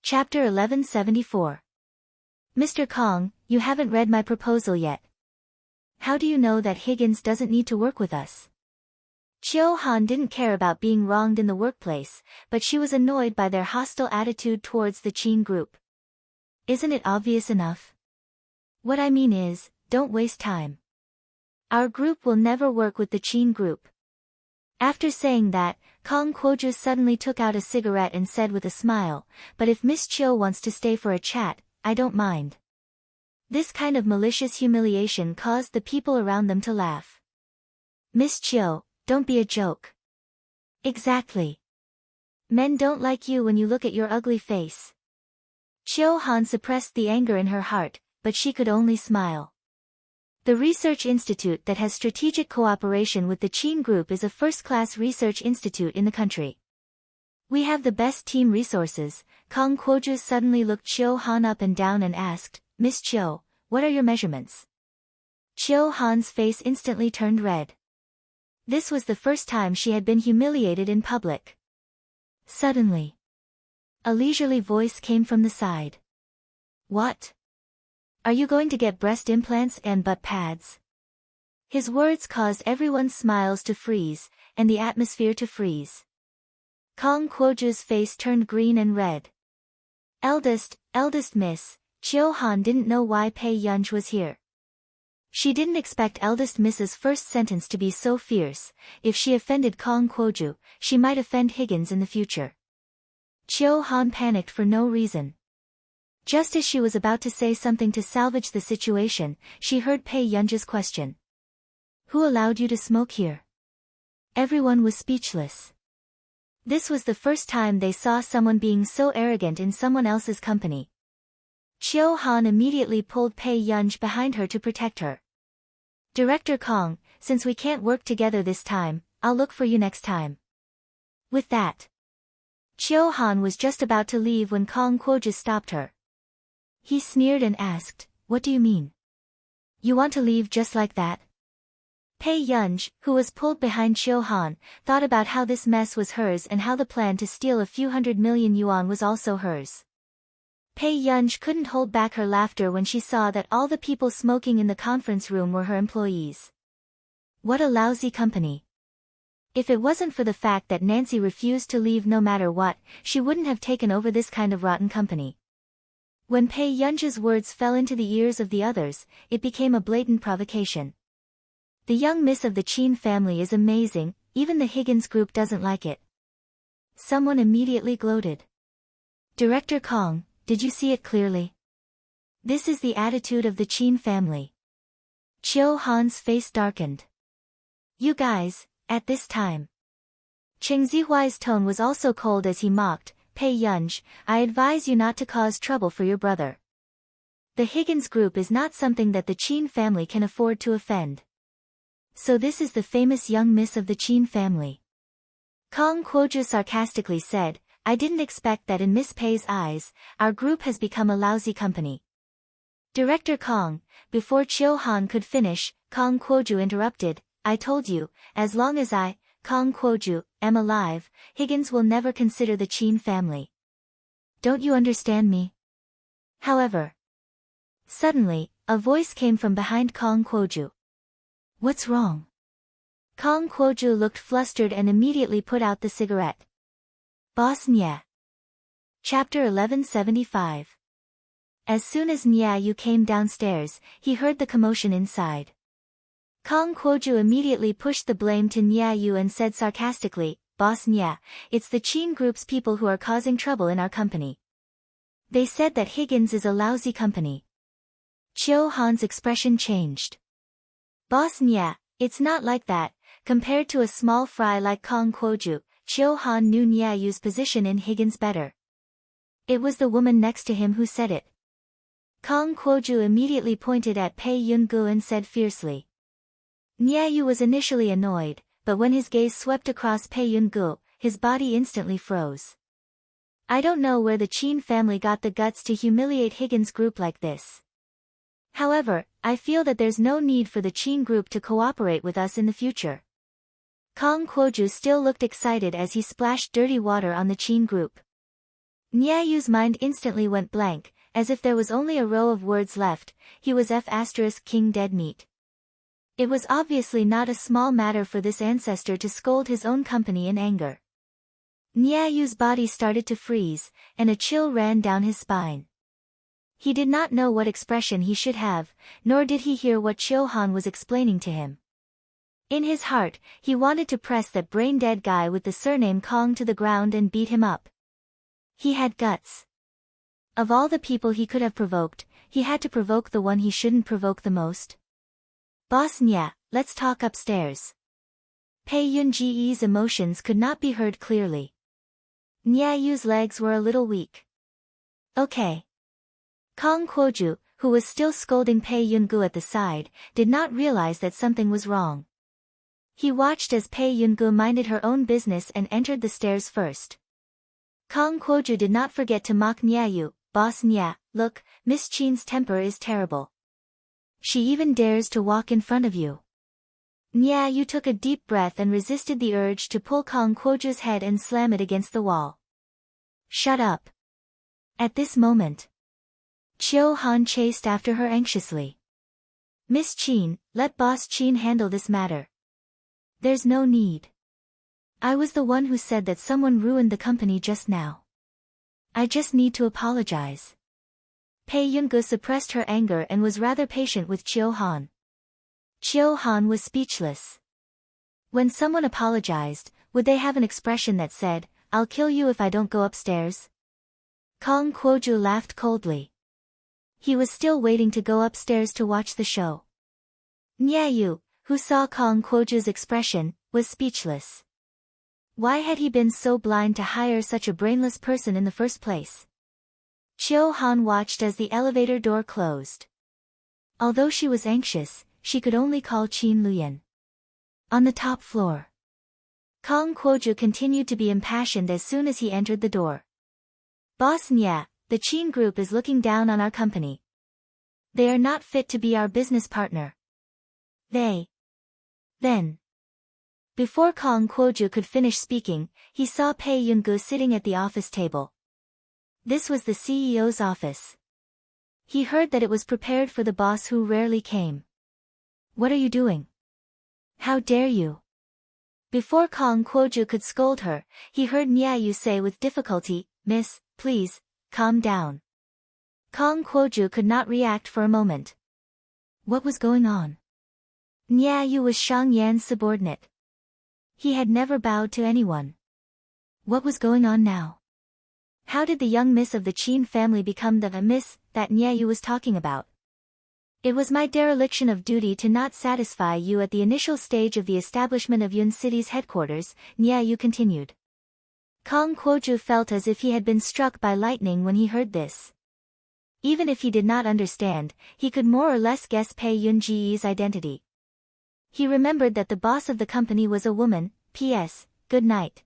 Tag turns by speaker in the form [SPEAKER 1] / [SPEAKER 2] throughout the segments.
[SPEAKER 1] Chapter 1174. Mr. Kong, you haven't read my proposal yet. How do you know that Higgins doesn't need to work with us? Chiu Han didn't care about being wronged in the workplace, but she was annoyed by their hostile attitude towards the Qin group. Isn't it obvious enough? What I mean is, don't waste time. Our group will never work with the Qin group. After saying that, Kong Kuoju suddenly took out a cigarette and said with a smile, but if Miss Chiu wants to stay for a chat, I don't mind. This kind of malicious humiliation caused the people around them to laugh. Miss Chiu, don't be a joke. Exactly. Men don't like you when you look at your ugly face. Chiu Han suppressed the anger in her heart, but she could only smile. The research institute that has strategic cooperation with the Qin group is a first-class research institute in the country. We have the best team resources. Kong Kuoju suddenly looked Chiu Han up and down and asked, Miss Chiu, what are your measurements? Chiu Han's face instantly turned red. This was the first time she had been humiliated in public. Suddenly, a leisurely voice came from the side. What? Are you going to get breast implants and butt pads? His words caused everyone's smiles to freeze, and the atmosphere to freeze. Kong Kuoju's face turned green and red. Eldest miss, Chiu Han didn't know why Pei Yunj was here. She didn't expect eldest miss's first sentence to be so fierce. If she offended Kong Kuoju, she might offend Higgins in the future. Chiu Han panicked for no reason. Just as she was about to say something to salvage the situation, she heard Pei Yunj's question. Who allowed you to smoke here? Everyone was speechless. This was the first time they saw someone being so arrogant in someone else's company. Chiu Han immediately pulled Pei Yunj behind her to protect her. Director Kong, since we can't work together this time, I'll look for you next time. With that, Chiu Han was just about to leave when Kong Kuoju stopped her. He sneered and asked, what do you mean? You want to leave just like that? Pei Yunj, who was pulled behind Chiu Han, thought about how this mess was hers and how the plan to steal a few hundred million yuan was also hers. Pei Yunj couldn't hold back her laughter when she saw that all the people smoking in the conference room were her employees. What a lousy company. If it wasn't for the fact that Nancy refused to leave no matter what, she wouldn't have taken over this kind of rotten company. When Pei Yunj's words fell into the ears of the others, it became a blatant provocation. The young miss of the Qin family is amazing, even the Higgins group doesn't like it. Someone immediately gloated. Director Kong, did you see it clearly? This is the attitude of the Qin family. Chiu Han's face darkened. You guys, at this time. Cheng Zihuai's tone was also cold as he mocked, Pei Yunj, I advise you not to cause trouble for your brother. The Higgins group is not something that the Qin family can afford to offend. So this is the famous young miss of the Qin family. Kong Kuoju sarcastically said, I didn't expect that in Miss Pei's eyes, our group has become a lousy company. Director Kong, before Chiu Han could finish, Kong Kuoju interrupted, I told you, as long as I, Kong Kuoju, am alive, Higgins will never consider the Qin family. Don't you understand me? However, suddenly, a voice came from behind Kong Kuoju. What's wrong? Kong Kuoju looked flustered and immediately put out the cigarette. Boss Nya. Chapter 1175. As soon as Nya Yu came downstairs, he heard the commotion inside. Kong Kuoju immediately pushed the blame to Nya Yu and said sarcastically, Boss Nya, it's the Qin group's people who are causing trouble in our company. They said that Higgins is a lousy company. Chiu Han's expression changed. Boss Nya, it's not like that. Compared to a small fry like Kong Kuoju, Chiu Han knew Nya Yu's position in Higgins better. It was the woman next to him who said it. Kong Kuoju immediately pointed at Pei Yungu and said fiercely. Nya Yu was initially annoyed, but when his gaze swept across Pei Yungu, his body instantly froze. I don't know where the Qin family got the guts to humiliate Higgins group like this. However, I feel that there's no need for the Qin group to cooperate with us in the future. Kong Kuoju still looked excited as he splashed dirty water on the Qin group. Niayu's mind instantly went blank, as if there was only a row of words left. He was King dead meat. It was obviously not a small matter for this ancestor to scold his own company in anger. Niayu's body started to freeze, and a chill ran down his spine. He did not know what expression he should have, nor did he hear what Chiu-han was explaining to him. In his heart, he wanted to press that brain-dead guy with the surname Kong to the ground and beat him up. He had guts. Of all the people he could have provoked, he had to provoke the one he shouldn't provoke the most. Boss Nya, let's talk upstairs. Pei Yunji's emotions could not be heard clearly. Niayu's legs were a little weak. Okay. Kong Kuoju, who was still scolding Pei Yungu at the side, did not realize that something was wrong. He watched as Pei Yungu minded her own business and entered the stairs first. Kong Kuoju did not forget to mock Niayu. Boss Nya, look, Miss Chin's temper is terrible. She even dares to walk in front of you. Niayu took a deep breath and resisted the urge to pull Kong Kuoju's head and slam it against the wall. Shut up. At this moment, Chiu-han chased after her anxiously. Miss Chin, let Boss Chin handle this matter. There's no need. I was the one who said that someone ruined the company just now. I just need to apologize. Pei Yungu suppressed her anger and was rather patient with Chiu-han. Chiu-han was speechless. When someone apologized, would they have an expression that said, I'll kill you if I don't go upstairs? Kong Kuoju laughed coldly. He was still waiting to go upstairs to watch the show. Niayu, who saw Kong Kuoju's expression, was speechless. Why had he been so blind to hire such a brainless person in the first place? Chiu-han watched as the elevator door closed. Although she was anxious, she could only call Qin Luyan. On the top floor, Kong Kuoju continued to be impassioned as soon as he entered the door. Boss Nya, the Qin group is looking down on our company. They are not fit to be our business partner. Then. Before Kong Kuoju could finish speaking, he saw Pei Yungu sitting at the office table. This was the CEO's office. He heard that it was prepared for the boss who rarely came. What are you doing? How dare you? Before Kong Kuoju could scold her, he heard Niayu say with difficulty, Miss, please, calm down. Kong Kuoju could not react for a moment. What was going on? Niayu was Shang Yan's subordinate. He had never bowed to anyone. What was going on now? How did the young miss of the Qin family become the miss that Niayu was talking about? It was my dereliction of duty to not satisfy you at the initial stage of the establishment of Yun City's headquarters, Niayu continued. Kong Kuoju felt as if he had been struck by lightning when he heard this. Even if he did not understand, he could more or less guess Pei Yunji's identity. He remembered that the boss of the company was a woman. P.S. Good night.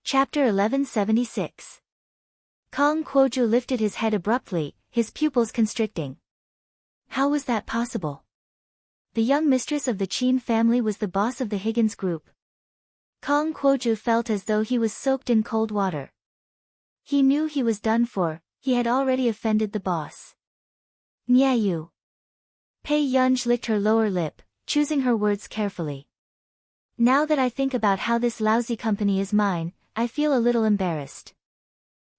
[SPEAKER 1] Chapter 1176. Kong Kuoju lifted his head abruptly, his pupils constricting. How was that possible? The young mistress of the Qin family was the boss of the Higgins group. Kong Kuoju felt as though he was soaked in cold water. He knew he was done for, he had already offended the boss. Niayu. Pei Yunj licked her lower lip, choosing her words carefully. Now that I think about how this lousy company is mine, I feel a little embarrassed.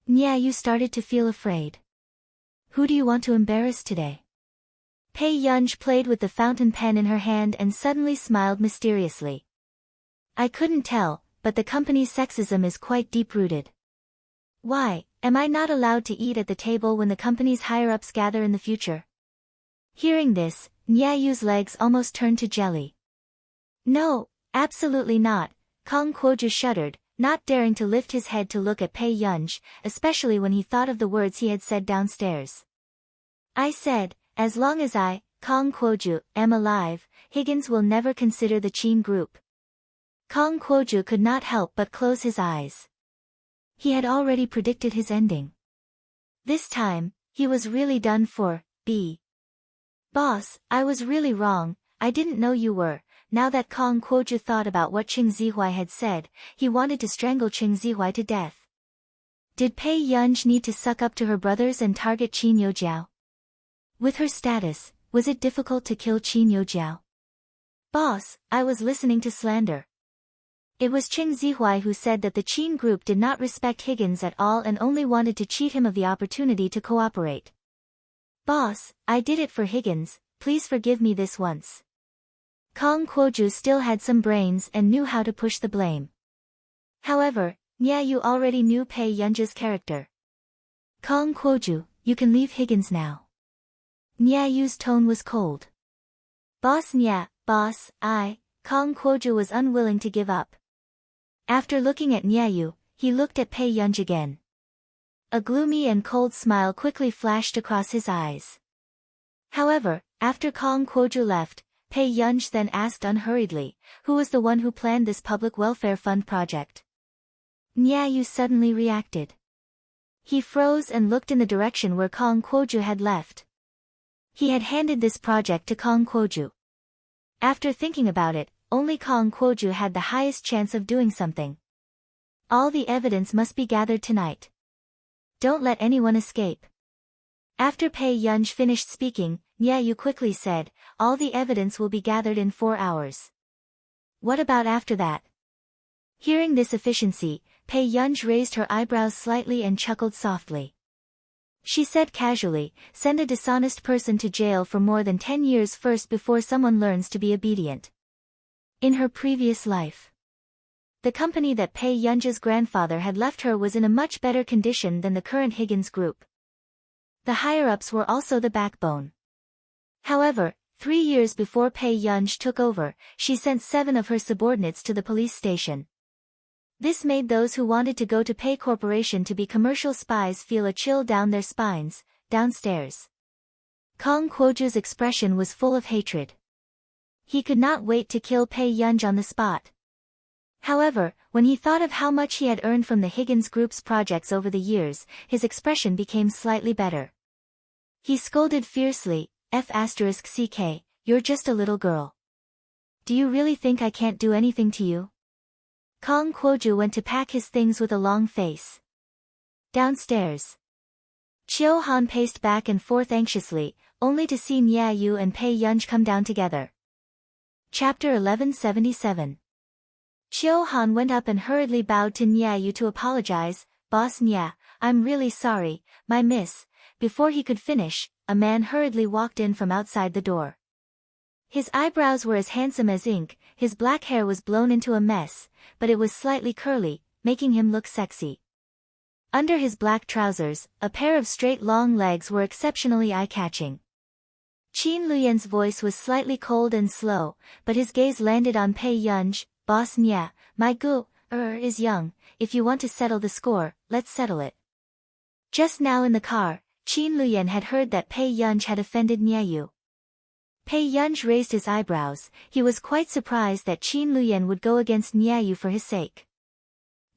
[SPEAKER 1] Niayu started to feel afraid. Who do you want to embarrass today? Pei Yunj played with the fountain pen in her hand and suddenly smiled mysteriously. I couldn't tell, but the company's sexism is quite deep-rooted. Why, am I not allowed to eat at the table when the company's higher-ups gather in the future? Hearing this, Niayu's legs almost turned to jelly. No, absolutely not, Kong Kuoju shuddered, not daring to lift his head to look at Pei Yunj, especially when he thought of the words he had said downstairs. I said, as long as I, Kong Kuoju, am alive, Higgins will never consider the Qin group. Kong Kuoju could not help but close his eyes. He had already predicted his ending. This time, he was really done for. Boss, I was really wrong, I didn't know you were. Now that Kong Kuoju thought about what Qing Zihuai had said, he wanted to strangle Qing Zihuai to death. Did Pei Yunj need to suck up to her brothers and target Qin Youjiao? With her status, was it difficult to kill Qin Youjiao? Boss, I was listening to slander. It was Qing Zihuai who said that the Qin group did not respect Higgins at all and only wanted to cheat him of the opportunity to cooperate. Boss, I did it for Higgins, please forgive me this once. Kong Kuoju still had some brains and knew how to push the blame. However, Yu already knew Pei Yunja's character. Kong Kuoju, you can leave Higgins now. Yu's tone was cold. Boss, Kong Kuoju was unwilling to give up. After looking at Yu, he looked at Pei Yunj again. A gloomy and cold smile quickly flashed across his eyes. However, after Kong Kuoju left, Pei Yunj then asked unhurriedly, who was the one who planned this public welfare fund project? Yu suddenly reacted. He froze and looked in the direction where Kong Kuoju had left. He had handed this project to Kong Kuoju. After thinking about it, only Kong Kuoju had the highest chance of doing something. All the evidence must be gathered tonight. Don't let anyone escape. After Pei Yunj finished speaking, Yu quickly said, all the evidence will be gathered in 4 hours. What about after that? Hearing this efficiency, Pei Yunj raised her eyebrows slightly and chuckled softly. She said casually, send a dishonest person to jail for more than 10 years first before someone learns to be obedient. In her previous life, the company that Pei Yunja's grandfather had left her was in a much better condition than the current Higgins group. The higher-ups were also the backbone. However, 3 years before Pei Yunj took over, she sent 7 of her subordinates to the police station. This made those who wanted to go to Pei Corporation to be commercial spies feel a chill down their spines. Downstairs, Kong Kuoju's expression was full of hatred. He could not wait to kill Pei Yunj on the spot. However, when he thought of how much he had earned from the Higgins Group's projects over the years, his expression became slightly better. He scolded fiercely, F***ck, you're just a little girl. Do you really think I can't do anything to you? Kong Kuoju went to pack his things with a long face. Downstairs, Chiu Han paced back and forth anxiously, only to see Yu and Pei Yunj come down together. Chapter 1177. Chiu Han went up and hurriedly bowed to Yu to apologize. Boss Nya, I'm really sorry, my miss. Before he could finish, a man hurriedly walked in from outside the door. His eyebrows were as handsome as ink, his black hair was blown into a mess, but it was slightly curly, making him look sexy. Under his black trousers, a pair of straight long legs were exceptionally eye-catching. Qin Luyan's voice was slightly cold and slow, but his gaze landed on Pei Yunj. Boss Nya, my gu is young, if you want to settle the score, let's settle it. Just now in the car, Qin Luyan had heard that Pei Yunj had offended Yu. Pei Yunj raised his eyebrows, he was quite surprised that Qin Luyan would go against Yu for his sake.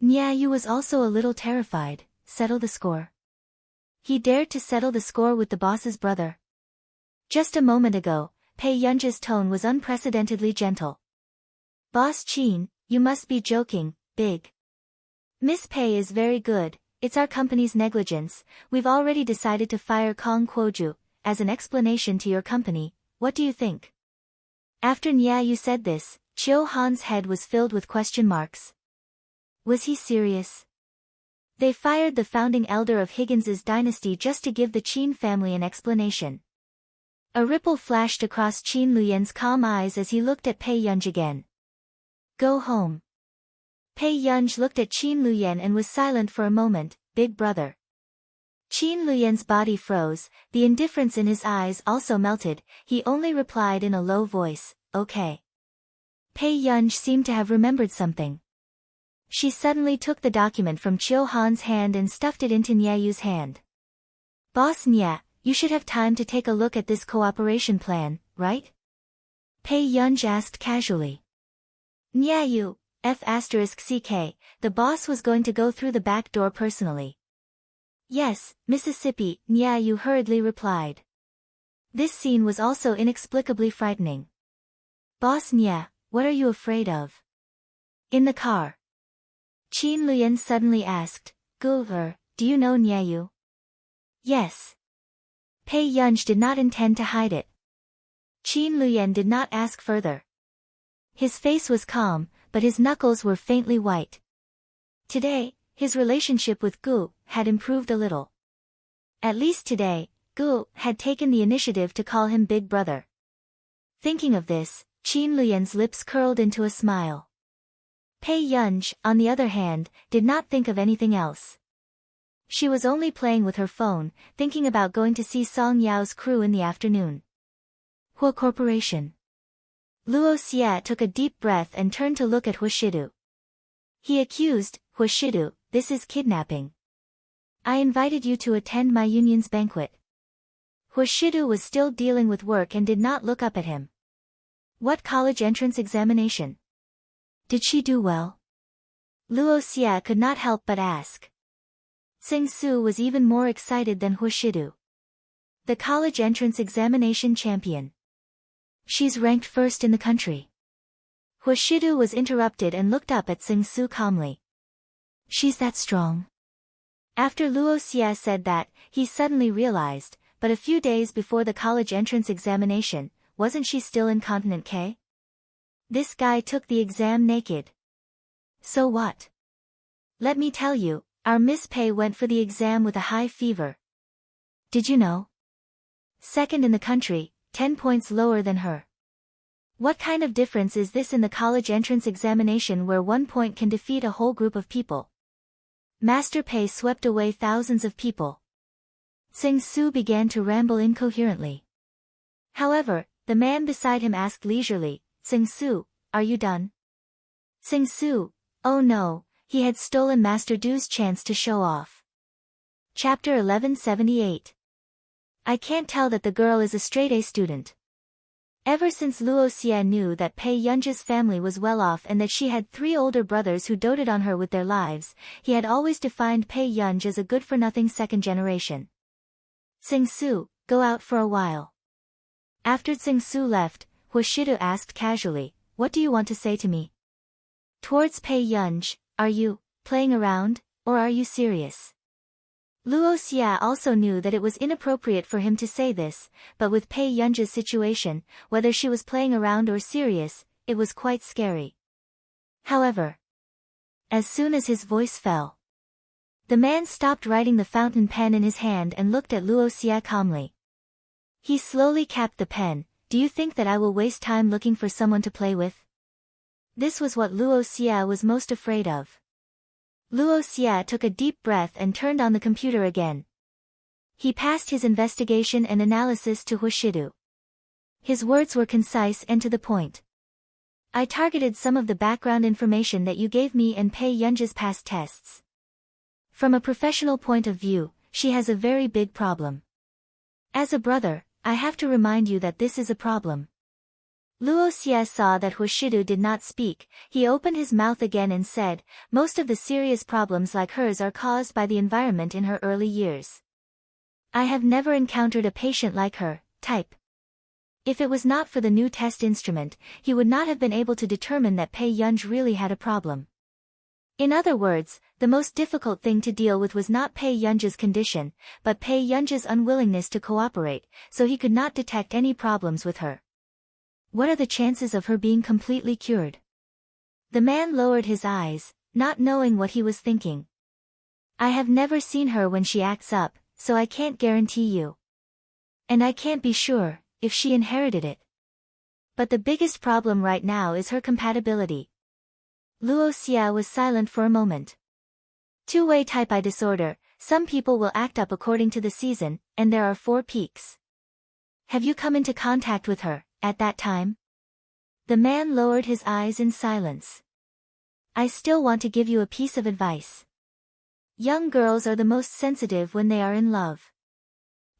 [SPEAKER 1] Yu was also a little terrified. Settle the score. He dared to settle the score with the boss's brother. Just a moment ago, Pei Yunj's tone was unprecedentedly gentle. Boss Qin, you must be joking, big. Miss Pei is very good, it's our company's negligence, we've already decided to fire Kong Kuoju, as an explanation to your company, what do you think? After Yu said this, Chiu Han's head was filled with question marks. Was he serious? They fired the founding elder of Higgins's dynasty just to give the Qin family an explanation. A ripple flashed across Qin Luyan's calm eyes as he looked at Pei Yunj again. Go home. Pei Yunj looked at Qin Luyan and was silent for a moment. Big brother. Qin Luyan's body froze, the indifference in his eyes also melted, he only replied in a low voice, okay. Pei Yunj seemed to have remembered something. She suddenly took the document from Chiu Han's hand and stuffed it into Yu's hand. Boss Nya, you should have time to take a look at this cooperation plan, right? Pei Yunj asked casually. Yu, F***ck, the boss was going to go through the back door personally. Yes, Mississippi, Yu hurriedly replied. This scene was also inexplicably frightening. Boss Nya, what are you afraid of? In the car, Qin Luyan suddenly asked, do you know Nyayu? Yes. Pei Yunj did not intend to hide it. Qin Luyen did not ask further. His face was calm, but his knuckles were faintly white. Today, his relationship with Gu had improved a little. At least today, Gu had taken the initiative to call him Big Brother. Thinking of this, Qin Luyen's lips curled into a smile. Pei Yunj, on the other hand, did not think of anything else. She was only playing with her phone, thinking about going to see Song Yao's crew in the afternoon. Hua Corporation. Luo Xie took a deep breath and turned to look at Hua Shidu. He accused, Hua Shidu, this is kidnapping. I invited you to attend my union's banquet. Hua Shidu was still dealing with work and did not look up at him. What college entrance examination? Did she do well? Luo Xie could not help but ask. Sing Su was even more excited than Hua Shidu. The college entrance examination champion. She's ranked first in the country. Hua Shidu was interrupted and looked up at Sing Su calmly. She's that strong. After Luo Xie said that, he suddenly realized, but a few days before the college entrance examination, wasn't she still in Continent K? This guy took the exam naked. So what? Let me tell you, our Miss Pei went for the exam with a high fever. Did you know? Second in the country, 10 points lower than her. What kind of difference is this in the college entrance examination where 1 point can defeat a whole group of people? Master Pei swept away thousands of people. Sing Su began to ramble incoherently. However, the man beside him asked leisurely, Sing Su, are you done? Sing Su, oh no, he had stolen Master Du's chance to show off. Chapter 1178. I can't tell that the girl is a straight-A student. Ever since Luo Xie knew that Pei Yunji's family was well off and that she had 3 older brothers who doted on her with their lives, he had always defined Pei Yunj as a good-for-nothing second generation. Sing Su, go out for a while. After Sing Su left, Hua Shidu asked casually, what do you want to say to me? Towards Pei Yunj, are you playing around, or are you serious? Luo Xie also knew that it was inappropriate for him to say this, but with Pei Yunji's situation, whether she was playing around or serious, it was quite scary. However, as soon as his voice fell, the man stopped writing the fountain pen in his hand and looked at Luo Xie calmly. He slowly capped the pen. Do you think that I will waste time looking for someone to play with? This was what Luo Xie was most afraid of. Luo Xie took a deep breath and turned on the computer again. He passed his investigation and analysis to Hua Shidu. His words were concise and to the point. I targeted some of the background information that you gave me and Pei Yunji's past tests. From a professional point of view, she has a very big problem. As a brother, I have to remind you that this is a problem. Luo Xie saw that Hua Shidu did not speak. He opened his mouth again and said, most of the serious problems like hers are caused by the environment in her early years. I have never encountered a patient like her, type. If it was not for the new test instrument, he would not have been able to determine that Pei Yunj really had a problem. In other words, the most difficult thing to deal with was not Pei Yunji's condition, but Pei Yunji's unwillingness to cooperate, so he could not detect any problems with her. What are the chances of her being completely cured? The man lowered his eyes, not knowing what he was thinking. I have never seen her when she acts up, so I can't guarantee you. And I can't be sure if she inherited it. But the biggest problem right now is her compatibility. Luo Xie was silent for a moment. Two-way type I disorder, some people will act up according to the season, and there are 4 peaks. Have you come into contact with her at that time? The man lowered his eyes in silence. I still want to give you a piece of advice. Young girls are the most sensitive when they are in love.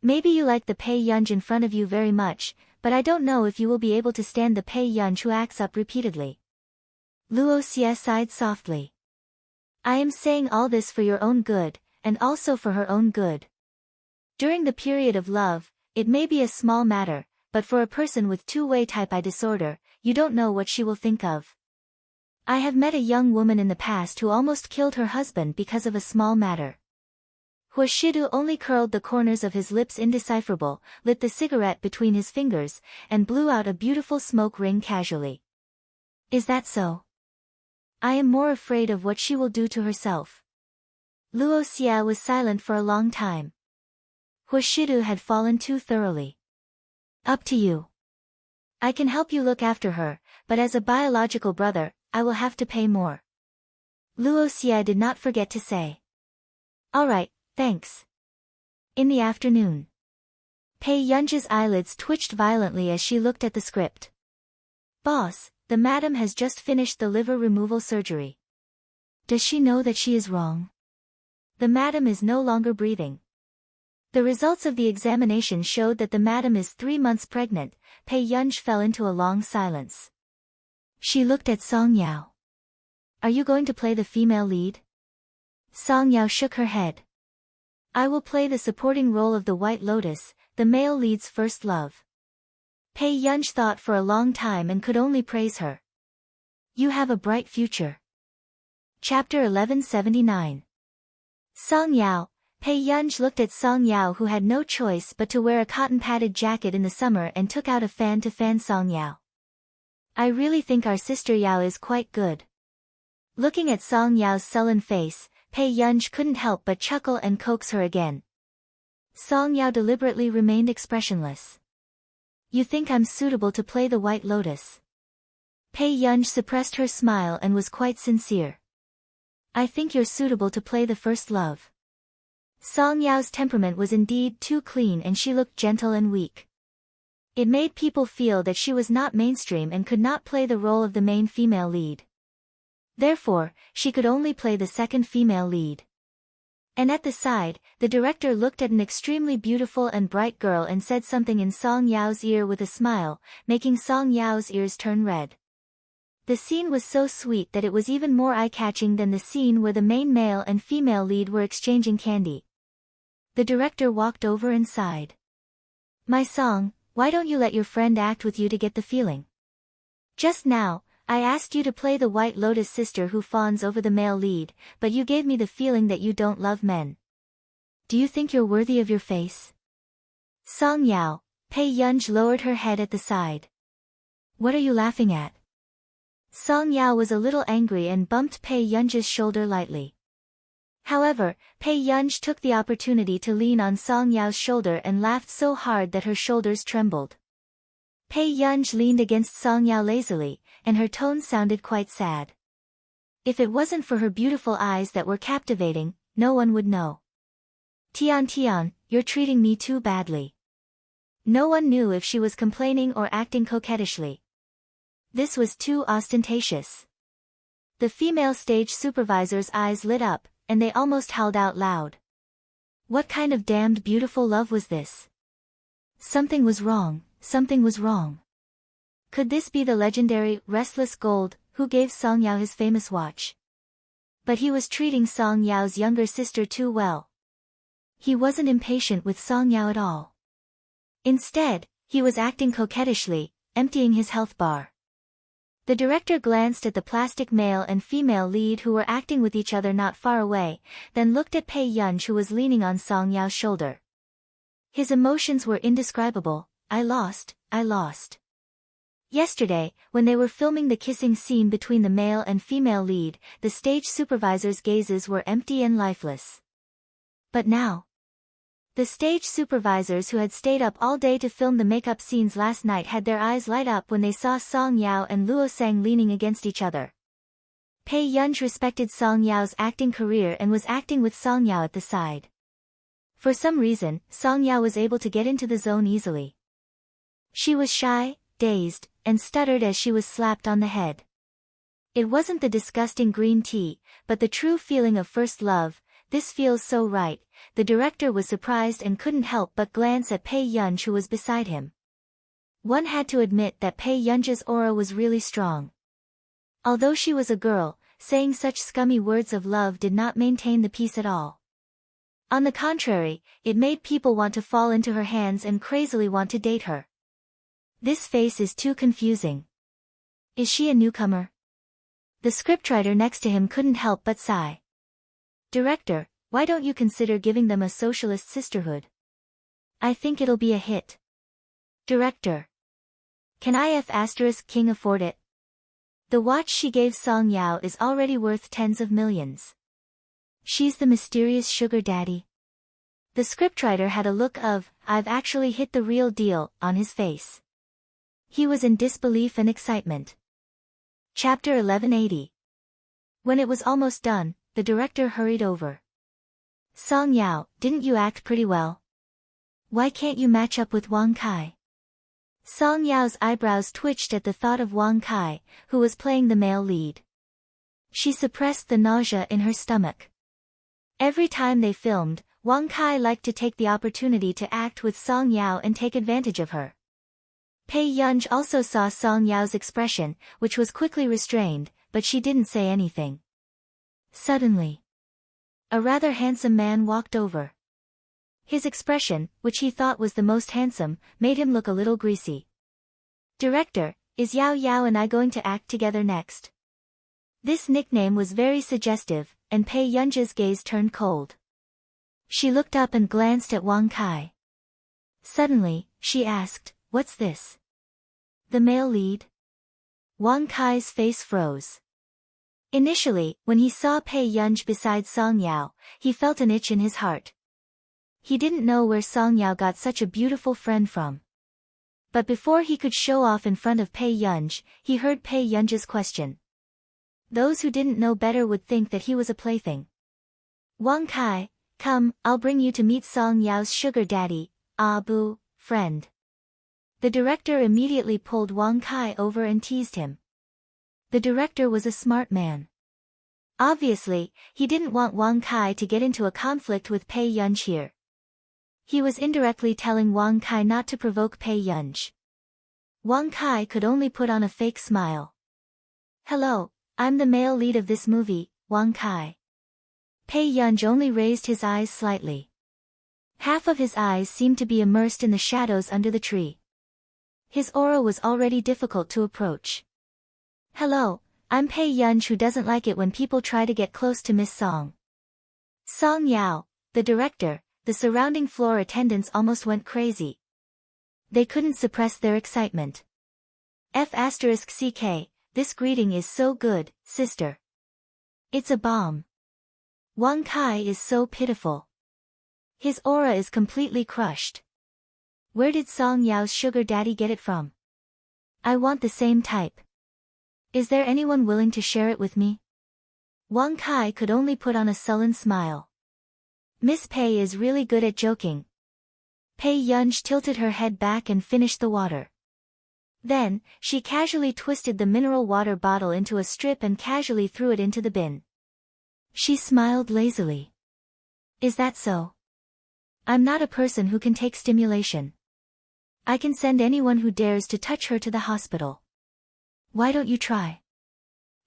[SPEAKER 1] Maybe you like the Pei Yunj in front of you very much, but I don't know if you will be able to stand the Pei Yunj who acts up repeatedly. Luo Xie sighed softly. I am saying all this for your own good, and also for her own good. During the period of love, it may be a small matter, but for a person with two-way type I disorder, you don't know what she will think of. I have met a young woman in the past who almost killed her husband because of a small matter. Shidu only curled the corners of his lips indecipherable, lit the cigarette between his fingers, and blew out a beautiful smoke ring casually. Is that so? I am more afraid of what she will do to herself. Luo Xia was silent for a long time. Shidu had fallen too thoroughly. Up to you. I can help you look after her, but as a biological brother, I will have to pay more. Luo Xia did not forget to say. Alright, thanks. In the afternoon. Pei Yunji's eyelids twitched violently as she looked at the script. Boss, the madam has just finished the liver removal surgery. Does she know that she is wrong? The madam is no longer breathing. The results of the examination showed that the madam is 3 months pregnant. Pei Yunji fell into a long silence. She looked at Song Yao. Are you going to play the female lead? Song Yao shook her head. I will play the supporting role of the White Lotus, the male lead's first love. Pei Yunji thought for a long time and could only praise her. You have a bright future. Chapter 1179. Song Yao. Pei Yunji looked at Song Yao, who had no choice but to wear a cotton-padded jacket in the summer, and took out a fan to fan Song Yao. I really think our sister Yao is quite good. Looking at Song Yao's sullen face, Pei Yunji couldn't help but chuckle and coax her again. Song Yao deliberately remained expressionless. You think I'm suitable to play the White Lotus? Pei Yunji suppressed her smile and was quite sincere. I think you're suitable to play the first love. Song Yao's temperament was indeed too clean, and she looked gentle and weak. It made people feel that she was not mainstream and could not play the role of the main female lead. Therefore, she could only play the second female lead. And at the side, the director looked at an extremely beautiful and bright girl and said something in Song Yao's ear with a smile, making Song Yao's ears turn red. The scene was so sweet that it was even more eye-catching than the scene where the main male and female lead were exchanging candy. The director walked over and sighed. My Song, why don't you let your friend act with you to get the feeling? Just now, I asked you to play the White Lotus sister who fawns over the male lead, but you gave me the feeling that you don't love men. Do you think you're worthy of your face? Song Yao. Pei Yunji lowered her head at the side. What are you laughing at? Song Yao was a little angry and bumped Pei Yunji's shoulder lightly. However, Pei Yunji took the opportunity to lean on Song Yao's shoulder and laughed so hard that her shoulders trembled. Pei Yunji leaned against Song Yao lazily, and her tone sounded quite sad. If it wasn't for her beautiful eyes that were captivating, no one would know. Tian, you're treating me too badly. No one knew if she was complaining or acting coquettishly. This was too ostentatious. The female stage supervisor's eyes lit up, and they almost howled out loud. What kind of damned beautiful love was this? Something was wrong, something was wrong. Could this be the legendary, restless gold, who gave Song Yao his famous watch? But he was treating Song Yao's younger sister too well. He wasn't impatient with Song Yao at all. Instead, he was acting coquettishly, emptying his health bar. The director glanced at the plastic male and female lead who were acting with each other not far away, then looked at Pei Yunji, who was leaning on Song Yao's shoulder. His emotions were indescribable. I lost. Yesterday, when they were filming the kissing scene between the male and female lead, the stage supervisor's gazes were empty and lifeless. But now, the stage supervisors who had stayed up all day to film the makeup scenes last night had their eyes light up when they saw Song Yao and Luo Sang leaning against each other. Pei Yunji respected Song Yao's acting career and was acting with Song Yao at the side. For some reason, Song Yao was able to get into the zone easily. She was shy, dazed, and stuttered as she was slapped on the head. It wasn't the disgusting green tea, but the true feeling of first love. This feels so right. The director was surprised and couldn't help but glance at Pei Yunji, who was beside him. One had to admit that Pei Yunji's aura was really strong. Although she was a girl, saying such scummy words of love did not maintain the peace at all. On the contrary, it made people want to fall into her hands and crazily want to date her. This face is too confusing. Is she a newcomer? The scriptwriter next to him couldn't help but sigh. Director, Why don't you consider giving them a socialist sisterhood? I think it'll be a hit. Director. Can King afford it? The watch she gave Song Yao is already worth tens of millions. She's the mysterious sugar daddy. The scriptwriter had a look of, I've actually hit the real deal, on his face. He was in disbelief and excitement. Chapter 1180. When it was almost done, the director hurried over. Song Yao, didn't you act pretty well? Why can't you match up with Wang Kai? Song Yao's eyebrows twitched at the thought of Wang Kai, who was playing the male lead. She suppressed the nausea in her stomach. Every time they filmed, Wang Kai liked to take the opportunity to act with Song Yao and take advantage of her. Pei Yunj also saw Song Yao's expression, which was quickly restrained, but she didn't say anything. Suddenly, a rather handsome man walked over. His expression, which he thought was the most handsome, made him look a little greasy. Director, is Yao Yao and I going to act together next? This nickname was very suggestive, and Pei Yunj's gaze turned cold. She looked up and glanced at Wang Kai. Suddenly, she asked, what's this? The male lead? Wang Kai's face froze. Initially, when he saw Pei Yunj beside Song Yao, he felt an itch in his heart. He didn't know where Song Yao got such a beautiful friend from. But before he could show off in front of Pei Yunj, he heard Pei Yunj's question. Those who didn't know better would think that he was a plaything. Wang Kai, come, I'll bring you to meet Song Yao's sugar daddy, Boo, friend. The director immediately pulled Wang Kai over and teased him. The director was a smart man. Obviously, he didn't want Wang Kai to get into a conflict with Pei Yunj here. He was indirectly telling Wang Kai not to provoke Pei Yunj. Wang Kai could only put on a fake smile. Hello, I'm the male lead of this movie, Wang Kai. Pei Yunj only raised his eyes slightly. Half of his eyes seemed to be immersed in the shadows under the tree. His aura was already difficult to approach. Hello, I'm Pei Yunj, who doesn't like it when people try to get close to Miss Song. Song Yao, the director. The surrounding floor attendants almost went crazy. They couldn't suppress their excitement. F***ck, this greeting is so good, sister. It's a bomb. Wang Kai is so pitiful. His aura is completely crushed. Where did Song Yao's sugar daddy get it from? I want the same type. Is there anyone willing to share it with me? Wang Kai could only put on a sullen smile. Miss Pei is really good at joking. Pei Yunj tilted her head back and finished the water. Then, she casually twisted the mineral water bottle into a strip and casually threw it into the bin. She smiled lazily. Is that so? I'm not a person who can take stimulation. I can send anyone who dares to touch her to the hospital. Why don't you try?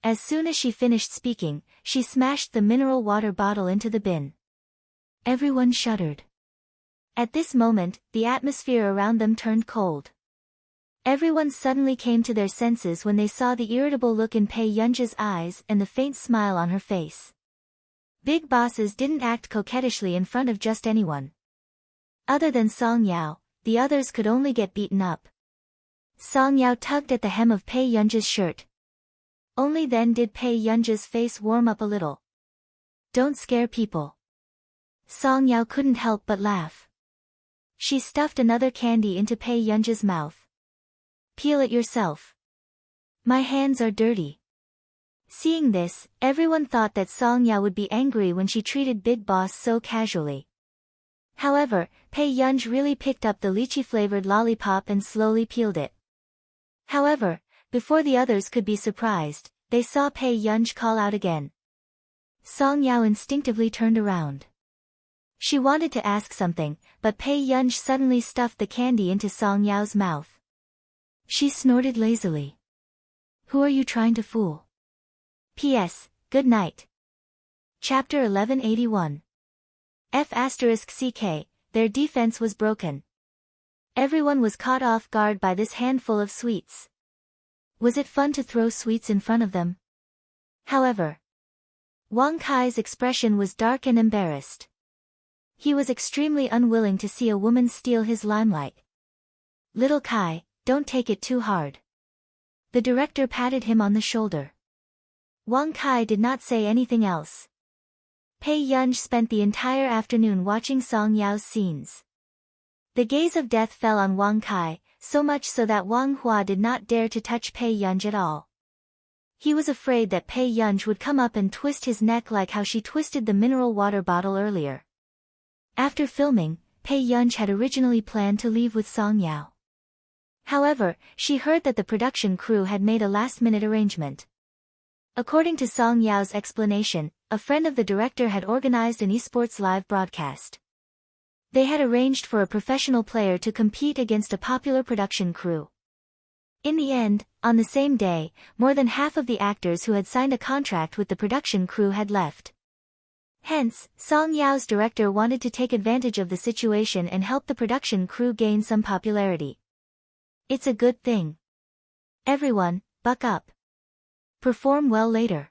[SPEAKER 1] As soon as she finished speaking, she smashed the mineral water bottle into the bin. Everyone shuddered. At this moment, the atmosphere around them turned cold. Everyone suddenly came to their senses when they saw the irritable look in Pei Yunj's eyes and the faint smile on her face. Big bosses didn't act coquettishly in front of just anyone. Other than Song Yao, the others could only get beaten up. Song Yao tugged at the hem of Pei Yunj's shirt. Only then did Pei Yunj's face warm up a little. Don't scare people. Song Yao couldn't help but laugh. She stuffed another candy into Pei Yunj's mouth. Peel it yourself. My hands are dirty. Seeing this, everyone thought that Song Yao would be angry when she treated Big Boss so casually. However, Pei Yunj really picked up the lychee-flavored lollipop and slowly peeled it. However, before the others could be surprised, they saw Pei Yunj call out again. Song Yao instinctively turned around. She wanted to ask something, but Pei Yunj suddenly stuffed the candy into Song Yao's mouth. She snorted lazily. Who are you trying to fool? P.S. Good night. Chapter 1181. F***ck, their defense was broken. Everyone was caught off guard by this handful of sweets. Was it fun to throw sweets in front of them? However, Wang Kai's expression was dark and embarrassed. He was extremely unwilling to see a woman steal his limelight. Little Kai, don't take it too hard. The director patted him on the shoulder. Wang Kai did not say anything else. Pei Yunj spent the entire afternoon watching Song Yao's scenes. The gaze of death fell on Wang Kai, so much so that Wang Hua did not dare to touch Pei Yunj at all. He was afraid that Pei Yunj would come up and twist his neck like how she twisted the mineral water bottle earlier. After filming, Pei Yunj had originally planned to leave with Song Yao. However, she heard that the production crew had made a last-minute arrangement. According to Song Yao's explanation, a friend of the director had organized an esports live broadcast. They had arranged for a professional player to compete against a popular production crew. In the end, on the same day, more than half of the actors who had signed a contract with the production crew had left. Hence, Song Yao's director wanted to take advantage of the situation and help the production crew gain some popularity. It's a good thing. Everyone, buck up. Perform well later.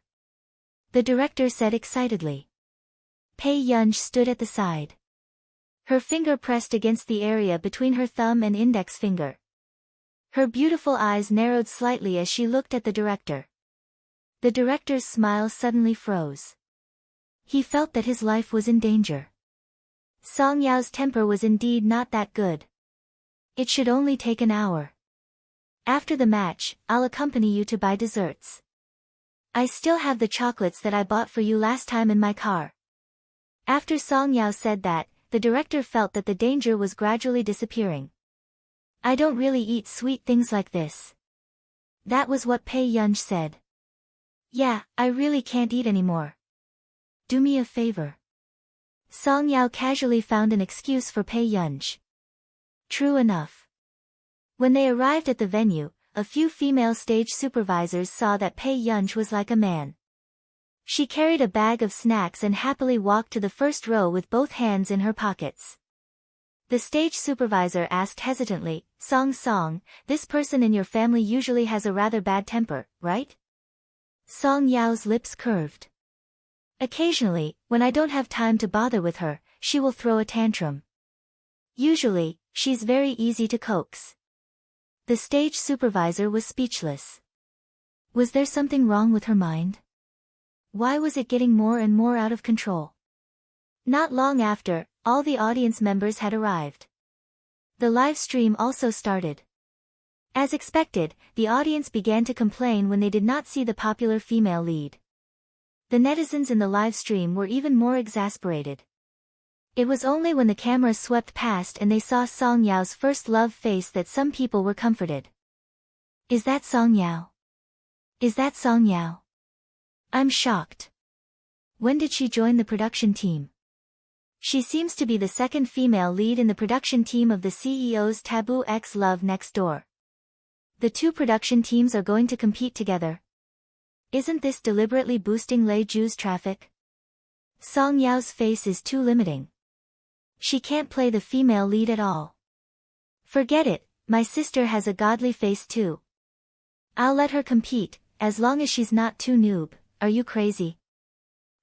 [SPEAKER 1] The director said excitedly. Pei Yunj stood at the side. Her finger pressed against the area between her thumb and index finger. Her beautiful eyes narrowed slightly as she looked at the director. The director's smile suddenly froze. He felt that his life was in danger. Song Yao's temper was indeed not that good. It should only take an hour. After the match, I'll accompany you to buy desserts. I still have the chocolates that I bought for you last time in my car. After Song Yao said that, the director felt that the danger was gradually disappearing. I don't really eat sweet things like this. That was what Pei Yunj said. Yeah, I really can't eat anymore. Do me a favor. Song Yao casually found an excuse for Pei Yunj. True enough. When they arrived at the venue, a few female stage supervisors saw that Pei Yunj was like a man. She carried a bag of snacks and happily walked to the first row with both hands in her pockets. The stage supervisor asked hesitantly, Song, this person in your family usually has a rather bad temper, right? Song Yao's lips curved. Occasionally, when I don't have time to bother with her, she will throw a tantrum. Usually, she's very easy to coax. The stage supervisor was speechless. Was there something wrong with her mind? Why was it getting more and more out of control? Not long after, all the audience members had arrived. The live stream also started. As expected, the audience began to complain when they did not see the popular female lead. The netizens in the live stream were even more exasperated. It was only when the camera swept past and they saw Song Yao's first love face that some people were comforted. Is that Song Yao? Is that Song Yao? I'm shocked. When did she join the production team? She seems to be the second female lead in the production team of the CEO's Taboo X Love Next Door. The two production teams are going to compete together. Isn't this deliberately boosting Lei Ju's traffic? Song Yao's face is too limiting. She can't play the female lead at all. Forget it, my sister has a godly face too. I'll let her compete, as long as she's not too noob. Are you crazy?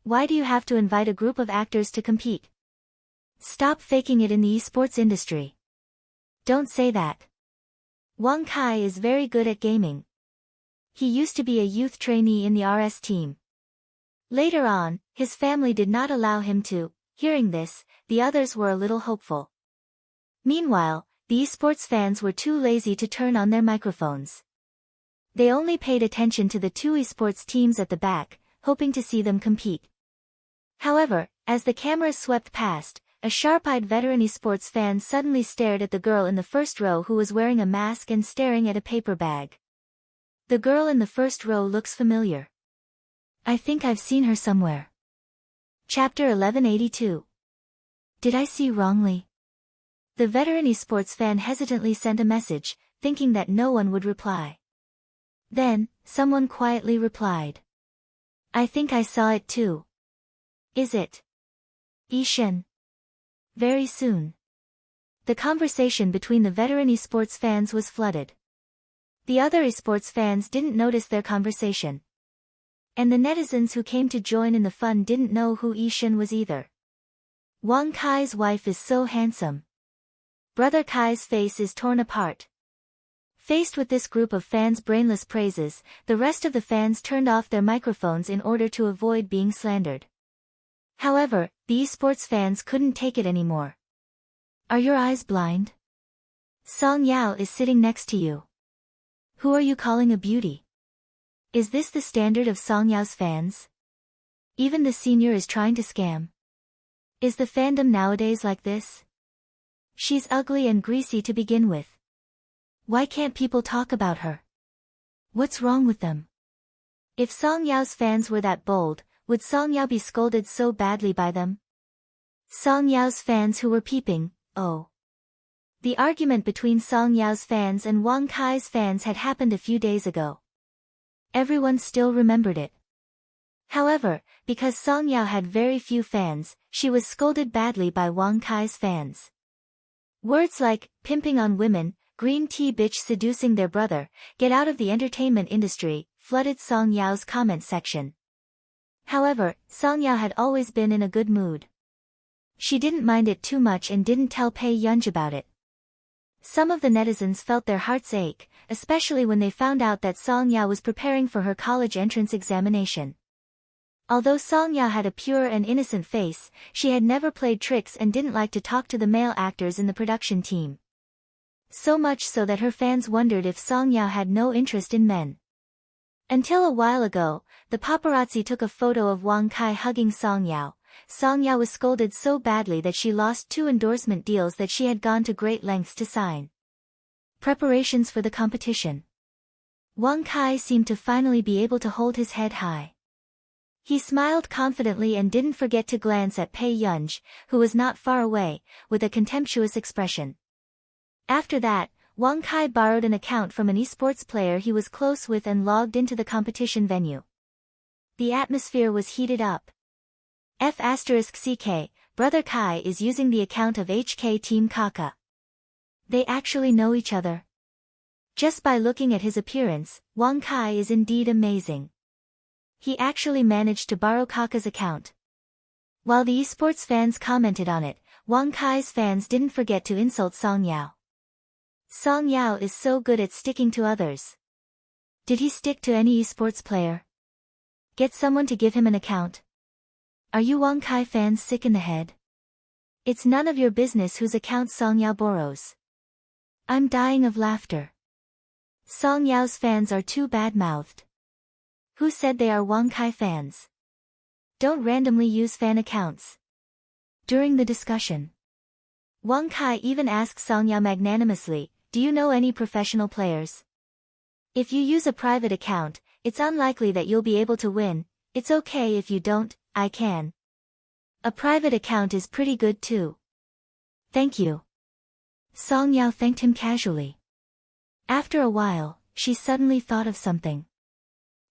[SPEAKER 1] Why do you have to invite a group of actors to compete? Stop faking it in the esports industry. Don't say that. Wang Kai is very good at gaming. He used to be a youth trainee in the RS team. Later on, his family did not allow him to. Hearing this, the others were a little hopeful. Meanwhile, the esports fans were too lazy to turn on their microphones. They only paid attention to the two esports teams at the back, hoping to see them compete. However, as the cameras swept past, a sharp-eyed veteran esports fan suddenly stared at the girl in the first row who was wearing a mask and staring at a paper bag. The girl in the first row looks familiar. I think I've seen her somewhere. Chapter 1182. Did I see wrongly? The veteran esports fan hesitantly sent a message, thinking that no one would reply. Then, someone quietly replied. I think I saw it too. Is it? Ishin. Very soon. The conversation between the veteran esports fans was flooded. The other esports fans didn't notice their conversation. And the netizens who came to join in the fun didn't know who Ishan was either. Wang Kai's wife is so handsome. Brother Kai's face is torn apart. Faced with this group of fans' brainless praises, the rest of the fans turned off their microphones in order to avoid being slandered. However, the esports fans couldn't take it anymore. Are your eyes blind? Song Yao is sitting next to you. Who are you calling a beauty? Is this the standard of Song Yao's fans? Even the senior is trying to scam. Is the fandom nowadays like this? She's ugly and greasy to begin with. Why can't people talk about her? What's wrong with them? If Song Yao's fans were that bold, would Song Yao be scolded so badly by them? Song Yao's fans who were peeping, oh. The argument between Song Yao's fans and Wang Kai's fans had happened a few days ago. Everyone still remembered it. However, because Song Yao had very few fans, she was scolded badly by Wang Kai's fans. Words like, pimping on women, green tea bitch seducing their brother, get out of the entertainment industry, flooded Song Yao's comment section. However, Song Yao had always been in a good mood. She didn't mind it too much and didn't tell Pei Yunj about it. Some of the netizens felt their hearts ache, especially when they found out that Song Yao was preparing for her college entrance examination. Although Song Yao had a pure and innocent face, she had never played tricks and didn't like to talk to the male actors in the production team. So much so that her fans wondered if Song Yao had no interest in men. Until a while ago, the paparazzi took a photo of Wang Kai hugging Song Yao. Song Yao was scolded so badly that she lost 2 endorsement deals that she had gone to great lengths to sign. Preparations for the competition. Wang Kai seemed to finally be able to hold his head high. He smiled confidently and didn't forget to glance at Pei Yunj, who was not far away, with a contemptuous expression. After that, Wang Kai borrowed an account from an esports player he was close with and logged into the competition venue. The atmosphere was heated up. F*CK, Brother Kai is using the account of HK Team Kaka. They actually know each other. Just by looking at his appearance, Wang Kai is indeed amazing. He actually managed to borrow Kaka's account. While the esports fans commented on it, Wang Kai's fans didn't forget to insult Song Yao. Song Yao is so good at sticking to others. Did he stick to any esports player? Get someone to give him an account. Are you Wang Kai fans sick in the head? It's none of your business whose account Song Yao borrows. I'm dying of laughter. Song Yao's fans are too bad-mouthed. Who said they are Wang Kai fans? Don't randomly use fan accounts. During the discussion, Wang Kai even asked Song Yao magnanimously, do you know any professional players? If you use a private account, it's unlikely that you'll be able to win. It's okay if you don't, I can. A private account is pretty good too. Thank you. Song Yao thanked him casually. After a while, she suddenly thought of something.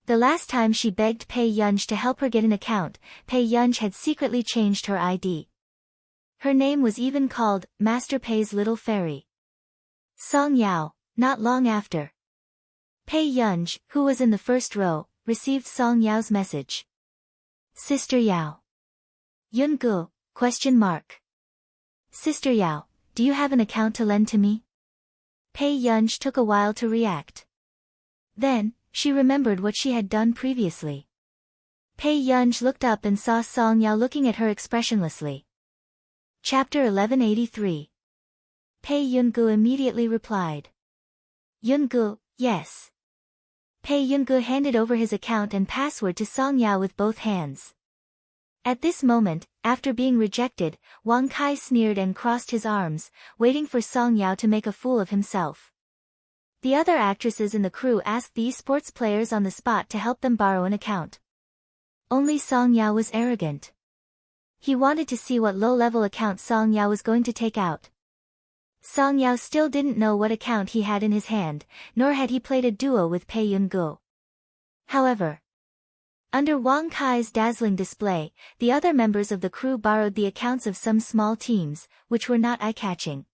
[SPEAKER 1] The last time she begged Pei Yunj to help her get an account, Pei Yunj had secretly changed her ID. Her name was even called Master Pei's Little Fairy. Song Yao, not long after. Pei Yunj, who was in the first row, received Song Yao's message. Sister Yao. Yungu, ? Sister Yao, do you have an account to lend to me? Pei Yunj took a while to react. Then, she remembered what she had done previously. Pei Yunj looked up and saw Song Yao looking at her expressionlessly. Chapter 1183. Pei Yungu immediately replied. Yungu, yes. Pei Yungu handed over his account and password to Song Yao with both hands. At this moment, after being rejected, Wang Kai sneered and crossed his arms, waiting for Song Yao to make a fool of himself. The other actresses in the crew asked the esports players on the spot to help them borrow an account. Only Song Yao was arrogant. He wanted to see what low-level account Song Yao was going to take out. Song Yao still didn't know what account he had in his hand, nor had he played a duo with Pei Yungu. However, under Wang Kai's dazzling display, the other members of the crew borrowed the accounts of some small teams, which were not eye-catching.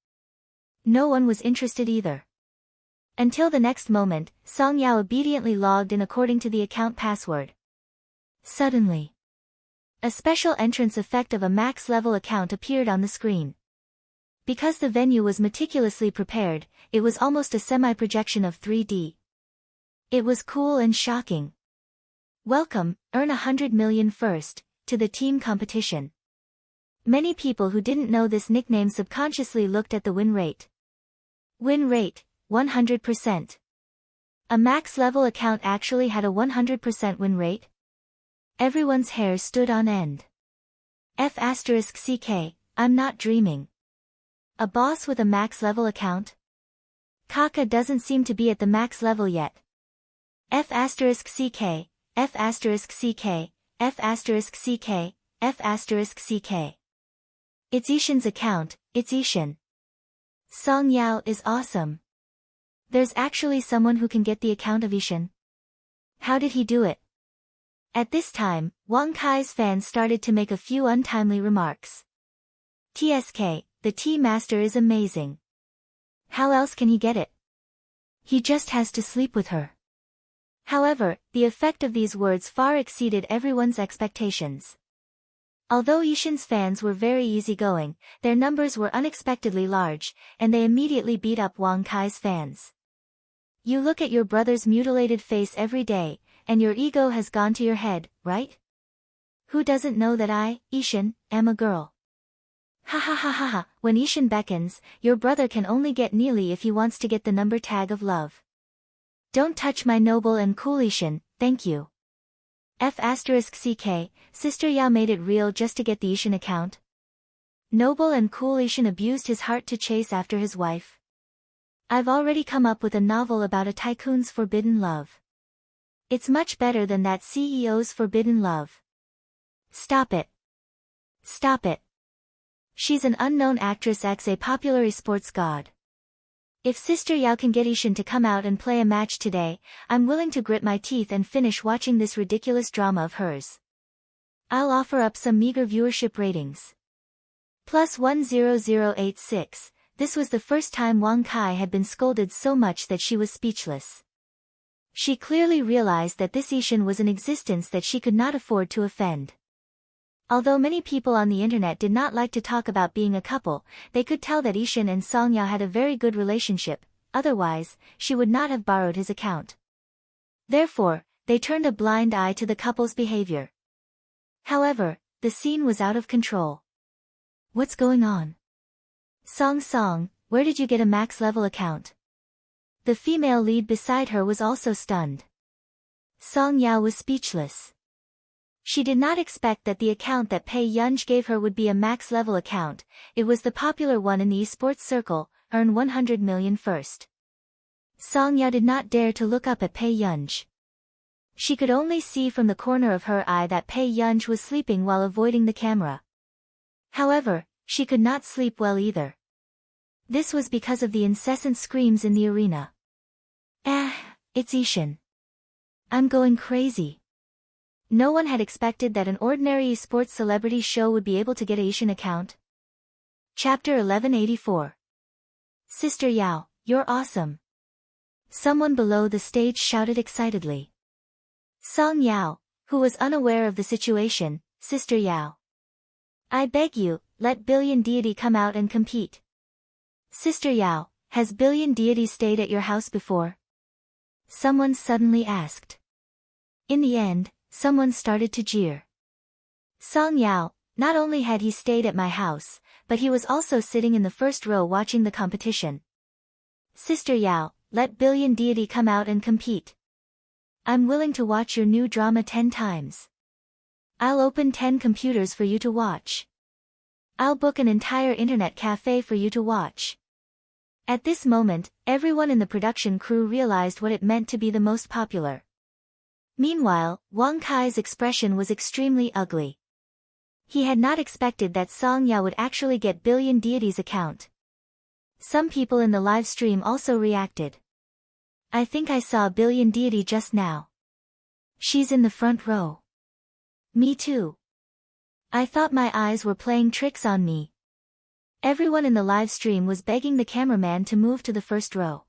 [SPEAKER 1] No one was interested either. Until the next moment, Song Yao obediently logged in according to the account password. Suddenly, a special entrance effect of a max level account appeared on the screen. Because the venue was meticulously prepared, it was almost a semi-projection of 3D. It was cool and shocking. Welcome, earn 100 million first, to the team competition. Many people who didn't know this nickname subconsciously looked at the win rate. Win rate, 100%. A max level account actually had a 100% win rate? Everyone's hair stood on end. F***ck, I'm not dreaming. A boss with a max level account? Kaka doesn't seem to be at the max level yet. F***ck, F***ck, F***ck, F***ck. It's Ishin's account, it's Ishin. Song Yao is awesome. There's actually someone who can get the account of Ishin. How did he do it? At this time, Wang Kai's fans started to make a few untimely remarks. TSK, the tea master is amazing. How else can he get it? He just has to sleep with her. However, the effect of these words far exceeded everyone's expectations. Although Ishin's fans were very easygoing, their numbers were unexpectedly large, and they immediately beat up Wang Kai's fans. You look at your brother's mutilated face every day, and your ego has gone to your head, right? Who doesn't know that I, Ishin, am a girl? Ha ha ha ha ha, when Ishin beckons, your brother can only get Neely if he wants to get the number tag of love. Don't touch my noble and cool Ishin, thank you. F***ck, Sister Yao made it real just to get the Ishin account. Noble and cool Ishin abused his heart to chase after his wife. I've already come up with a novel about a tycoon's forbidden love. It's much better than that CEO's forbidden love. Stop it. Stop it. She's an unknown actress ex a popular esports god. If Sister Yao can get Ishin to come out and play a match today, I'm willing to grit my teeth and finish watching this ridiculous drama of hers. I'll offer up some meager viewership ratings. Plus 10086, this was the first time Wang Kai had been scolded so much that she was speechless. She clearly realized that this Ishin was an existence that she could not afford to offend. Although many people on the internet did not like to talk about being a couple, they could tell that Ishin and Song Yao had a very good relationship, otherwise, she would not have borrowed his account. Therefore, they turned a blind eye to the couple's behavior. However, the scene was out of control. What's going on? Song, where did you get a max level account? The female lead beside her was also stunned. Song Yao was speechless. She did not expect that the account that Pei Yunj gave her would be a max level account. It was the popular one in the esports circle, earn 100 million first. Song Yao did not dare to look up at Pei Yunj. She could only see from the corner of her eye that Pei Yunj was sleeping while avoiding the camera. However, she could not sleep well either. This was because of the incessant screams in the arena. It's Ishin. I'm going crazy. No one had expected that an ordinary esports celebrity show would be able to get a Ishin account. Chapter 1184. Sister Yao, you're awesome. Someone below the stage shouted excitedly. Song Yao, who was unaware of the situation, Sister Yao. I beg you, let Billion Deity come out and compete. Sister Yao, has Billion Deity stayed at your house before? Someone suddenly asked. In the end, someone started to jeer. Song Yao, not only had he stayed at my house, but he was also sitting in the first row watching the competition. Sister Yao, let Billion Deity come out and compete. I'm willing to watch your new drama 10 times. I'll open 10 computers for you to watch. I'll book an entire internet cafe for you to watch. At this moment, everyone in the production crew realized what it meant to be the most popular. Meanwhile, Wang Kai's expression was extremely ugly. He had not expected that Song Yao would actually get Billion Deity's account. Some people in the live stream also reacted. I think I saw Billion Deity just now. She's in the front row. Me too. I thought my eyes were playing tricks on me. Everyone in the live stream was begging the cameraman to move to the first row.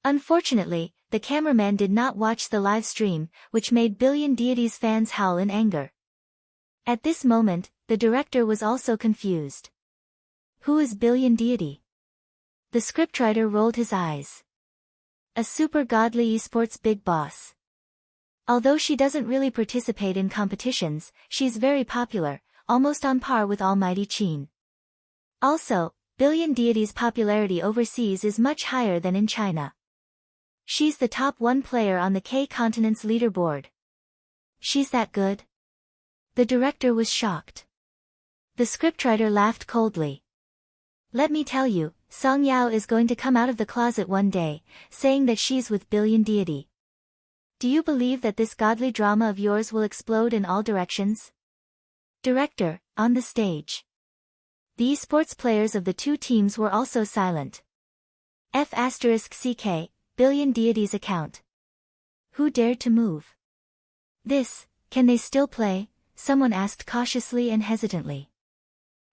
[SPEAKER 1] Unfortunately, the cameraman did not watch the live stream, which made Billion Deity's fans howl in anger. At this moment, the director was also confused. Who is Billion Deity? The scriptwriter rolled his eyes. A super godly esports big boss. Although she doesn't really participate in competitions, she's very popular, almost on par with Almighty Qin. Also, Billion Deity's popularity overseas is much higher than in China. She's the top 1 player on the K-continent's leaderboard. She's that good? The director was shocked. The scriptwriter laughed coldly. Let me tell you, Song Yao is going to come out of the closet one day, saying that she's with Billion Deity. Do you believe that this godly drama of yours will explode in all directions? Director, on the stage. The esports players of the 2 teams were also silent. F***CK, Billion Deity's account. Who dared to move? Can they still play? Someone asked cautiously and hesitantly.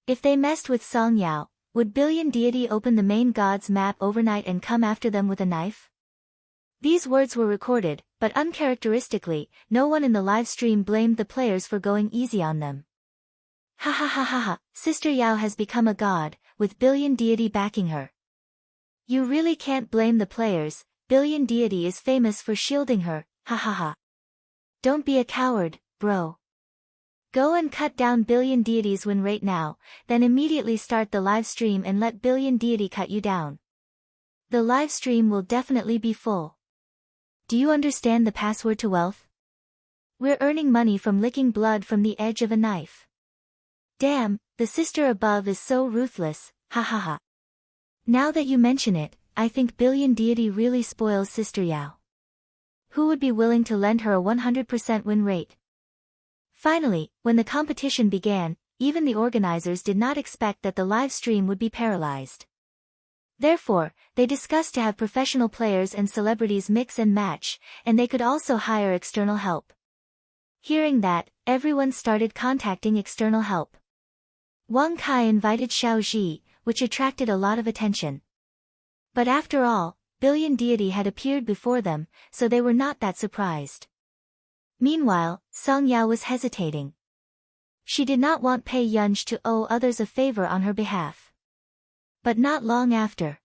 [SPEAKER 1] If they messed with Song Yao, would Billion Deity open the main god's map overnight and come after them with a knife? These words were recorded, but uncharacteristically, no one in the live stream blamed the players for going easy on them. Ha ha ha ha ha, Sister Yao has become a god, with Billion Deity backing her. You really can't blame the players, Billion Deity is famous for shielding her, ha ha ha. Don't be a coward, bro. Go and cut down Billion Deity's win rate now, then immediately start the live stream and let Billion Deity cut you down. The live stream will definitely be full. Do you understand the password to wealth? We're earning money from licking blood from the edge of a knife. Damn, the sister above is so ruthless, ha ha ha. Now that you mention it, I think Billion Deity really spoils Sister Yao. Who would be willing to lend her a 100% win rate? Finally, when the competition began, even the organizers did not expect that the live stream would be paralyzed. Therefore, they discussed to have professional players and celebrities mix and match, and they could also hire external help. Hearing that, everyone started contacting external help. Wang Kai invited Xiao Ji, which attracted a lot of attention. But after all, Billion Deity had appeared before them, so they were not that surprised. Meanwhile, Song Yao was hesitating. She did not want Pei Yunj to owe others a favor on her behalf. But not long after.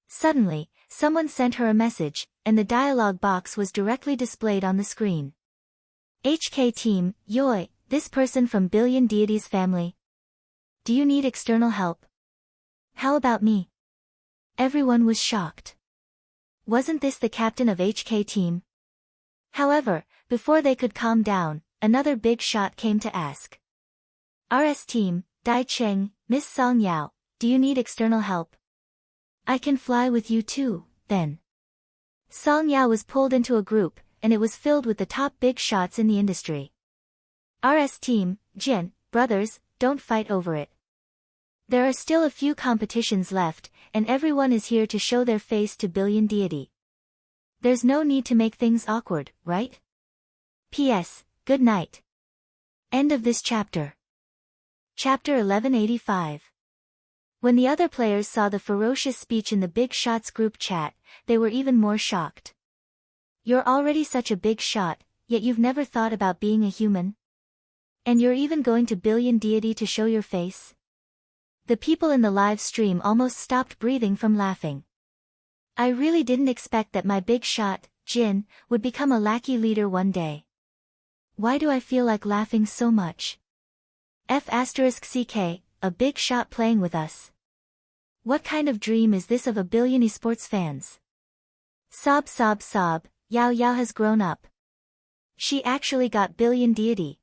[SPEAKER 1] Suddenly, someone sent her a message, and the dialog box was directly displayed on the screen. HK Team, Yoi, this person from Billion Deity's family. Do you need external help? How about me? Everyone was shocked. Wasn't this the captain of HK Team? However, before they could calm down, another big shot came to ask. RS Team, Dai Cheng, Miss Song Yao, do you need external help? I can fly with you too, then. Song Yao was pulled into a group, and it was filled with the top big shots in the industry. RS Team, Jin, brothers, don't fight over it. There are still a few competitions left, and everyone is here to show their face to Billion Deity. There's no need to make things awkward, right? P.S. Good night. End of this chapter. Chapter 1185. When the other players saw the ferocious speech in the Big Shots group chat, they were even more shocked. You're already such a big shot, yet you've never thought about being a human? And you're even going to Billion Deity to show your face? The people in the live stream almost stopped breathing from laughing. I really didn't expect that my big shot, Jin, would become a lackey leader one day. Why do I feel like laughing so much? F***CK, a big shot playing with us. What kind of dream is this of a billion esports fans? Sob sob sob, Yao Yao has grown up. She actually got Billion Deity.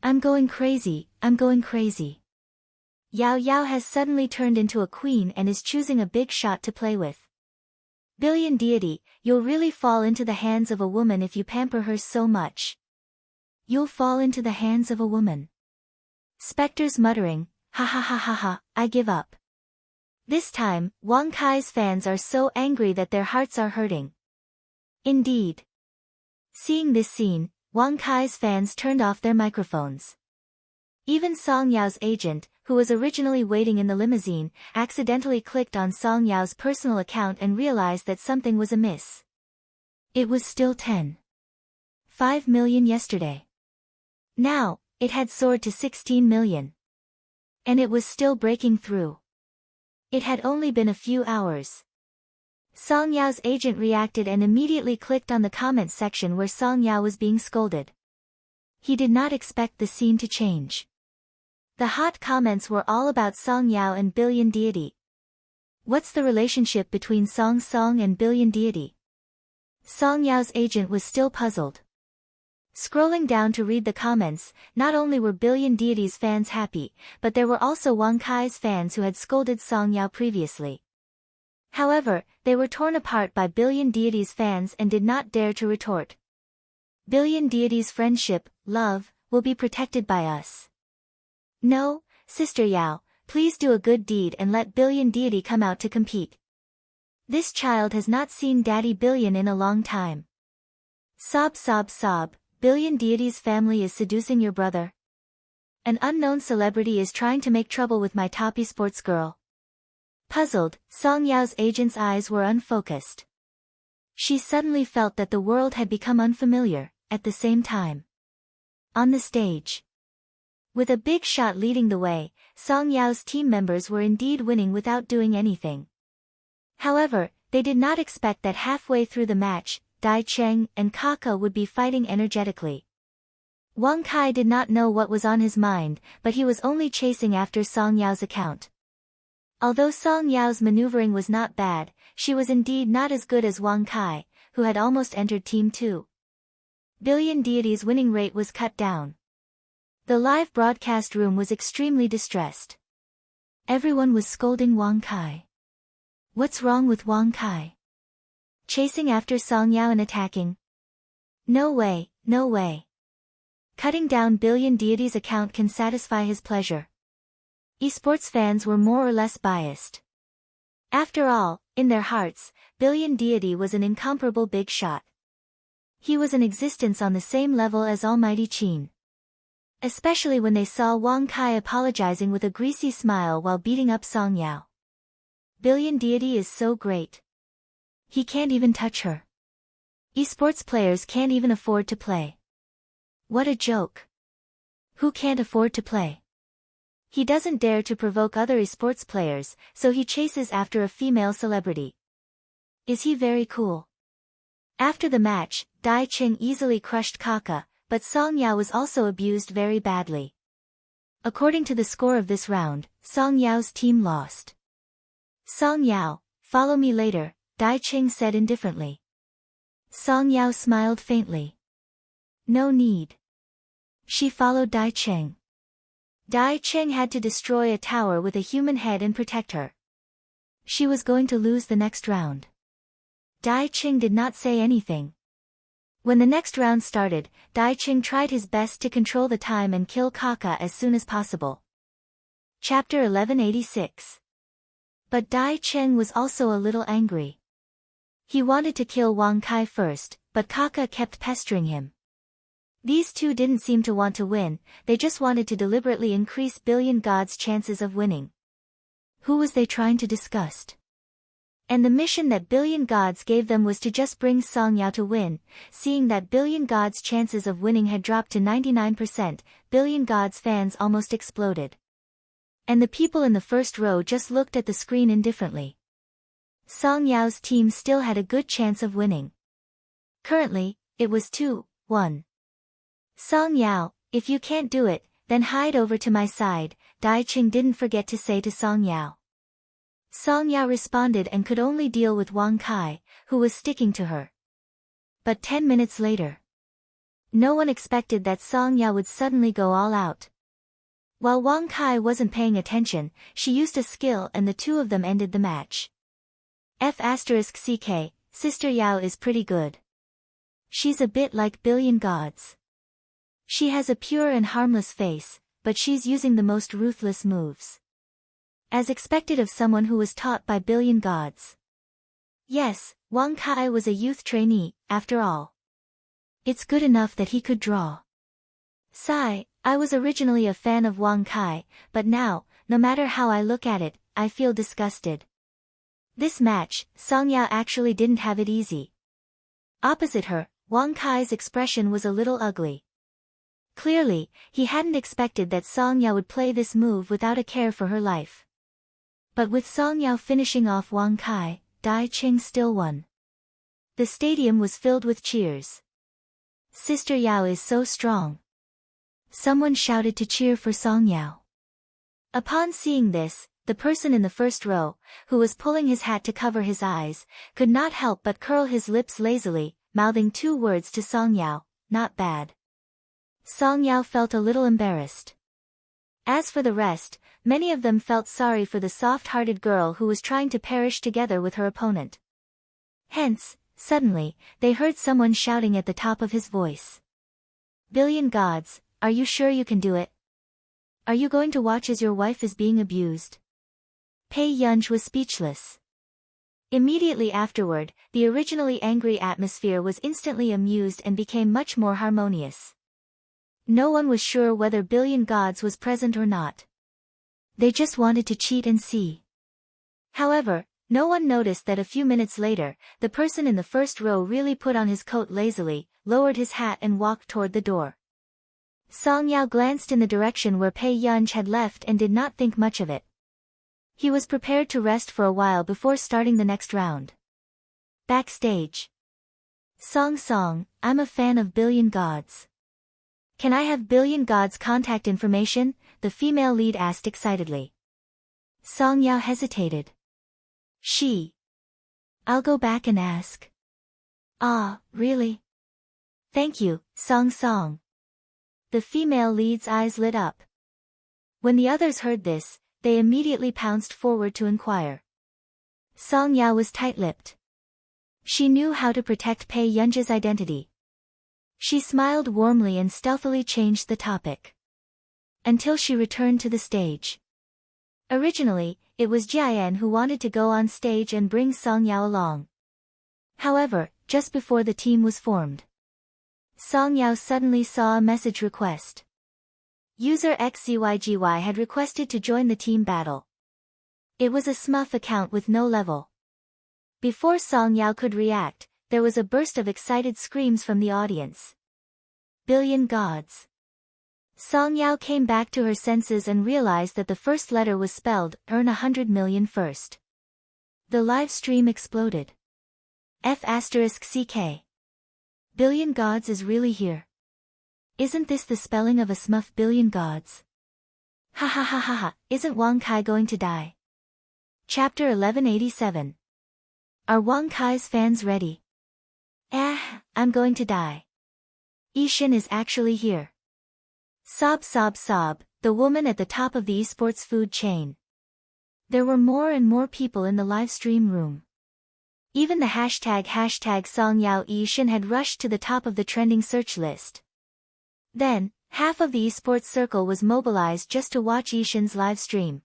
[SPEAKER 1] I'm going crazy, I'm going crazy. Yao Yao has suddenly turned into a queen and is choosing a big shot to play with. Billion Deity, you'll really fall into the hands of a woman if you pamper her so much. You'll fall into the hands of a woman. Spectres muttering, ha ha ha ha ha, I give up. This time, Wang Kai's fans are so angry that their hearts are hurting. Indeed. Seeing this scene, Wang Kai's fans turned off their microphones. Even Song Yao's agent, who was originally waiting in the limousine, accidentally clicked on Song Yao's personal account and realized that something was amiss. It was still 10.5 million yesterday. Now, it had soared to 16 million. And it was still breaking through. It had only been a few hours. Song Yao's agent reacted and immediately clicked on the comments section where Song Yao was being scolded. He did not expect the scene to change. The hot comments were all about Song Yao and Billion Deity. What's the relationship between Song and Billion Deity? Song Yao's agent was still puzzled. Scrolling down to read the comments, not only were Billion Deity's fans happy, but there were also Wang Kai's fans who had scolded Song Yao previously. However, they were torn apart by Billion Deity's fans and did not dare to retort. Billion Deity's friendship, love, will be protected by us. No, Sister Yao, please do a good deed and let Billion Deity come out to compete. This child has not seen Daddy Billion in a long time. Sob sob sob, Billion Deity's family is seducing your brother. An unknown celebrity is trying to make trouble with my top esports girl. Puzzled, Song Yao's agent's eyes were unfocused. She suddenly felt that the world had become unfamiliar, at the same time. On the stage. With a big shot leading the way, Song Yao's team members were indeed winning without doing anything. However, they did not expect that halfway through the match, Dai Cheng and Kaka would be fighting energetically. Wang Kai did not know what was on his mind, but he was only chasing after Song Yao's account. Although Song Yao's maneuvering was not bad, she was indeed not as good as Wang Kai, who had almost entered Team 2. Billion Deity's winning rate was cut down. The live broadcast room was extremely distressed. Everyone was scolding Wang Kai. What's wrong with Wang Kai? Chasing after Song Yao and attacking? No way, no way. Cutting down Billion Deity's account can satisfy his pleasure. Esports fans were more or less biased. After all, in their hearts, Billion Deity was an incomparable big shot. He was an existence on the same level as Almighty Qin. Especially when they saw Wang Kai apologizing with a greasy smile while beating up Song Yao. Billion Deity is so great. He can't even touch her. Esports players can't even afford to play. What a joke. Who can't afford to play? He doesn't dare to provoke other esports players, so he chases after a female celebrity. Is he very cool? After the match, Dai Cheng easily crushed Kaka, but Song Yao was also abused very badly. According to the score of this round, Song Yao's team lost. Song Yao, follow me later, Dai Cheng said indifferently. Song Yao smiled faintly. No need. She followed Dai Cheng. Dai Cheng had to destroy a tower with a human head and protect her. She was going to lose the next round. Dai Cheng did not say anything. When the next round started, Dai Cheng tried his best to control the time and kill Kaka as soon as possible. Chapter 1186. But Dai Cheng was also a little angry. He wanted to kill Wang Kai first, but Kaka kept pestering him. These two didn't seem to want to win, they just wanted to deliberately increase Billion God's chances of winning. Who was they trying to disgust? And the mission that Billion Gods gave them was to just bring Song Yao to win. Seeing that Billion Gods' chances of winning had dropped to 99%, Billion Gods fans almost exploded. And the people in the first row just looked at the screen indifferently. Song Yao's team still had a good chance of winning. Currently, it was 2-1. Song Yao, if you can't do it, then hide over to my side, Dai Cheng didn't forget to say to Song Yao. Song Yao responded and could only deal with Wang Kai, who was sticking to her. But 10 minutes later. No one expected that Song Yao would suddenly go all out. While Wang Kai wasn't paying attention, she used a skill and the two of them ended the match. F***ck, Sister Yao is pretty good. She's a bit like Billion Gods. She has a pure and harmless face, but she's using the most ruthless moves. As expected of someone who was taught by Billion Gods. Yes, Wang Kai was a youth trainee, after all. It's good enough that he could draw. Sigh, I was originally a fan of Wang Kai, but now, no matter how I look at it, I feel disgusted. This match, Song Yao actually didn't have it easy. Opposite her, Wang Kai's expression was a little ugly. Clearly, he hadn't expected that Song Yao would play this move without a care for her life. But with Song Yao finishing off Wang Kai, Dai Qing still won. The stadium was filled with cheers. Sister Yao is so strong. Someone shouted to cheer for Song Yao. Upon seeing this, the person in the first row, who was pulling his hat to cover his eyes, could not help but curl his lips lazily, mouthing two words to Song Yao, "Not bad." Song Yao felt a little embarrassed. As for the rest, many of them felt sorry for the soft-hearted girl who was trying to perish together with her opponent. Hence, suddenly, they heard someone shouting at the top of his voice. "Billion gods, are you sure you can do it? Are you going to watch as your wife is being abused?" Pei Yunj was speechless. Immediately afterward, the originally angry atmosphere was instantly amused and became much more harmonious. No one was sure whether Billion Gods was present or not. They just wanted to cheat and see. However, no one noticed that a few minutes later, the person in the first row really put on his coat lazily, lowered his hat and walked toward the door. Song Yao glanced in the direction where Pei Yunj had left and did not think much of it. He was prepared to rest for a while before starting the next round. Backstage. Song, I'm a fan of Billion Gods. Can I have Billion Gods' contact information? The female lead asked excitedly. Song Yao hesitated. I'll go back and ask. Ah, really? Thank you, Song. The female lead's eyes lit up. When the others heard this, they immediately pounced forward to inquire. Song Yao was tight-lipped. She knew how to protect Pei Yunj's identity. She smiled warmly and stealthily changed the topic. Until she returned to the stage. Originally, it was Jian who wanted to go on stage and bring Song Yao along. However, just before the team was formed, Song Yao suddenly saw a message request. User XCYGY had requested to join the team battle. It was a smurf account with no level. Before Song Yao could react, there was a burst of excited screams from the audience. Billion Gods. Song Yao came back to her senses and realized that the first letter was spelled, earn 100 million first. The live stream exploded. F***CK. Billion Gods is really here. Isn't this the spelling of a smurf Billion Gods? Ha ha ha ha ha, isn't Wang Kai going to die? Chapter 1187. Are Wang Kai's fans ready? I'm going to die. Yishin is actually here. Sob, the woman at the top of the esports food chain. There were more and more people in the live stream room. Even the hashtag Song Yao Yishin had rushed to the top of the trending search list. Then, half of the esports circle was mobilized just to watch Yishin's live stream.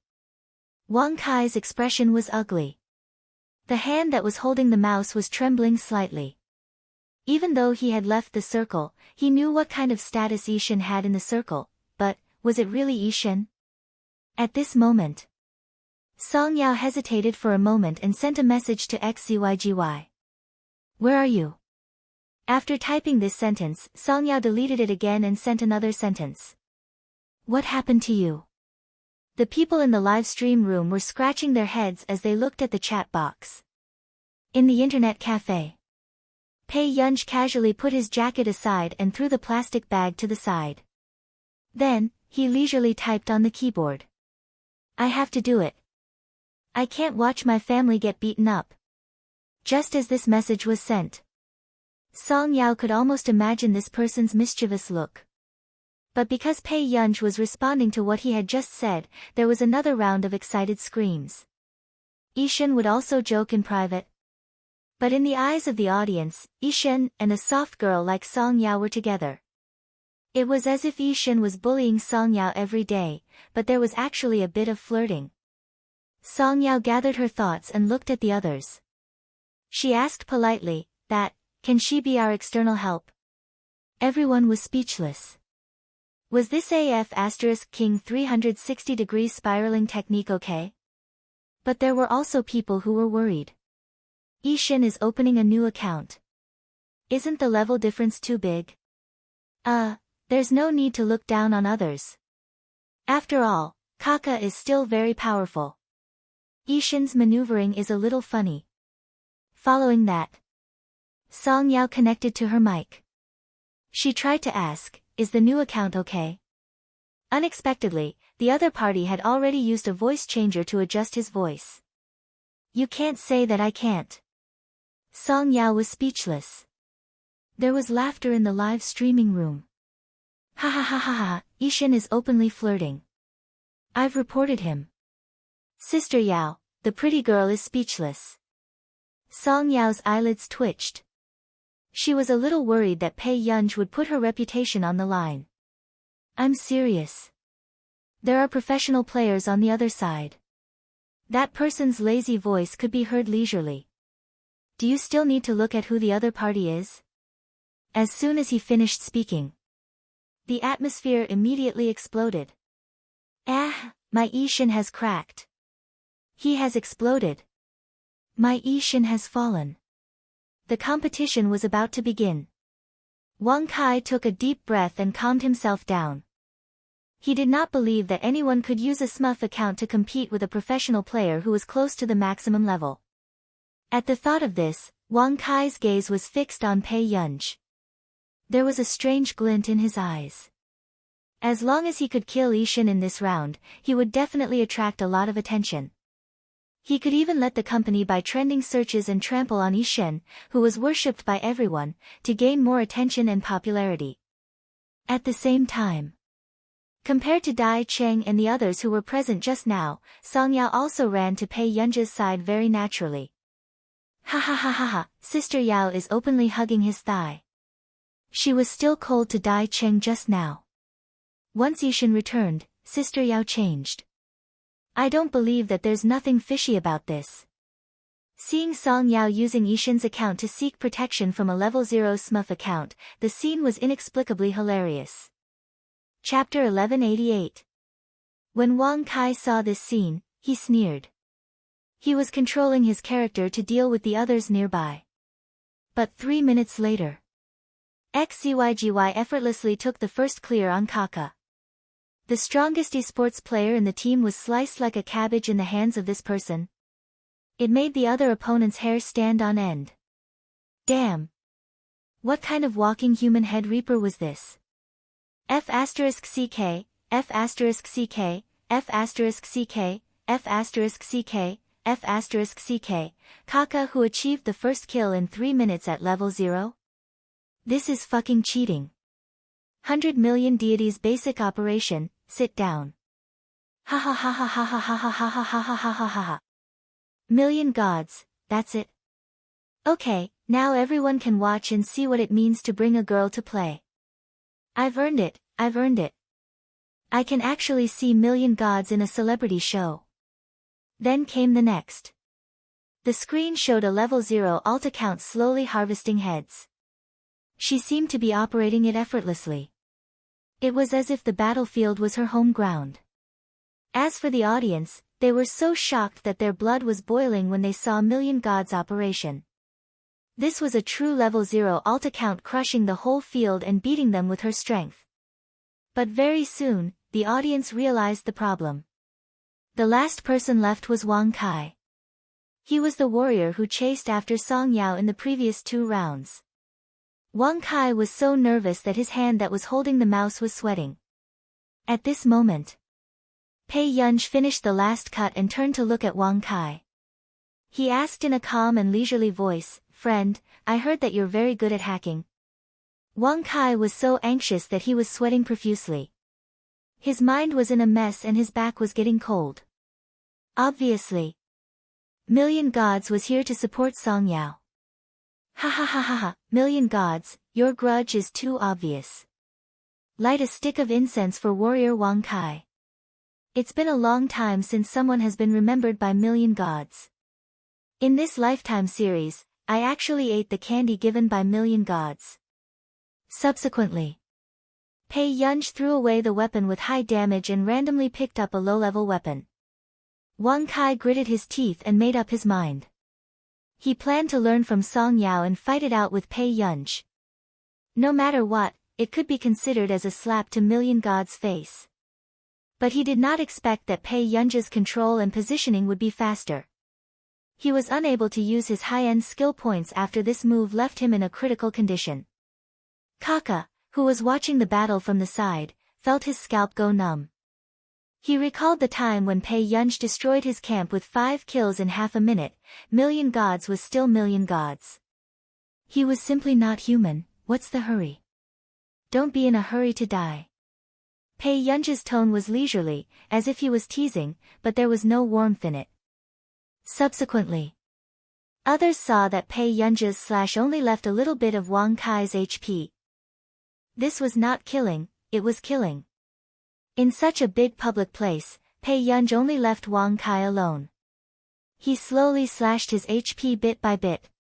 [SPEAKER 1] Wang Kai's expression was ugly. The hand that was holding the mouse was trembling slightly. Even though he had left the circle, he knew what kind of status Yishin had in the circle, but, was it really Yishin? At this moment, Song Yao hesitated for a moment and sent a message to XCYGY. Where are you? After typing this sentence, Song Yao deleted it again and sent another sentence. What happened to you? The people in the live stream room were scratching their heads as they looked at the chat box. In the internet cafe, Pei Yunj casually put his jacket aside and threw the plastic bag to the side. Then, he leisurely typed on the keyboard. I have to do it. I can't watch my family get beaten up. Just as this message was sent, Song Yao could almost imagine this person's mischievous look. But because Pei Yunj was responding to what he had just said, there was another round of excited screams. Yishin would also joke in private. But in the eyes of the audience, Yishin and a soft girl like Song Yao were together. It was as if Yishin was bullying Song Yao every day, but there was actually a bit of flirting. Song Yao gathered her thoughts and looked at the others. She asked politely, can she be our external help? Everyone was speechless. Was this King 360-degree spiraling technique okay? But there were also people who were worried. Yishin is opening a new account. Isn't the level difference too big? There's no need to look down on others. After all, Kaka is still very powerful. Ishin's maneuvering is a little funny. Following that, Song Yao connected to her mic. She tried to ask, is the new account okay? Unexpectedly, the other party had already used a voice changer to adjust his voice. You can't say that I can't. Song Yao was speechless. There was laughter in the live streaming room. Ha ha ha ha ha, Ishin is openly flirting. I've reported him. Sister Yao, the pretty girl is speechless. Song Yao's eyelids twitched. She was a little worried that Pei Yunj would put her reputation on the line. I'm serious. There are professional players on the other side. That person's lazy voice could be heard leisurely. Do you still need to look at who the other party is? As soon as he finished speaking, the atmosphere immediately exploded. My Ishin has cracked. He has exploded. My Ishin has fallen. The competition was about to begin. Wang Kai took a deep breath and calmed himself down. He did not believe that anyone could use a SMUF account to compete with a professional player who was close to the maximum level. At the thought of this, Wang Kai's gaze was fixed on Pei Yunj. There was a strange glint in his eyes. As long as he could kill Ishin in this round, he would definitely attract a lot of attention. He could even let the company buy trending searches and trample on Ishin, who was worshipped by everyone, to gain more attention and popularity. At the same time, compared to Dai Cheng and the others who were present just now, Song Yao also ran to Pei Yunj's side very naturally. Ha ha ha ha ha, Sister Yao is openly hugging his thigh. She was still cold to Dai Cheng just now. Once Ishin returned, Sister Yao changed. I don't believe that there's nothing fishy about this. Seeing Song Yao using Ishin's account to seek protection from a level 0 SMUF account, the scene was inexplicably hilarious. Chapter 1188. When Wang Kai saw this scene, he sneered. He was controlling his character to deal with the others nearby. But 3 minutes later, XCYGY effortlessly took the first clear on Kaka. The strongest esports player in the team was sliced like a cabbage in the hands of this person. It made the other opponent's hair stand on end. Damn! What kind of walking human head reaper was this? F*CK, F*CK, F*CK, F*CK, F*CK, Kaka who achieved the first kill in 3 minutes at level 0? This is fucking cheating. 100 million deities basic operation, sit down. Ha ha ha ha ha ha ha ha ha ha ha ha ha ha ha. Million gods, that's it. Okay, now everyone can watch and see what it means to bring a girl to play. I've earned it, I've earned it. I can actually see million gods in a celebrity show. Then came the next. The screen showed a level 0 alt account slowly harvesting heads. She seemed to be operating it effortlessly. It was as if the battlefield was her home ground. As for the audience, they were so shocked that their blood was boiling when they saw Million Gods operation. This was a true level 0 alt account crushing the whole field and beating them with her strength. But very soon, the audience realized the problem. The last person left was Wang Kai. He was the warrior who chased after Song Yao in the previous 2 rounds. Wang Kai was so nervous that his hand that was holding the mouse was sweating. At this moment, Pei Yunj finished the last cut and turned to look at Wang Kai. He asked in a calm and leisurely voice, "Friend, I heard that you're very good at hacking." Wang Kai was so anxious that he was sweating profusely. His mind was in a mess and his back was getting cold. Obviously, Million Gods was here to support Song Yao. Ha ha ha ha ha, Million Gods, your grudge is too obvious. Light a stick of incense for warrior Wang Kai. It's been a long time since someone has been remembered by Million Gods. In this lifetime series, I actually ate the candy given by Million Gods. Subsequently, Pei Yunj threw away the weapon with high damage and randomly picked up a low-level weapon. Wang Kai gritted his teeth and made up his mind. He planned to learn from Song Yao and fight it out with Pei Yunj. No matter what, it could be considered as a slap to Million God's face. But he did not expect that Pei Yunj's control and positioning would be faster. He was unable to use his high-end skill points after this move left him in a critical condition. Kaka, who was watching the battle from the side, felt his scalp go numb. He recalled the time when Pei Yunj destroyed his camp with 5 kills in half a minute. Million Gods was still Million Gods. He was simply not human. What's the hurry? Don't be in a hurry to die. Pei Yunj's tone was leisurely, as if he was teasing, but there was no warmth in it. Subsequently, others saw that Pei Yunj's slash only left a little bit of Wang Kai's HP. This was not killing, it was killing. In such a big public place, Pei Yunj only left Wang Kai alone. He slowly slashed his HP bit by bit.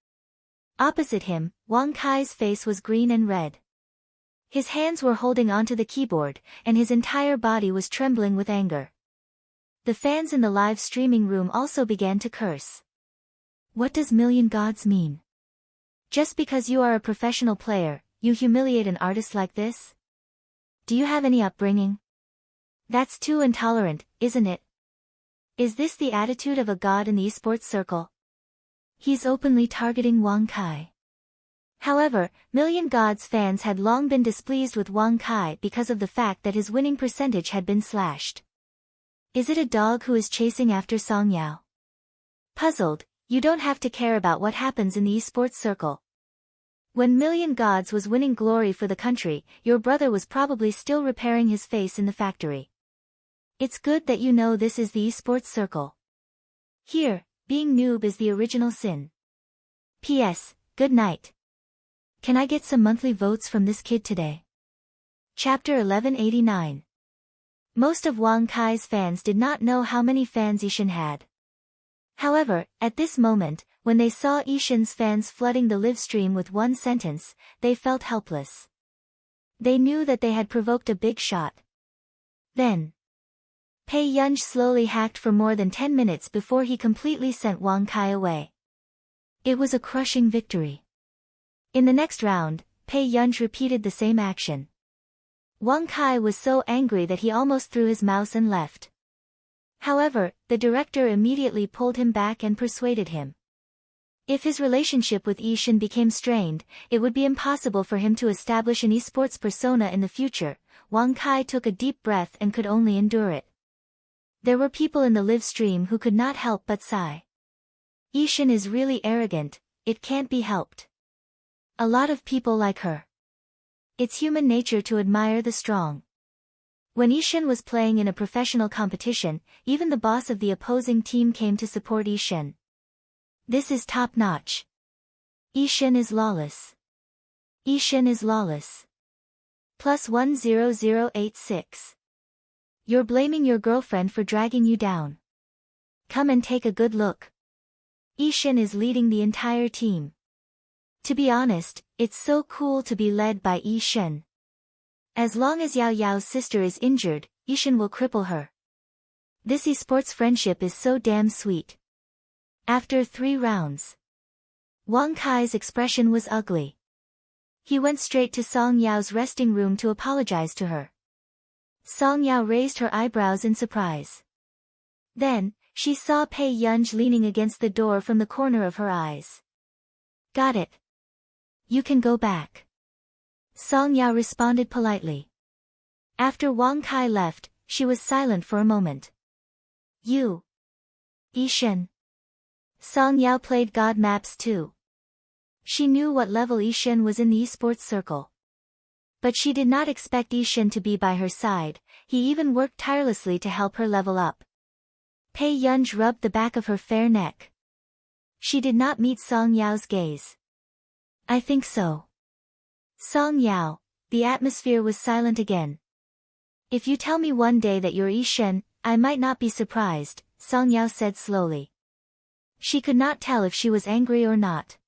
[SPEAKER 1] Opposite him, Wang Kai's face was green and red. His hands were holding onto the keyboard, and his entire body was trembling with anger. The fans in the live streaming room also began to curse. What does Million Gods mean? Just because you are a professional player, you humiliate an artist like this? Do you have any upbringing? That's too intolerant, isn't it? Is this the attitude of a god in the esports circle? He's openly targeting Wang Kai. However, Million Gods fans had long been displeased with Wang Kai because of the fact that his winning percentage had been slashed. Is it a dog who is chasing after Song Yao? Puzzled, you don't have to care about what happens in the esports circle. When Million Gods was winning glory for the country, your brother was probably still repairing his face in the factory. It's good that you know this is the esports circle. Here, being noob is the original sin. P.S. Good night. Can I get some monthly votes from this kid today? Chapter 1189. Most of Wang Kai's fans did not know how many fans Ishin had. However, at this moment, when they saw Ishin's fans flooding the live stream with one sentence, they felt helpless. They knew that they had provoked a big shot. Then, Pei Yunj slowly hacked for more than 10 minutes before he completely sent Wang Kai away. It was a crushing victory. In the next round, Pei Yunj repeated the same action. Wang Kai was so angry that he almost threw his mouse and left. However, the director immediately pulled him back and persuaded him. If his relationship with Ishin became strained, it would be impossible for him to establish an esports persona in the future. Wang Kai took a deep breath and could only endure it. There were people in the live stream who could not help but sigh. Ishin is really arrogant, it can't be helped. A lot of people like her. It's human nature to admire the strong. When Ishin was playing in a professional competition, even the boss of the opposing team came to support Ishin. This is top-notch. Ishin is lawless. Ishin is lawless. Plus 10086. You're blaming your girlfriend for dragging you down. Come and take a good look. Ishin is leading the entire team. To be honest, it's so cool to be led by Ishin. As long as Yao Yao's sister is injured, Ishin will cripple her. This esports friendship is so damn sweet. After 3 rounds, Wang Kai's expression was ugly. He went straight to Song Yao's resting room to apologize to her. Song Yao raised her eyebrows in surprise. Then, she saw Pei Yunj leaning against the door from the corner of her eyes. Got it. You can go back. Song Yao responded politely. After Wang Kai left, she was silent for a moment. You. Ishin. Song Yao played God Maps too. She knew what level Ishin was in the esports circle. But she did not expect Ishin to be by her side, he even worked tirelessly to help her level up. Pei Yunj rubbed the back of her fair neck. She did not meet Song Yao's gaze. I think so. Song Yao, the atmosphere was silent again. If you tell me one day that you're Ishin, I might not be surprised, Song Yao said slowly. She could not tell if she was angry or not.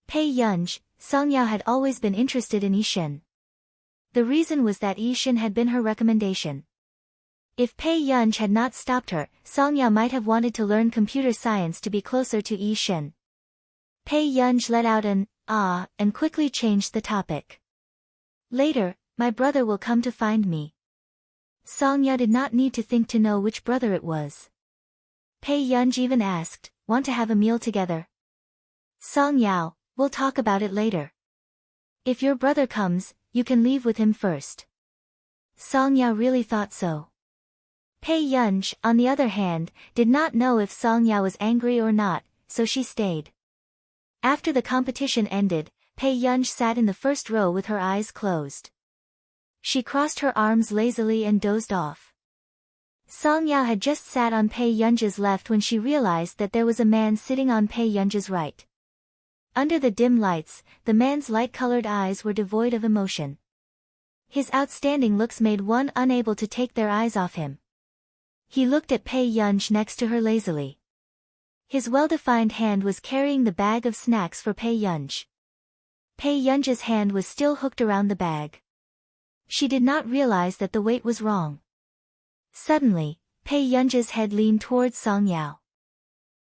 [SPEAKER 1] Pei Yunj, Song Yao had always been interested in Ishin. The reason was that Ishin had been her recommendation. If Pei Yunj had not stopped her, Song Yao might have wanted to learn computer science to be closer to Ishin. Pei Yunj let out an ah and quickly changed the topic. Later, my brother will come to find me. Song Yao did not need to think to know which brother it was. Pei Yunj even asked, want to have a meal together? Song Yao, we'll talk about it later. If your brother comes, you can leave with him first. Song Yao really thought so. Pei Yunj, on the other hand, did not know if Song Yao was angry or not, so she stayed. After the competition ended, Pei Yunj sat in the first row with her eyes closed. She crossed her arms lazily and dozed off. Song Yao had just sat on Pei Yunj's left when she realized that there was a man sitting on Pei Yunj's right. Under the dim lights, the man's light-colored eyes were devoid of emotion. His outstanding looks made one unable to take their eyes off him. He looked at Pei Yunj next to her lazily. His well-defined hand was carrying the bag of snacks for Pei Yunj. Pei Yunj's hand was still hooked around the bag. She did not realize that the weight was wrong. Suddenly, Pei Yunj's head leaned towards Song Yao.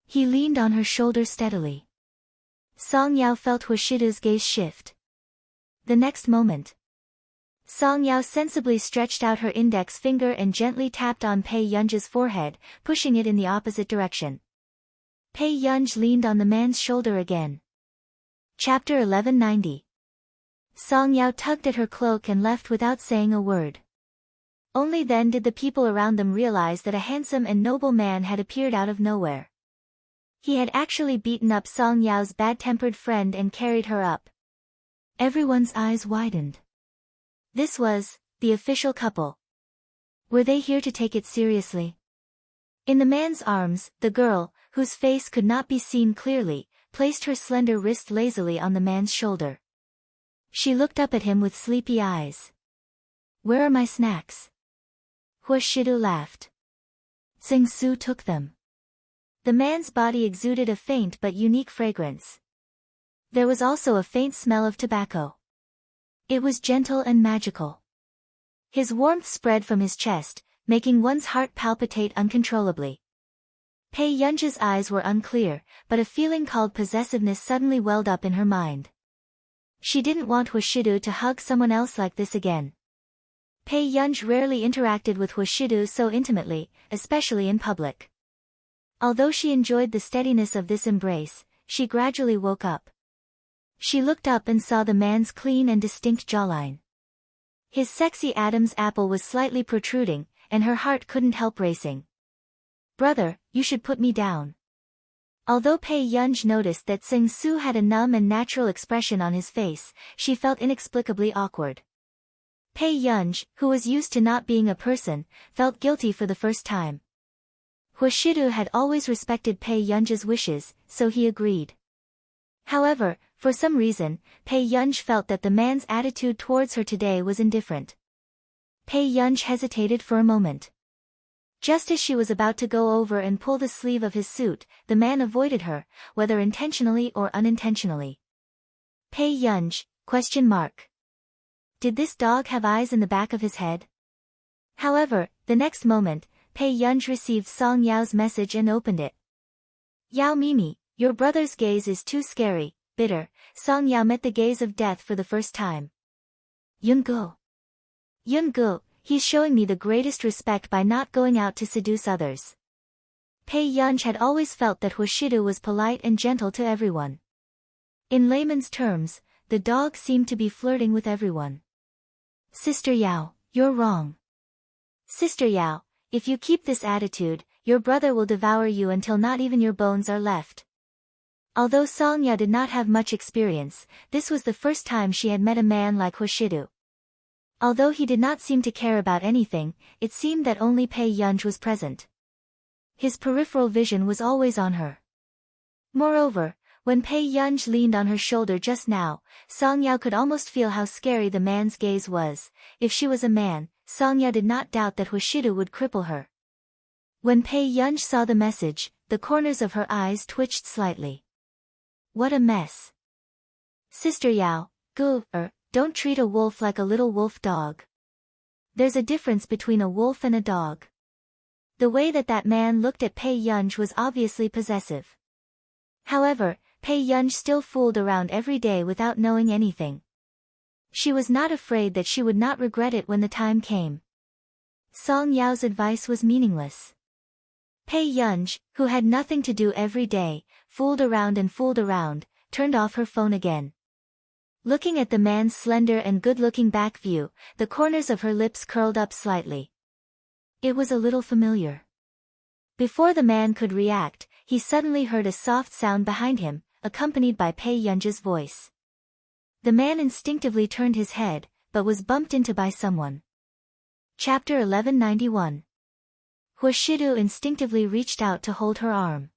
[SPEAKER 1] He leaned on her shoulder steadily. Song Yao felt Huashidu's gaze shift. The next moment, Song Yao sensibly stretched out her index finger and gently tapped on Pei Yunj's forehead, pushing it in the opposite direction. Pei Yunj leaned on the man's shoulder again. Chapter 1190. Song Yao tugged at her cloak and left without saying a word. Only then did the people around them realize that a handsome and noble man had appeared out of nowhere. He had actually beaten up Song Yao's bad-tempered friend and carried her up. Everyone's eyes widened. This was the official couple. Were they here to take it seriously? In the man's arms, the girl, whose face could not be seen clearly, placed her slender wrist lazily on the man's shoulder. She looked up at him with sleepy eyes. Where are my snacks? Huashidu laughed. Sing Su took them. The man's body exuded a faint but unique fragrance. There was also a faint smell of tobacco. It was gentle and magical. His warmth spread from his chest, making one's heart palpitate uncontrollably. Pei Yunj's eyes were unclear, but a feeling called possessiveness suddenly welled up in her mind. She didn't want Huashidu to hug someone else like this again. Pei Yunj rarely interacted with Huashidu so intimately, especially in public. Although she enjoyed the steadiness of this embrace, she gradually woke up. She looked up and saw the man's clean and distinct jawline. His sexy Adam's apple was slightly protruding, and her heart couldn't help racing. Brother, you should put me down. Although Pei Yunj noticed that Sing Su had a numb and natural expression on his face, she felt inexplicably awkward. Pei Yunj, who was used to not being a person, felt guilty for the first time. Huashidu had always respected Pei Yunj's wishes, so he agreed. However, for some reason, Pei Yunj felt that the man's attitude towards her today was indifferent. Pei Yunj hesitated for a moment. Just as she was about to go over and pull the sleeve of his suit, the man avoided her, whether intentionally or unintentionally. Pei Yunj, ? Did this dog have eyes in the back of his head? However, the next moment, Pei Yunj received Song Yao's message and opened it. Yao Mimi, your brother's gaze is too scary, bitter. Song Yao met the gaze of death for the first time. Yungu. Yungu, he's showing me the greatest respect by not going out to seduce others. Pei Yunj had always felt that Huashidu was polite and gentle to everyone. In layman's terms, the dog seemed to be flirting with everyone. Sister Yao, you're wrong. Sister Yao, if you keep this attitude, your brother will devour you until not even your bones are left. Although Song Yao did not have much experience, this was the first time she had met a man like Huashidu. Although he did not seem to care about anything, it seemed that only Pei Yunj was present. His peripheral vision was always on her. Moreover, when Pei Yunj leaned on her shoulder just now, Song Yao could almost feel how scary the man's gaze was. If she was a man, Song Yao did not doubt that Huashidu would cripple her. When Pei Yunj saw the message, the corners of her eyes twitched slightly. What a mess. Sister Yao, don't treat a wolf like a little wolf dog. There's a difference between a wolf and a dog. The way that man looked at Pei Yunj was obviously possessive. However, Pei Yunj still fooled around every day without knowing anything. She was not afraid that she would not regret it when the time came. Song Yao's advice was meaningless. Pei Yunj, who had nothing to do every day, fooled around, turned off her phone again. Looking at the man's slender and good-looking back view, the corners of her lips curled up slightly. It was a little familiar. Before the man could react, he suddenly heard a soft sound behind him, accompanied by Pei Yunj's voice. The man instinctively turned his head, but was bumped into by someone. Chapter 1191. Huashidu instinctively reached out to hold her arm.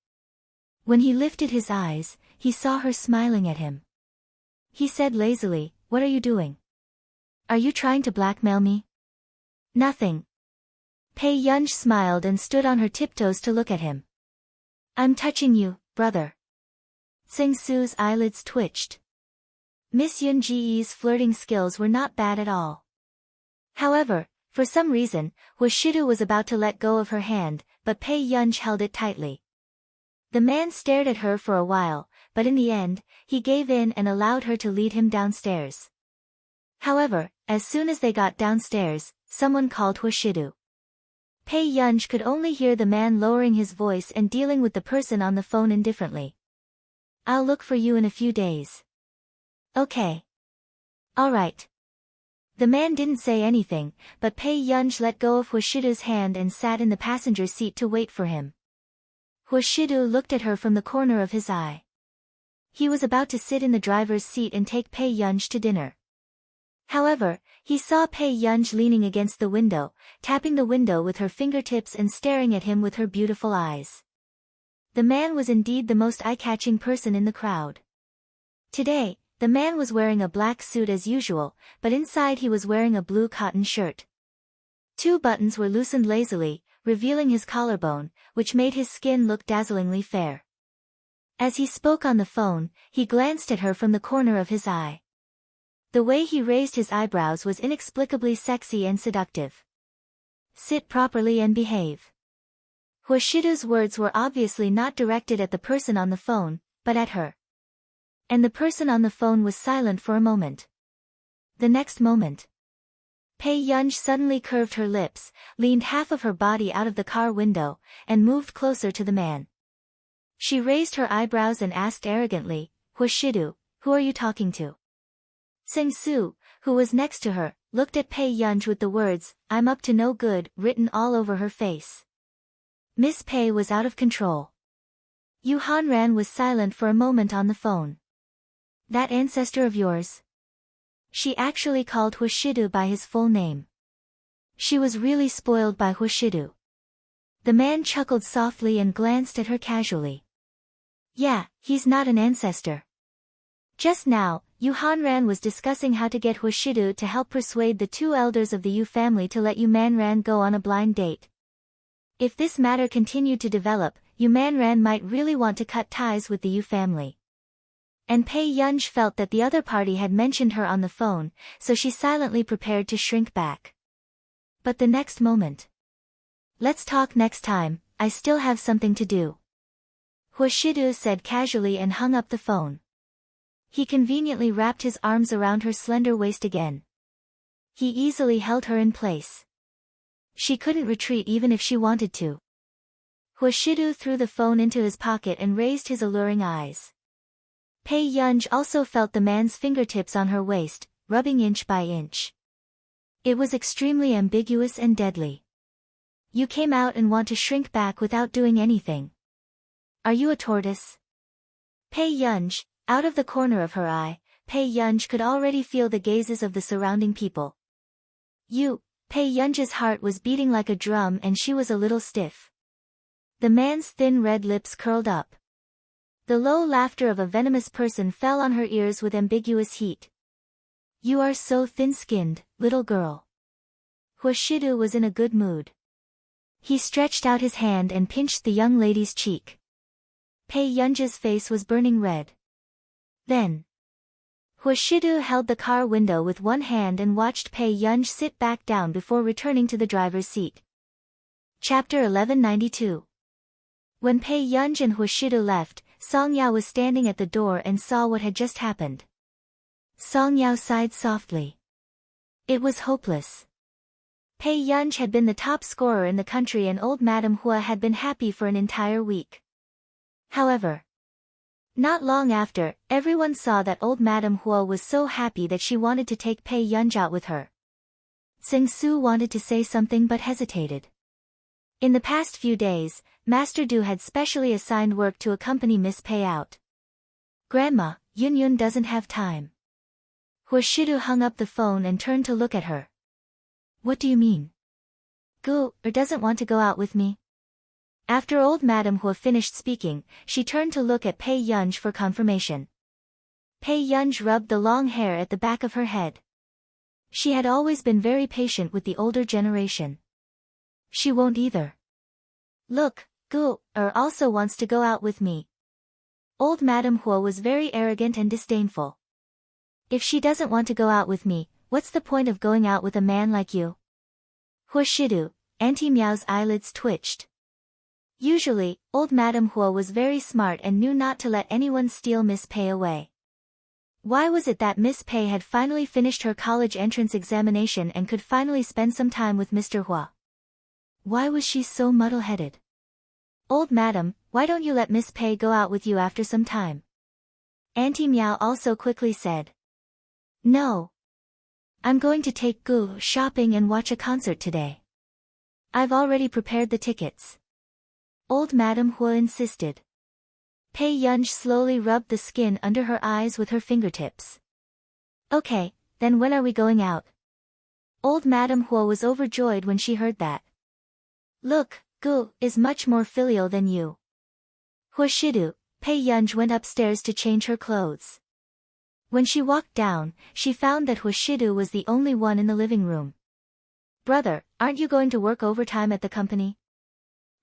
[SPEAKER 1] When he lifted his eyes, he saw her smiling at him. He said lazily, "What are you doing? Are you trying to blackmail me?" "Nothing." Pei Yunj smiled and stood on her tiptoes to look at him. "I'm touching you, brother." Sing Su's eyelids twitched. Miss Yunji's flirting skills were not bad at all. However, for some reason, Huashidu was about to let go of her hand, but Pei Yunj held it tightly. The man stared at her for a while, but in the end, he gave in and allowed her to lead him downstairs. However, as soon as they got downstairs, someone called Huashidu. Pei Yunj could only hear the man lowering his voice and dealing with the person on the phone indifferently. "I'll look for you in a few days." "Okay. All right." The man didn't say anything, but Pei Yunj let go of Huashidu's hand and sat in the passenger seat to wait for him. Huashidu looked at her from the corner of his eye. He was about to sit in the driver's seat and take Pei Yunj to dinner. However, he saw Pei Yunj leaning against the window, tapping the window with her fingertips and staring at him with her beautiful eyes. The man was indeed the most eye-catching person in the crowd. Today, the man was wearing a black suit as usual, but inside he was wearing a blue cotton shirt. 2 buttons were loosened lazily, revealing his collarbone, which made his skin look dazzlingly fair. As he spoke on the phone, he glanced at her from the corner of his eye. The way he raised his eyebrows was inexplicably sexy and seductive. "Sit properly and behave." Huashidu's words were obviously not directed at the person on the phone, but at her. And the person on the phone was silent for a moment. The next moment, Pei Yunj suddenly curved her lips, leaned half of her body out of the car window, and moved closer to the man. She raised her eyebrows and asked arrogantly, "Huashidu, who are you talking to?" Sing Su, who was next to her, looked at Pei Yunj with the words, "I'm up to no good," written all over her face. Miss Pei was out of control. Yu Hanran was silent for a moment on the phone. "That ancestor of yours?" She actually called Huashidu by his full name. She was really spoiled by Huashidu. The man chuckled softly and glanced at her casually. "Yeah, he's not an ancestor." Just now, Yu Hanran was discussing how to get Huashidu to help persuade the 2 elders of the Yu family to let Yu Manran go on a blind date. If this matter continued to develop, Yu Manran might really want to cut ties with the Yu family. And Pei Yunj felt that the other party had mentioned her on the phone, so she silently prepared to shrink back. But the next moment. "Let's talk next time, I still have something to do," Huashidu said casually and hung up the phone. He conveniently wrapped his arms around her slender waist again. He easily held her in place. She couldn't retreat even if she wanted to. Huashidu threw the phone into his pocket and raised his alluring eyes. Pei Yunj also felt the man's fingertips on her waist, rubbing inch by inch. It was extremely ambiguous and deadly. "You came out and want to shrink back without doing anything. Are you a tortoise?" Pei Yunj, out of the corner of her eye, Pei Yunj could already feel the gazes of the surrounding people. Pei Yunj's heart was beating like a drum and she was a little stiff. The man's thin red lips curled up. The low laughter of a venomous person fell on her ears with ambiguous heat. "You are so thin-skinned, little girl." Huashidu was in a good mood. He stretched out his hand and pinched the young lady's cheek. Pei Yunj's face was burning red. Then, Huashidu held the car window with one hand and watched Pei Yunj sit back down before returning to the driver's seat. Chapter 1192. When Pei Yunj and Huashidu left, Song Yao was standing at the door and saw what had just happened. Song Yao sighed softly. It was hopeless. Pei Yunj had been the top scorer in the country and old Madame Hua had been happy for an entire week. However, not long after, everyone saw that old Madame Hua was so happy that she wanted to take Pei Yunj out with her. Sing Su wanted to say something but hesitated. In the past few days, Master Du had specially assigned work to accompany Miss Pei out. Grandma, Yun Yun doesn't have time. Hua Shidu hung up the phone and turned to look at her. What do you mean? Gu, doesn't want to go out with me? After old Madame Hua finished speaking, she turned to look at Pei Yunj for confirmation. Pei Yunj rubbed the long hair at the back of her head. She had always been very patient with the older generation. She won't either. Look, Gu, also wants to go out with me. Old Madame Hua was very arrogant and disdainful. If she doesn't want to go out with me, what's the point of going out with a man like you? Hua Shidu, Auntie Miao's eyelids twitched. Usually, old Madame Hua was very smart and knew not to let anyone steal Miss Pei away. Why was it that Miss Pei had finally finished her college entrance examination and could finally spend some time with Mr. Hua? Why was she so muddle-headed? Old Madam, why don't you let Miss Pei go out with you after some time? Auntie Miao also quickly said. No. I'm going to take Gu shopping and watch a concert today. I've already prepared the tickets. Old Madame Hua insisted. Pei Yunj slowly rubbed the skin under her eyes with her fingertips. Okay, then when are we going out? Old Madame Hua was overjoyed when she heard that. Look, Gu is much more filial than you. Hua Shidu, Pei Yunj went upstairs to change her clothes. When she walked down, she found that Hua Shidu was the only one in the living room. Brother, aren't you going to work overtime at the company?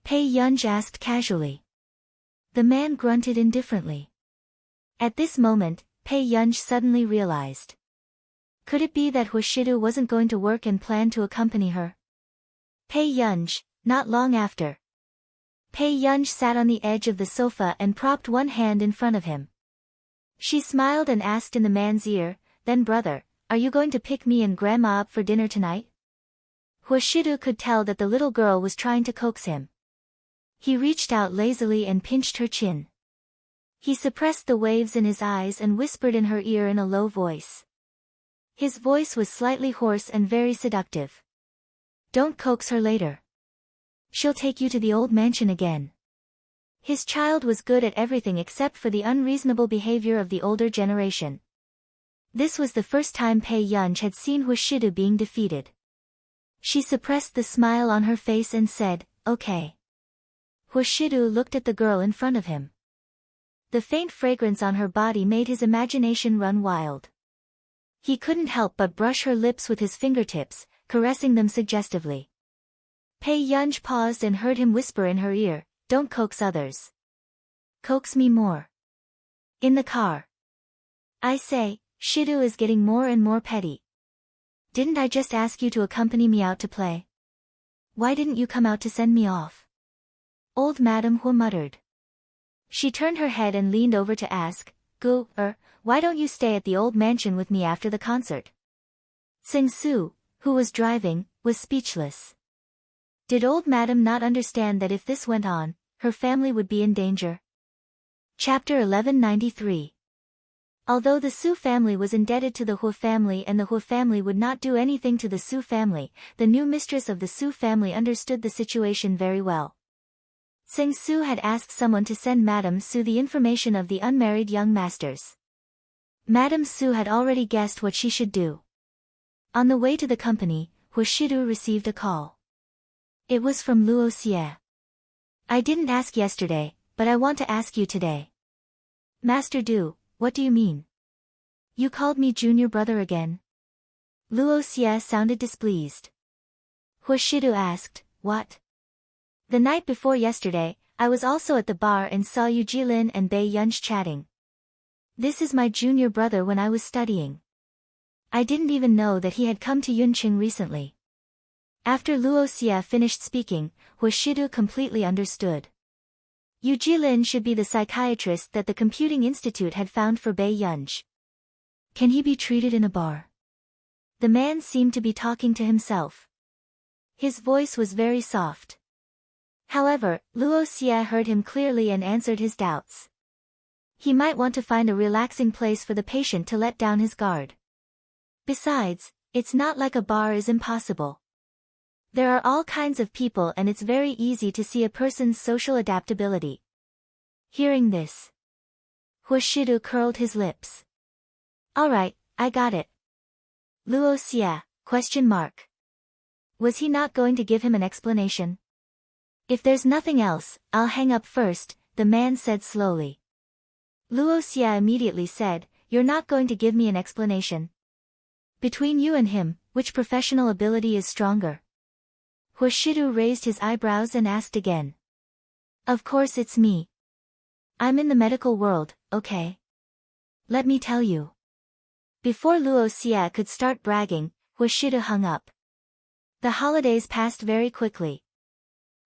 [SPEAKER 1] Pei Yunj asked casually. The man grunted indifferently. At this moment, Pei Yunj suddenly realized. Could it be that Hua Shidu wasn't going to work and planned to accompany her? Pei Yunj, not long after. Pei Yunj sat on the edge of the sofa and propped one hand in front of him. She smiled and asked in the man's ear, then brother, are you going to pick me and Grandma up for dinner tonight? Hua Shidu could tell that the little girl was trying to coax him. He reached out lazily and pinched her chin. He suppressed the waves in his eyes and whispered in her ear in a low voice. His voice was slightly hoarse and very seductive. Don't coax her later. She'll take you to the old mansion again. His child was good at everything except for the unreasonable behavior of the older generation. This was the first time Pei Yunj had seen Hua Shidu being defeated. She suppressed the smile on her face and said, okay. Hua Shidu looked at the girl in front of him. The faint fragrance on her body made his imagination run wild. He couldn't help but brush her lips with his fingertips, caressing them suggestively. Pei Yunj paused and heard him whisper in her ear, don't coax others. Coax me more. In the car. I say, Shidu is getting more and more petty. Didn't I just ask you to accompany me out to play? Why didn't you come out to send me off? Old Madame Hua muttered. She turned her head and leaned over to ask, Gu, why don't you stay at the old mansion with me after the concert? Sing Su, who was driving, was speechless. Did old Madame not understand that if this went on, her family would be in danger? Chapter 1193. Although the Su family was indebted to the Hua family and the Hua family would not do anything to the Su family, the new mistress of the Su family understood the situation very well. Sing Su had asked someone to send Madame Su the information of the unmarried young masters. Madame Su had already guessed what she should do. On the way to the company, Hua Shidu received a call. It was from Luo Xie. I didn't ask yesterday, but I want to ask you today. Master Du, what do you mean? You called me junior brother again? Luo Xie sounded displeased. Hua Shidu asked, what? The night before yesterday, I was also at the bar and saw Yu Jilin and Bei Yunj chatting. This is my junior brother when I was studying. I didn't even know that he had come to Yunqing recently. After Luo Xie finished speaking, Hua Shidu completely understood. Yu Jilin should be the psychiatrist that the Computing Institute had found for Bei Yunj. Can he be treated in a bar? The man seemed to be talking to himself. His voice was very soft. However, Luo Xie heard him clearly and answered his doubts. He might want to find a relaxing place for the patient to let down his guard. Besides, it's not like a bar is impossible. There are all kinds of people and it's very easy to see a person's social adaptability. Hearing this, Huashidu curled his lips. Alright, I got it. Luo Xie, ? Was he not going to give him an explanation? If there's nothing else, I'll hang up first, the man said slowly. Luo Xie immediately said, You're not going to give me an explanation? Between you and him, which professional ability is stronger? Huashidu raised his eyebrows and asked again. Of course it's me. I'm in the medical world, okay? Let me tell you. Before Luo Xie could start bragging, Huashidu hung up. The holidays passed very quickly.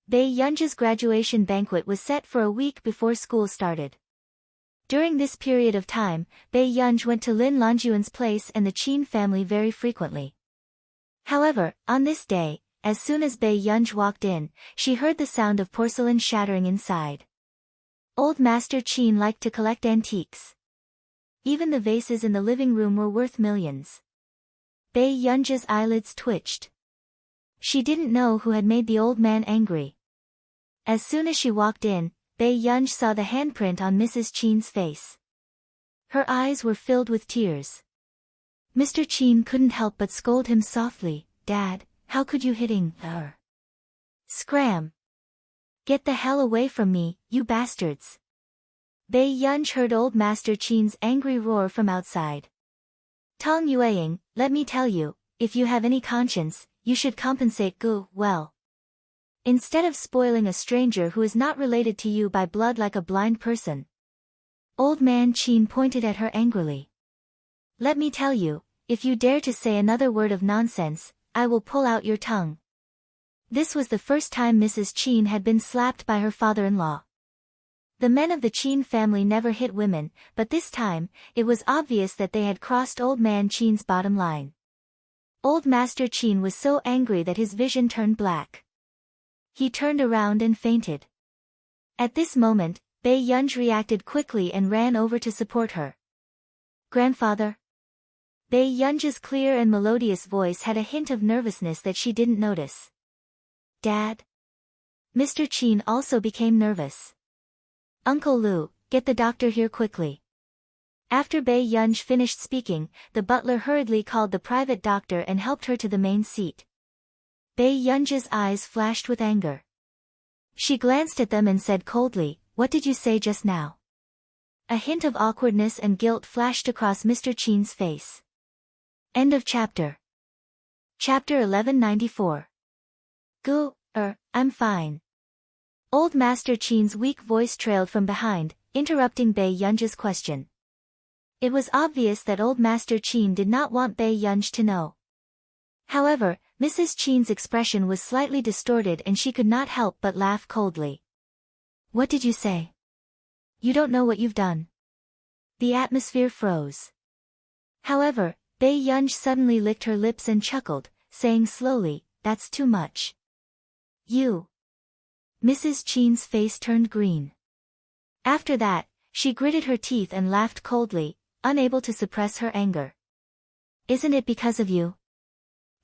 [SPEAKER 1] Bei Yunj's graduation banquet was set for a week before school started. During this period of time, Bei Yunj went to Lin Longyuan's place and the Qin family very frequently. However, on this day, as soon as Bei Yunj walked in, she heard the sound of porcelain shattering inside. Old Master Qin liked to collect antiques. Even the vases in the living room were worth millions. Bei Yunj's eyelids twitched. She didn't know who had made the old man angry. As soon as she walked in, Bei Yunj saw the handprint on Mrs. Qin's face. Her eyes were filled with tears. Mr. Qin couldn't help but scold him softly, Dad, how could you hitting her? Scram! Get the hell away from me, you bastards! Bei Yunj heard old Master Qin's angry roar from outside. Tong Yueying, let me tell you, if you have any conscience, you should compensate Gu well. Instead of spoiling a stranger who is not related to you by blood like a blind person. Old man Qin pointed at her angrily. Let me tell you, if you dare to say another word of nonsense, I will pull out your tongue. This was the first time Mrs. Qin had been slapped by her father-in-law. The men of the Qin family never hit women, but this time, it was obvious that they had crossed old man Qin's bottom line. Old Master Qin was so angry that his vision turned black. He turned around and fainted. At this moment, Bei Yunj reacted quickly and ran over to support her. Grandfather? Bei Yunj's clear and melodious voice had a hint of nervousness that she didn't notice. Dad? Mr. Qin also became nervous. Uncle Lu, get the doctor here quickly. After Bei Yunj finished speaking, the butler hurriedly called the private doctor and helped her to the main seat. Bei Yunj's eyes flashed with anger. She glanced at them and said coldly, What did you say just now? A hint of awkwardness and guilt flashed across Mr. Qin's face. End of chapter. Chapter 1194. I'm fine. Old Master Qin's weak voice trailed from behind, interrupting Bei Yunj's question. It was obvious that old Master Qin did not want Bei Yunj to know. However, Mrs. Qin's expression was slightly distorted and she could not help but laugh coldly. What did you say? You don't know what you've done. The atmosphere froze. However, Bei Yunj suddenly licked her lips and chuckled, saying slowly, That's too much. You. Mrs. Qin's face turned green. After that, she gritted her teeth and laughed coldly, unable to suppress her anger. Isn't it because of you?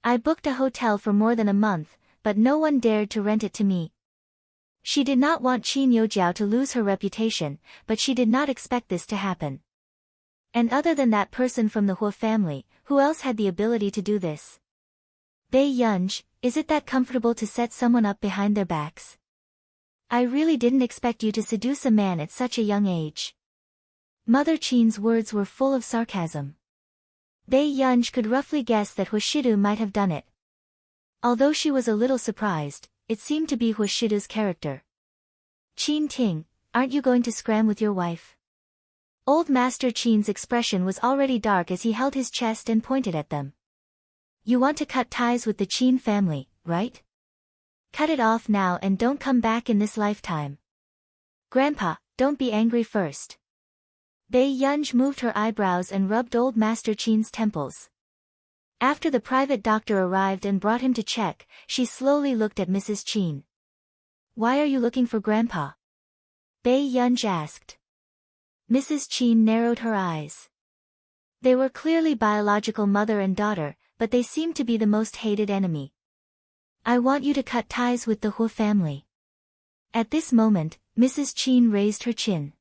[SPEAKER 1] I booked a hotel for more than a month, but no one dared to rent it to me. She did not want Qin Youjiao to lose her reputation, but she did not expect this to happen. And other than that person from the Hua family, who else had the ability to do this? Bei Yunj, is it that comfortable to set someone up behind their backs? I really didn't expect you to seduce a man at such a young age. Mother Qin's words were full of sarcasm. Bei Yunj could roughly guess that Huashidu might have done it. Although she was a little surprised, it seemed to be Huashidu's character. Qin Ting, aren't you going to scram with your wife? Old Master Qin's expression was already dark as he held his chest and pointed at them. You want to cut ties with the Qin family, right? Cut it off now and don't come back in this lifetime. Grandpa, don't be angry first. Bei-yunj moved her eyebrows and rubbed old Master Qin's temples. After the private doctor arrived and brought him to check, she slowly looked at Mrs. Qin. Why are you looking for Grandpa? Bei-yunj asked. Mrs. Qin narrowed her eyes. They were clearly biological mother and daughter, but they seemed to be the most hated enemy. I want you to cut ties with the Hu family. At this moment, Mrs. Qin raised her chin.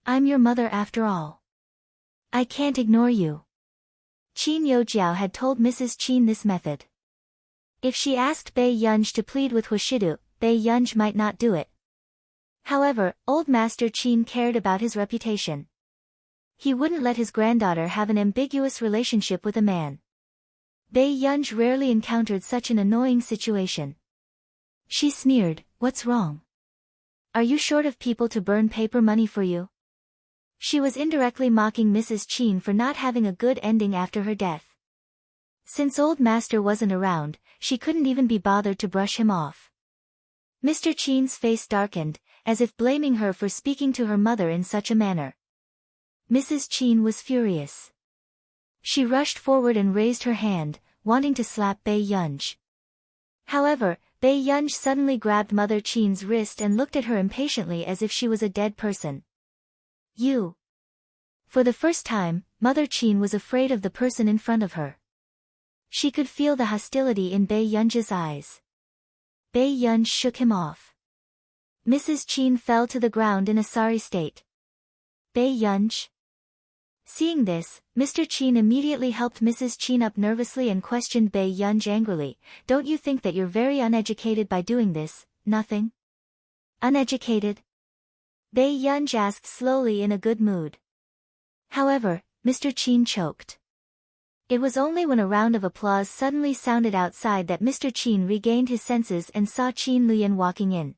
[SPEAKER 1] I'm your mother after all. I can't ignore you. Qin Youjiao had told Mrs. Qin this method. If she asked Bei-yunj to plead with Huishidu, Bei-yunj might not do it. However, old Master Qin cared about his reputation. He wouldn't let his granddaughter have an ambiguous relationship with a man. Bei-yunj rarely encountered such an annoying situation. She sneered, what's wrong? Are you short of people to burn paper money for you? She was indirectly mocking Mrs. Qin for not having a good ending after her death. Since old master wasn't around, she couldn't even be bothered to brush him off. Mr. Qin's face darkened, as if blaming her for speaking to her mother in such a manner. Mrs. Qin was furious. She rushed forward and raised her hand, wanting to slap Bei-yunj. However, Bei-yunj suddenly grabbed Mother Qin's wrist and looked at her impatiently as if she was a dead person. You. For the first time, Mother Qin was afraid of the person in front of her. She could feel the hostility in Bei-yunj's eyes. Bei-yunj shook him off. Mrs. Qin fell to the ground in a sorry state. Bei-yunj. Seeing this, Mr. Qin immediately helped Mrs. Qin up nervously and questioned Bei-yunj angrily. Don't you think that you're very uneducated by doing this? Nothing? Uneducated? Bei-yunj asked slowly in a good mood. However, Mr. Qin choked. It was only when a round of applause suddenly sounded outside that Mr. Qin regained his senses and saw Qin Luyan walking in.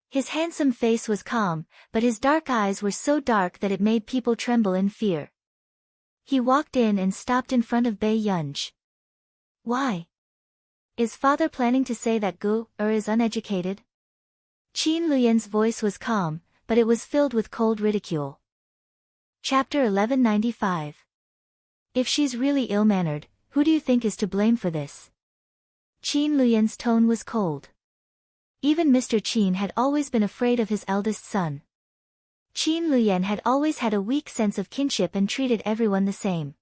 [SPEAKER 1] His handsome face was calm, but his dark eyes were so dark that it made people tremble in fear. He walked in and stopped in front of Bei-yunj. Why? Is father planning to say that Gu-er is uneducated? Qin Luyan's voice was calm, but it was filled with cold ridicule. Chapter 1195. If she's really ill-mannered, who do you think is to blame for this? Qin Luyan's tone was cold. Even Mr. Qin had always been afraid of his eldest son. Qin Luyan had always had a weak sense of kinship and treated everyone the same.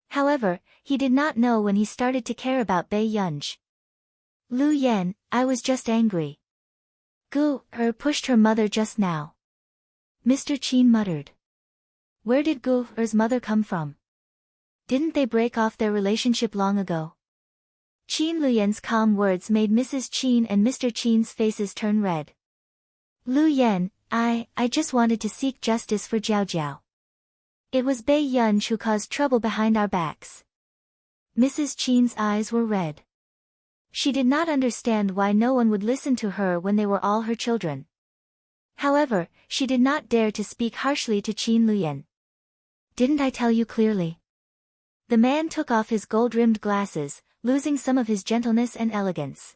[SPEAKER 1] However, he did not know when he started to care about Bei-yunj. Luyan, I was just angry. Gu-er pushed her mother just now. Mr. Qin muttered. Where did Gu-er's mother come from? Didn't they break off their relationship long ago? Qin Luyan's calm words made Mrs. Qin and Mr. Qin's faces turn red. Luyan, I just wanted to seek justice for Jiao Jiao. It was Bei-yunj who caused trouble behind our backs. Mrs. Qin's eyes were red. She did not understand why no one would listen to her when they were all her children. However, she did not dare to speak harshly to Qin Luyan. Didn't I tell you clearly? The man took off his gold-rimmed glasses, losing some of his gentleness and elegance.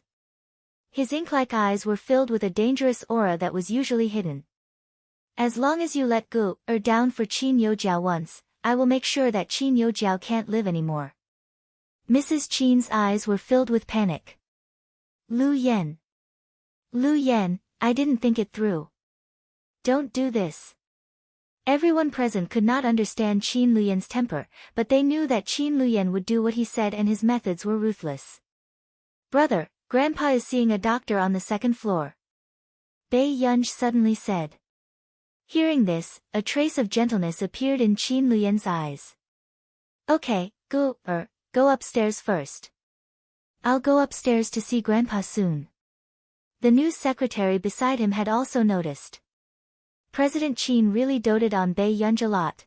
[SPEAKER 1] His ink-like eyes were filled with a dangerous aura that was usually hidden. As long as you let Gu-er down for Qin Youjiao once, I will make sure that Qin Youjiao can't live anymore. Mrs. Qin's eyes were filled with panic. Luyan, I didn't think it through. Don't do this. Everyone present could not understand Qin Luyan's temper, but they knew that Qin Luyan would do what he said and his methods were ruthless. Brother, Grandpa is seeing a doctor on the second floor. Bei-yunj suddenly said. Hearing this, a trace of gentleness appeared in Qin Luyan's eyes. Okay, Gu-er, go upstairs first. I'll go upstairs to see Grandpa soon. The news secretary beside him had also noticed. President Qin really doted on Bei-yunj a lot.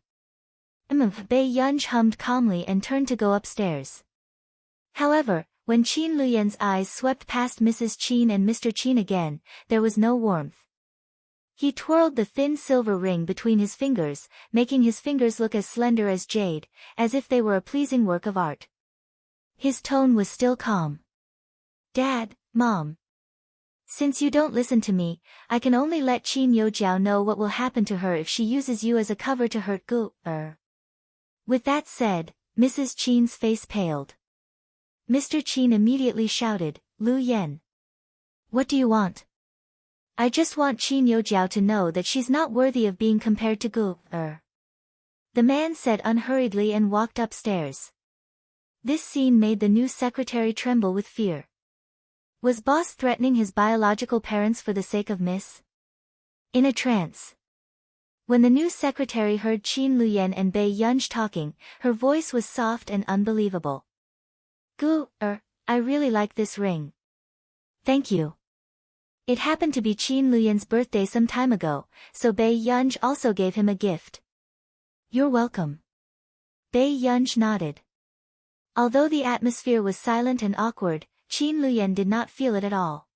[SPEAKER 1] Bei-yunj hummed calmly and turned to go upstairs. However, when Qin Luyan's eyes swept past Mrs. Qin and Mr. Qin again, there was no warmth. He twirled the thin silver ring between his fingers, making his fingers look as slender as jade, as if they were a pleasing work of art. His tone was still calm. Dad, Mom. Since you don't listen to me, I can only let Qin Yojiao know what will happen to her if she uses you as a cover to hurt Gu. With that said, Mrs. Qin's face paled. Mr. Qin immediately shouted, Lu Yen. What do you want? I just want Qin Yojiao to know that she's not worthy of being compared to Gu. The man said unhurriedly and walked upstairs. This scene made the new secretary tremble with fear. Was boss threatening his biological parents for the sake of Miss? In a trance. When the new secretary heard Qin Luyen and Bei Yunj talking, her voice was soft and unbelievable. Gu, I really like this ring. Thank you. It happened to be Qin Luyen's birthday some time ago, so Bei Yunj also gave him a gift. You're welcome. Bei Yunj nodded. Although the atmosphere was silent and awkward, Qin Luyen did not feel it at all.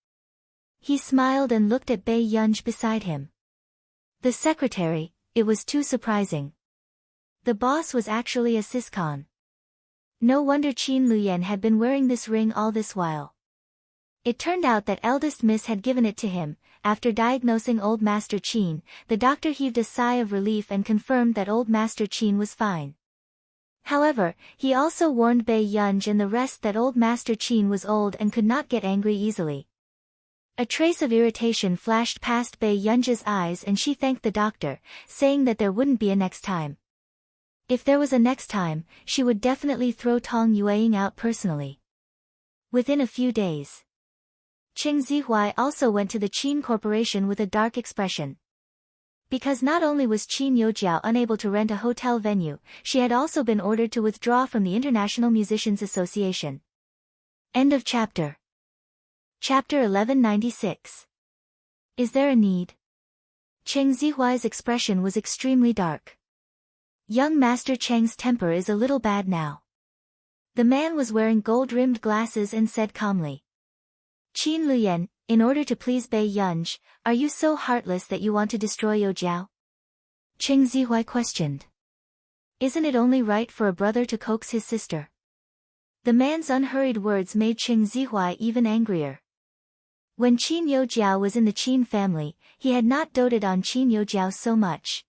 [SPEAKER 1] He smiled and looked at Bei Yunj beside him. The secretary, it was too surprising. The boss was actually a siscon. No wonder Qin Luyen had been wearing this ring all this while. It turned out that eldest miss had given it to him. After diagnosing old Master Qin, the doctor heaved a sigh of relief and confirmed that old Master Qin was fine. However, he also warned Bei Yunj and the rest that old Master Qin was old and could not get angry easily. A trace of irritation flashed past Bei Yunj's eyes and she thanked the doctor, saying that there wouldn't be a next time. If there was a next time, she would definitely throw Tong Yueying out personally. Within a few days, Qing Zihuai also went to the Qin Corporation with a dark expression. Because not only was Qin Yojiao unable to rent a hotel venue, she had also been ordered to withdraw from the International Musicians Association. End of chapter. Chapter 1196. Is there a need? Cheng Zihuai's expression was extremely dark. Young Master Cheng's temper is a little bad now. The man was wearing gold-rimmed glasses and said calmly. Qin Luyen, in order to please Bei Yunj, are you so heartless that you want to destroy Yojiao? Cheng Zihuai questioned. Isn't it only right for a brother to coax his sister? The man's unhurried words made Cheng Zihuai even angrier. When Qin Yojiao was in the Qin family, he had not doted on Qin Yojiao so much.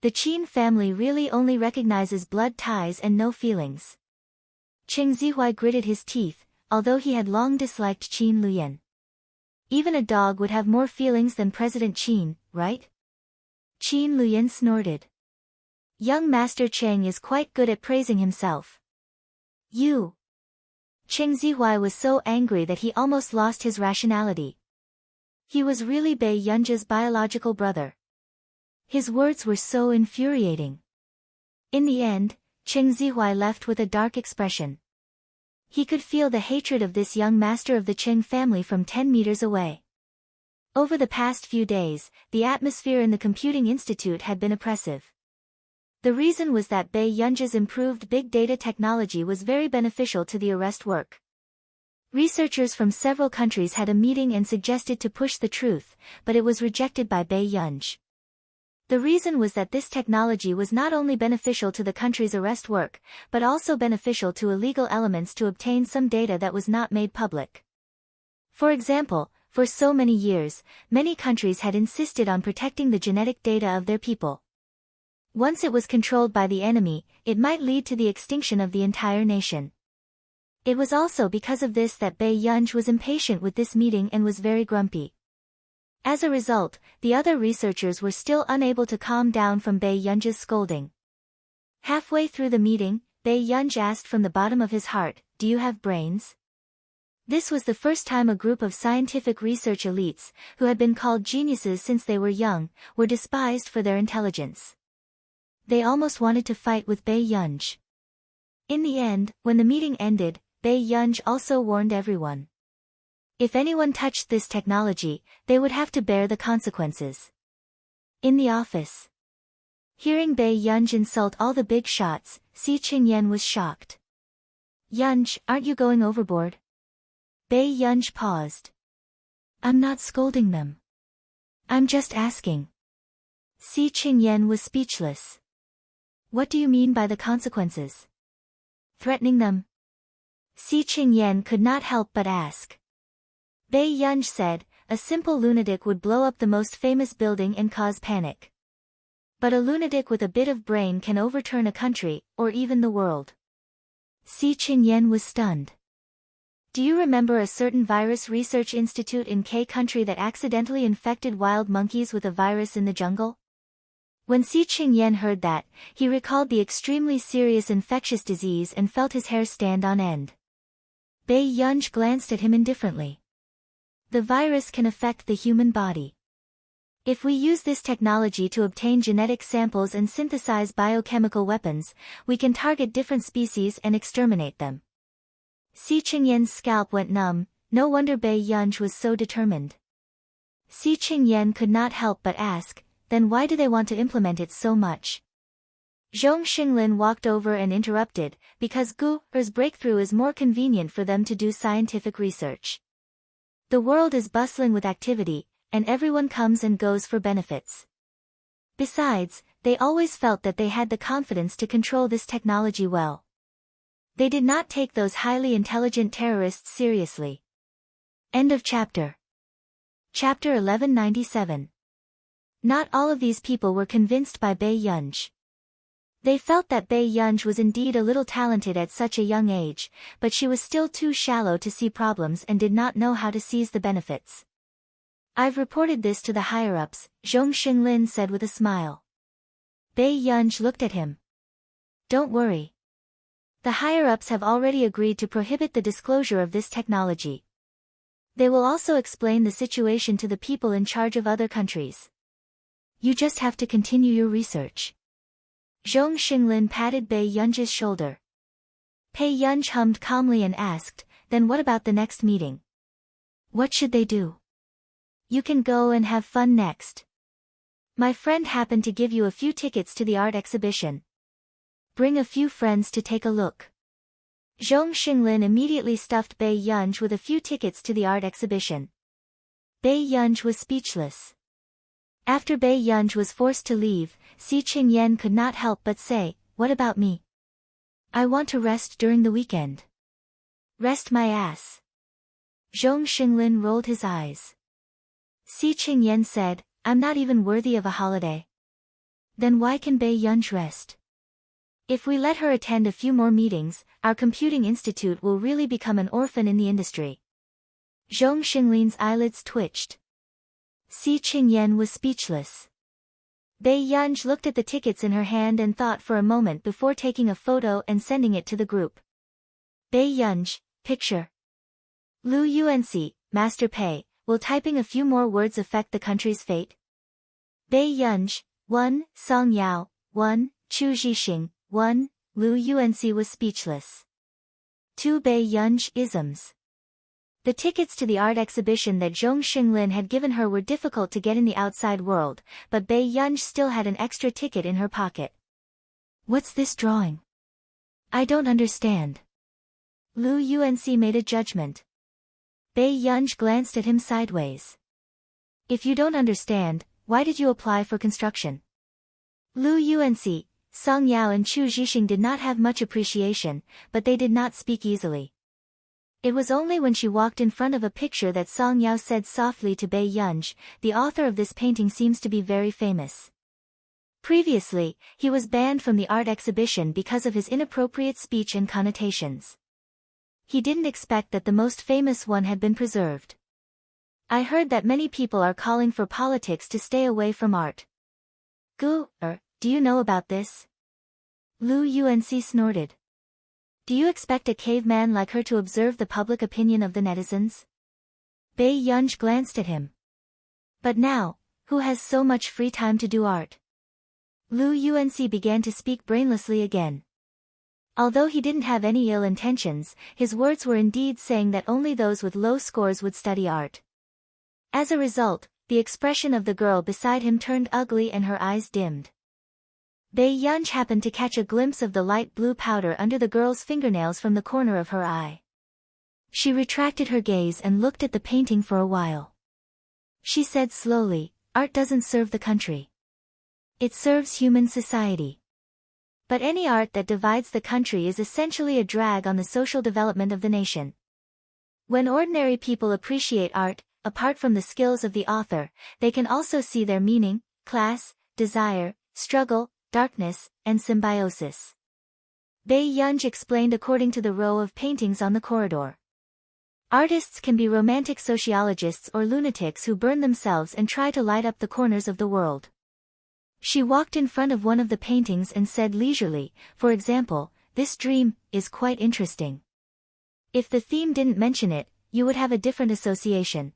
[SPEAKER 1] The Qin family really only recognizes blood ties and no feelings. Cheng Zihuai gritted his teeth, although he had long disliked Qin Luyen. Even a dog would have more feelings than President Qin, right? Qin Luyen snorted. Young Master Cheng is quite good at praising himself. You. Cheng Zihuai was so angry that he almost lost his rationality. He was really Bei Yunj's biological brother. His words were so infuriating. In the end, Cheng Zihuai left with a dark expression. He could feel the hatred of this young master of the Cheng family from 10 meters away. Over the past few days, the atmosphere in the Computing Institute had been oppressive. The reason was that Bei Yunj's improved big data technology was very beneficial to the arrest work. Researchers from several countries had a meeting and suggested to push the truth, but it was rejected by Bei Yunj. The reason was that this technology was not only beneficial to the country's arrest work, but also beneficial to illegal elements to obtain some data that was not made public. For example, for so many years, many countries had insisted on protecting the genetic data of their people. Once it was controlled by the enemy, it might lead to the extinction of the entire nation. It was also because of this that Bei Yunj was impatient with this meeting and was very grumpy. As a result, the other researchers were still unable to calm down from Bei Yunj's scolding. Halfway through the meeting, Bei Yunj asked from the bottom of his heart, "Do you have brains?" This was the first time a group of scientific research elites, who had been called geniuses since they were young, were despised for their intelligence. They almost wanted to fight with Bei Yunj. In the end, when the meeting ended, Bei Yunj also warned everyone. If anyone touched this technology, they would have to bear the consequences. In the office. Hearing Bei Yunj insult all the big shots, Si Qingyan was shocked. Yunj, aren't you going overboard? Bei Yunj paused. I'm not scolding them. I'm just asking. Si Qingyan was speechless. What do you mean by the consequences? Threatening them? Si Qingyan could not help but ask. Bei Yunj said, a simple lunatic would blow up the most famous building and cause panic. But a lunatic with a bit of brain can overturn a country, or even the world. Si Qingyan was stunned. Do you remember a certain virus research institute in K country that accidentally infected wild monkeys with a virus in the jungle? When Si Qingyan heard that, he recalled the extremely serious infectious disease and felt his hair stand on end. Bei Yunj glanced at him indifferently. The virus can affect the human body. If we use this technology to obtain genetic samples and synthesize biochemical weapons, we can target different species and exterminate them. Si Qingyan's scalp went numb, no wonder Bei Yunj was so determined. Si Qingyan could not help but ask, then why do they want to implement it so much? Zhong Xinglin walked over and interrupted, because Gu's breakthrough is more convenient for them to do scientific research. The world is bustling with activity, and everyone comes and goes for benefits. Besides, they always felt that they had the confidence to control this technology well. They did not take those highly intelligent terrorists seriously. End of chapter. Chapter 1197. Not all of these people were convinced by Bei Yunj. They felt that Bei Yunj was indeed a little talented at such a young age, but she was still too shallow to see problems and did not know how to seize the benefits. I've reported this to the higher-ups, Zhong Xinglin said with a smile. Bei Yunj looked at him. Don't worry. The higher-ups have already agreed to prohibit the disclosure of this technology. They will also explain the situation to the people in charge of other countries. You just have to continue your research. Zhong Xinglin patted Bei Yunj's shoulder. Bei Yunj hummed calmly and asked, then what about the next meeting? What should they do? You can go and have fun next. My friend happened to give you a few tickets to the art exhibition. Bring a few friends to take a look. Zhong Xinglin immediately stuffed Bei Yunj with a few tickets to the art exhibition. Bei Yunj was speechless. After Bei Yunj was forced to leave, Si Qingyan could not help but say, what about me? I want to rest during the weekend. Rest my ass. Zhong Xinglin rolled his eyes. Si Qingyan said, I'm not even worthy of a holiday. Then why can Bei Yunj rest? If we let her attend a few more meetings, our computing institute will really become an orphan in the industry. Zhong Xinglin's eyelids twitched. Si Qingyan was speechless. Bei Yunj looked at the tickets in her hand and thought for a moment before taking a photo and sending it to the group. Bei Yunj, picture. Lu Yuanxi, Master Pei, will typing a few more words affect the country's fate? Bei Yunj, 1, Song Yao, 1, Chu Zhixing, 1, Lu Yuanxi was speechless. 2 Bei Yunj isms. The tickets to the art exhibition that Zhong Xinglin had given her were difficult to get in the outside world, but Bei Yunj still had an extra ticket in her pocket. What's this drawing? I don't understand. Lu Yuanxi made a judgment. Bei Yunj glanced at him sideways. If you don't understand, why did you apply for construction? Lu Yuanxi, Song Yao and Chu Zhixing did not have much appreciation, but they did not speak easily. It was only when she walked in front of a picture that Song Yao said softly to Bei Yunj, the author of this painting seems to be very famous. Previously, he was banned from the art exhibition because of his inappropriate speech and connotations. He didn't expect that the most famous one had been preserved. I heard that many people are calling for politics to stay away from art. Do you know about this? Lu Yuanxi snorted. Do you expect a caveman like her to observe the public opinion of the netizens? Bei Yunj glanced at him. But now, who has so much free time to do art? Lu Yuanxi began to speak brainlessly again. Although he didn't have any ill intentions, his words were indeed saying that only those with low scores would study art. As a result, the expression of the girl beside him turned ugly and her eyes dimmed. Bei Yunj happened to catch a glimpse of the light blue powder under the girl's fingernails from the corner of her eye. She retracted her gaze and looked at the painting for a while. She said slowly, art doesn't serve the country. It serves human society. But any art that divides the country is essentially a drag on the social development of the nation. When ordinary people appreciate art, apart from the skills of the author, they can also see their meaning, class, desire, struggle, darkness, and symbiosis. Bai Yunj explained according to the row of paintings on the corridor. Artists can be romantic sociologists or lunatics who burn themselves and try to light up the corners of the world. She walked in front of one of the paintings and said leisurely, for example, "This dream is quite interesting." If the theme didn't mention it, you would have a different association.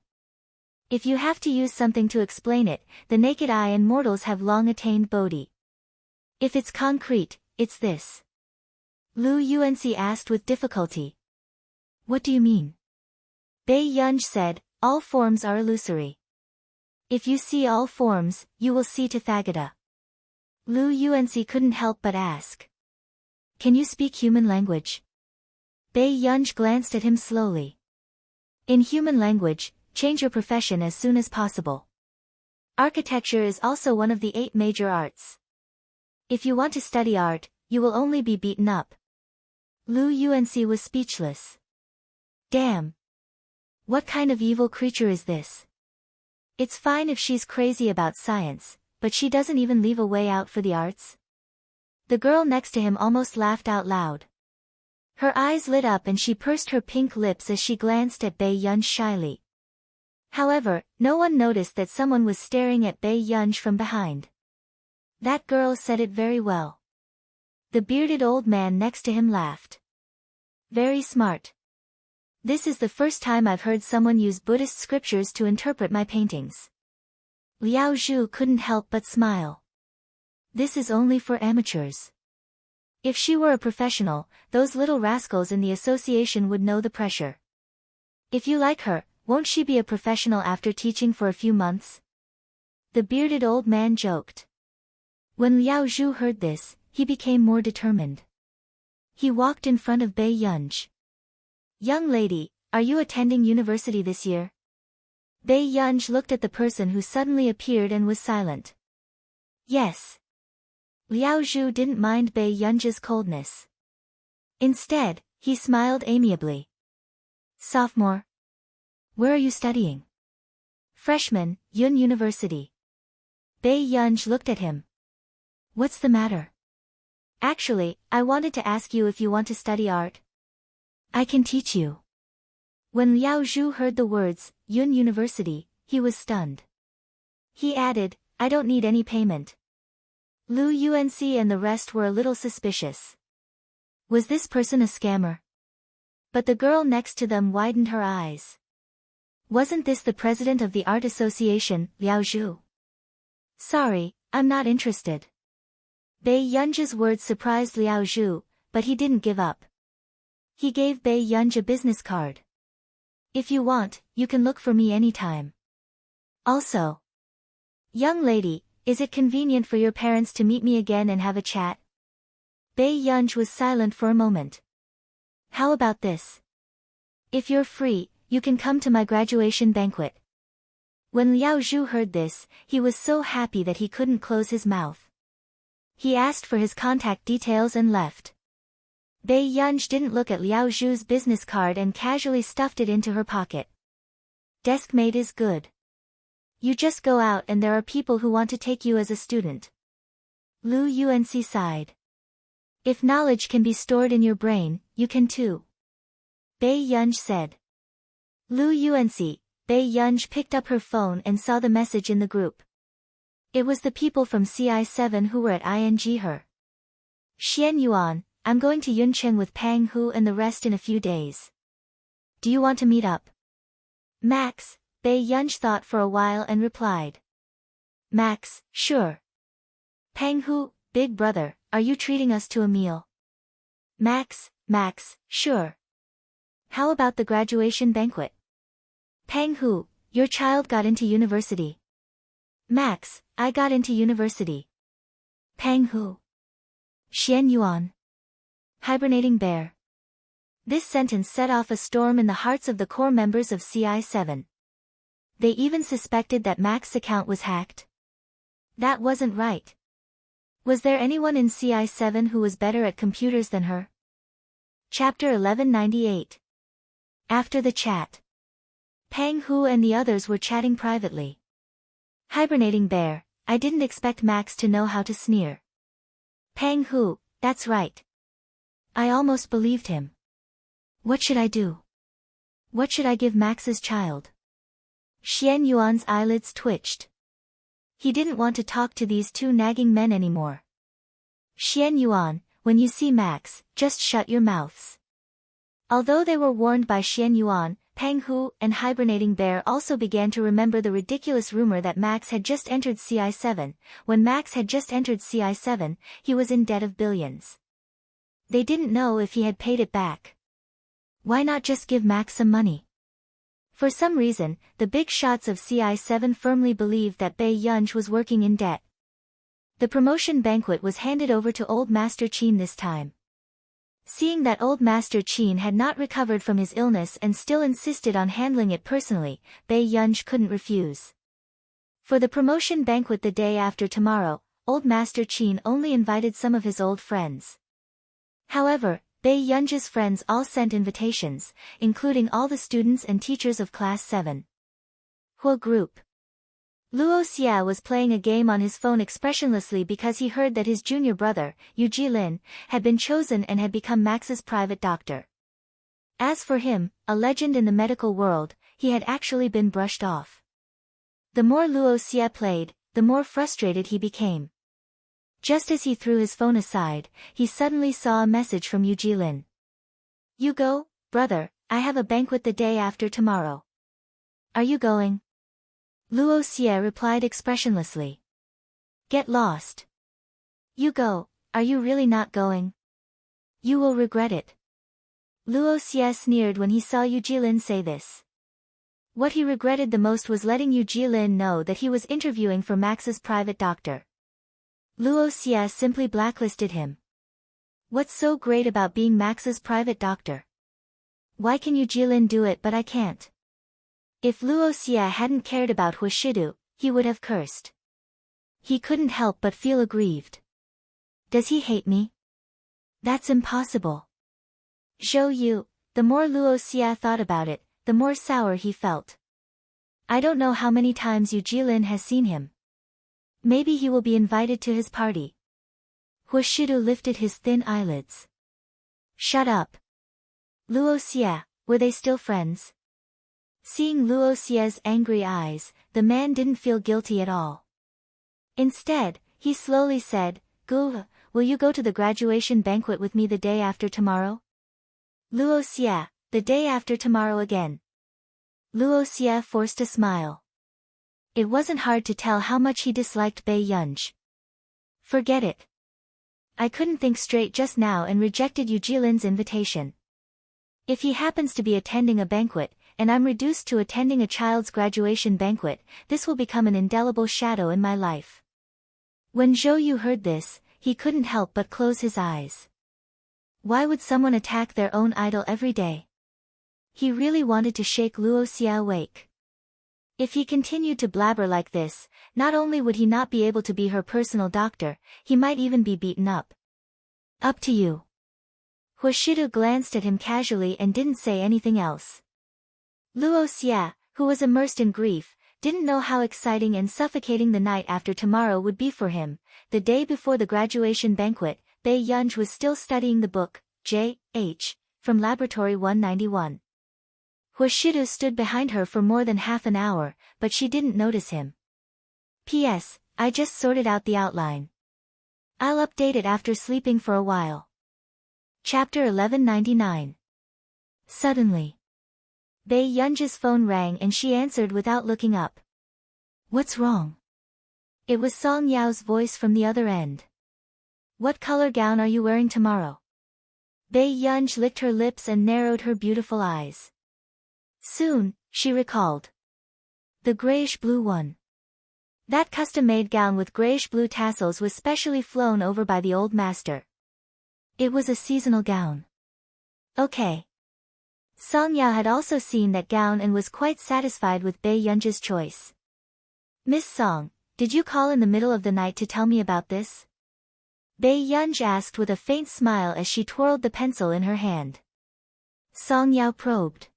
[SPEAKER 1] If you have to use something to explain it, the naked eye and mortals have long attained Bodhi. If it's concrete, it's this. Lu Yuanxi asked with difficulty. What do you mean? Bai Yunj said, all forms are illusory. If you see all forms, you will see Tathagata. Lu Yuanxi couldn't help but ask. Can you speak human language? Bai Yunj glanced at him slowly. In human language, change your profession as soon as possible. Architecture is also one of the 8 major arts. If you want to study art, you will only be beaten up. Lu Yuanxi was speechless. Damn. What kind of evil creature is this? It's fine if she's crazy about science, but she doesn't even leave a way out for the arts. The girl next to him almost laughed out loud. Her eyes lit up and she pursed her pink lips as she glanced at Bai Yunj shyly. However, no one noticed that someone was staring at Bai Yunj from behind. That girl said it very well. The bearded old man next to him laughed. Very smart. This is the first time I've heard someone use Buddhist scriptures to interpret my paintings. Liao Zhu couldn't help but smile. This is only for amateurs. If she were a professional, those little rascals in the association would know the pressure. If you like her, won't she be a professional after teaching for a few months? The bearded old man joked. When Liao Zhu heard this, he became more determined. He walked in front of Bai Yunj. Young lady, are you attending university this year? Bai Yunj looked at the person who suddenly appeared and was silent. Yes. Liao Zhu didn't mind Bai Yunj's coldness. Instead, he smiled amiably. Sophomore. Where are you studying? Freshman, Yun University. Bai Yunj looked at him. What's the matter? Actually, I wanted to ask you if you want to study art. I can teach you. When Liao Zhu heard the words, Yun University, he was stunned. He added, I don't need any payment. Lu Yuanxi and the rest were a little suspicious. Was this person a scammer? But the girl next to them widened her eyes. Wasn't this the president of the art association, Liao Zhu? Sorry, I'm not interested. Bai Yunj's words surprised Liao Zhu, but he didn't give up. He gave Bai Yunj a business card. If you want, you can look for me anytime. Also, young lady, is it convenient for your parents to meet me again and have a chat? Bai Yunj was silent for a moment. How about this? If you're free, you can come to my graduation banquet. When Liao Zhu heard this, he was so happy that he couldn't close his mouth. He asked for his contact details and left. Bai Yunj didn't look at Liao Zhu's business card and casually stuffed it into her pocket. Deskmate is good. You just go out and there are people who want to take you as a student. Lu Yuanxi sighed. If knowledge can be stored in your brain, you can too. Bai Yunj said. Lu Yuanxi, Bai Yunj picked up her phone and saw the message in the group. It was the people from CI7 who were at ING her. Xian Yuan, I'm going to Yuncheng with Pang Hu and the rest in a few days. Do you want to meet up? Max, Bai Yunj thought for a while and replied. Max, sure. Pang Hu, big brother, are you treating us to a meal? Max, sure. How about the graduation banquet? Pang Hu, your child got into university. Max, I got into university. Pang Hu. Xian Yuan. Hibernating bear. This sentence set off a storm in the hearts of the core members of CI7. They even suspected that Max's account was hacked. That wasn't right. Was there anyone in CI7 who was better at computers than her? Chapter 1198. After the chat. Pang Hu and the others were chatting privately. Hibernating bear, I didn't expect Max to know how to sneer. Pang Hu, that's right. I almost believed him. What should I do? What should I give Max's child? Xian Yuan's eyelids twitched. He didn't want to talk to these two nagging men anymore. Xian Yuan, when you see Max, just shut your mouths. Although they were warned by Xian Yuan, Pang Hu and Hibernating Bear also began to remember the ridiculous rumor that Max had just entered CI7. When Max had just entered CI7, he was in debt of billions. They didn't know if he had paid it back. Why not just give Max some money? For some reason, the big shots of CI7 firmly believed that Bai Yunj was working in debt. The promotion banquet was handed over to Old Master Qin this time. Seeing that Old Master Qin had not recovered from his illness and still insisted on handling it personally, Bai Yunj couldn't refuse. For the promotion banquet the day after tomorrow, Old Master Qin only invited some of his old friends. However, Bai Yunj's friends all sent invitations, including all the students and teachers of Class 7. Hua Group. Luo Xia was playing a game on his phone expressionlessly because he heard that his junior brother, Yu Jilin, had been chosen and had become Max's private doctor. As for him, a legend in the medical world, he had actually been brushed off. The more Luo Xia played, the more frustrated he became. Just as he threw his phone aside, he suddenly saw a message from Yu Jilin. You go, brother, I have a banquet the day after tomorrow. Are you going? Luo Xia replied expressionlessly. Get lost. You go, are you really not going? You will regret it. Luo Xia sneered when he saw Yu Jilin say this. What he regretted the most was letting Yu Jilin know that he was interviewing for Max's private doctor. Luo Xia simply blacklisted him. What's so great about being Max's private doctor? Why can Yu Jilin do it but I can't? If Luo Xia hadn't cared about Hua Shidu, he would have cursed. He couldn't help but feel aggrieved. Does he hate me? That's impossible. Zhou Yu, the more Luo Xia thought about it, the more sour he felt. I don't know how many times Yu Jilin has seen him. Maybe he will be invited to his party. Hua Shidu lifted his thin eyelids. Shut up. Luo Xia, were they still friends? Seeing Luo Xia's angry eyes, the man didn't feel guilty at all. Instead, he slowly said, Gu, will you go to the graduation banquet with me the day after tomorrow? Luo Xia, the day after tomorrow again. Luo Xia forced a smile. It wasn't hard to tell how much he disliked Bai Yunj. Forget it. I couldn't think straight just now and rejected Yu Jilin's invitation. If he happens to be attending a banquet, and I'm reduced to attending a child's graduation banquet, this will become an indelible shadow in my life. When Zhou Yu heard this, he couldn't help but close his eyes. Why would someone attack their own idol every day? He really wanted to shake Luo Xia awake. If he continued to blabber like this, not only would he not be able to be her personal doctor, he might even be beaten up. Up to you. Hua Shidu glanced at him casually and didn't say anything else. Luo Xia, who was immersed in grief, didn't know how exciting and suffocating the night after tomorrow would be for him. The day before the graduation banquet, Bai Yunj was still studying the book, J.H., from Laboratory 191. Hua Shidu stood behind her for more than half an hour, but she didn't notice him. P.S. I just sorted out the outline. I'll update it after sleeping for a while. Chapter 1199. Suddenly, Bai Yunj's phone rang and she answered without looking up. What's wrong? It was Song Yao's voice from the other end. What color gown are you wearing tomorrow? Bai Yunj licked her lips and narrowed her beautiful eyes. Soon, she recalled. The grayish-blue one. That custom-made gown with grayish-blue tassels was specially flown over by the old master. It was a seasonal gown. Okay. Song Yao had also seen that gown and was quite satisfied with Bai Yunj's choice. Miss Song, did you call in the middle of the night to tell me about this? Bai Yunj asked with a faint smile as she twirled the pencil in her hand. Song Yao probed.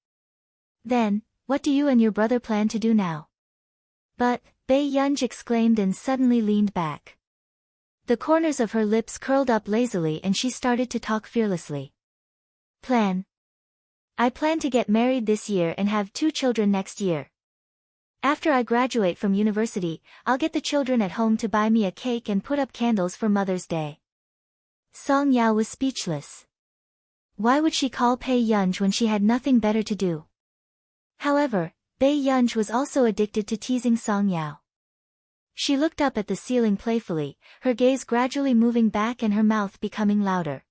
[SPEAKER 1] Then, What do you and your brother plan to do now? But, Bei Yunj exclaimed and suddenly leaned back. The corners of her lips curled up lazily and she started to talk fearlessly. Plan. I plan to get married this year and have 2 children next year. After I graduate from university, I'll get the children at home to buy me a cake and put up candles for Mother's Day. Song Yao was speechless. Why would she call Bei Yunj when she had nothing better to do? However, Bei Yunj was also addicted to teasing Song Yao. She looked up at the ceiling playfully, her gaze gradually moving back and her mouth becoming louder.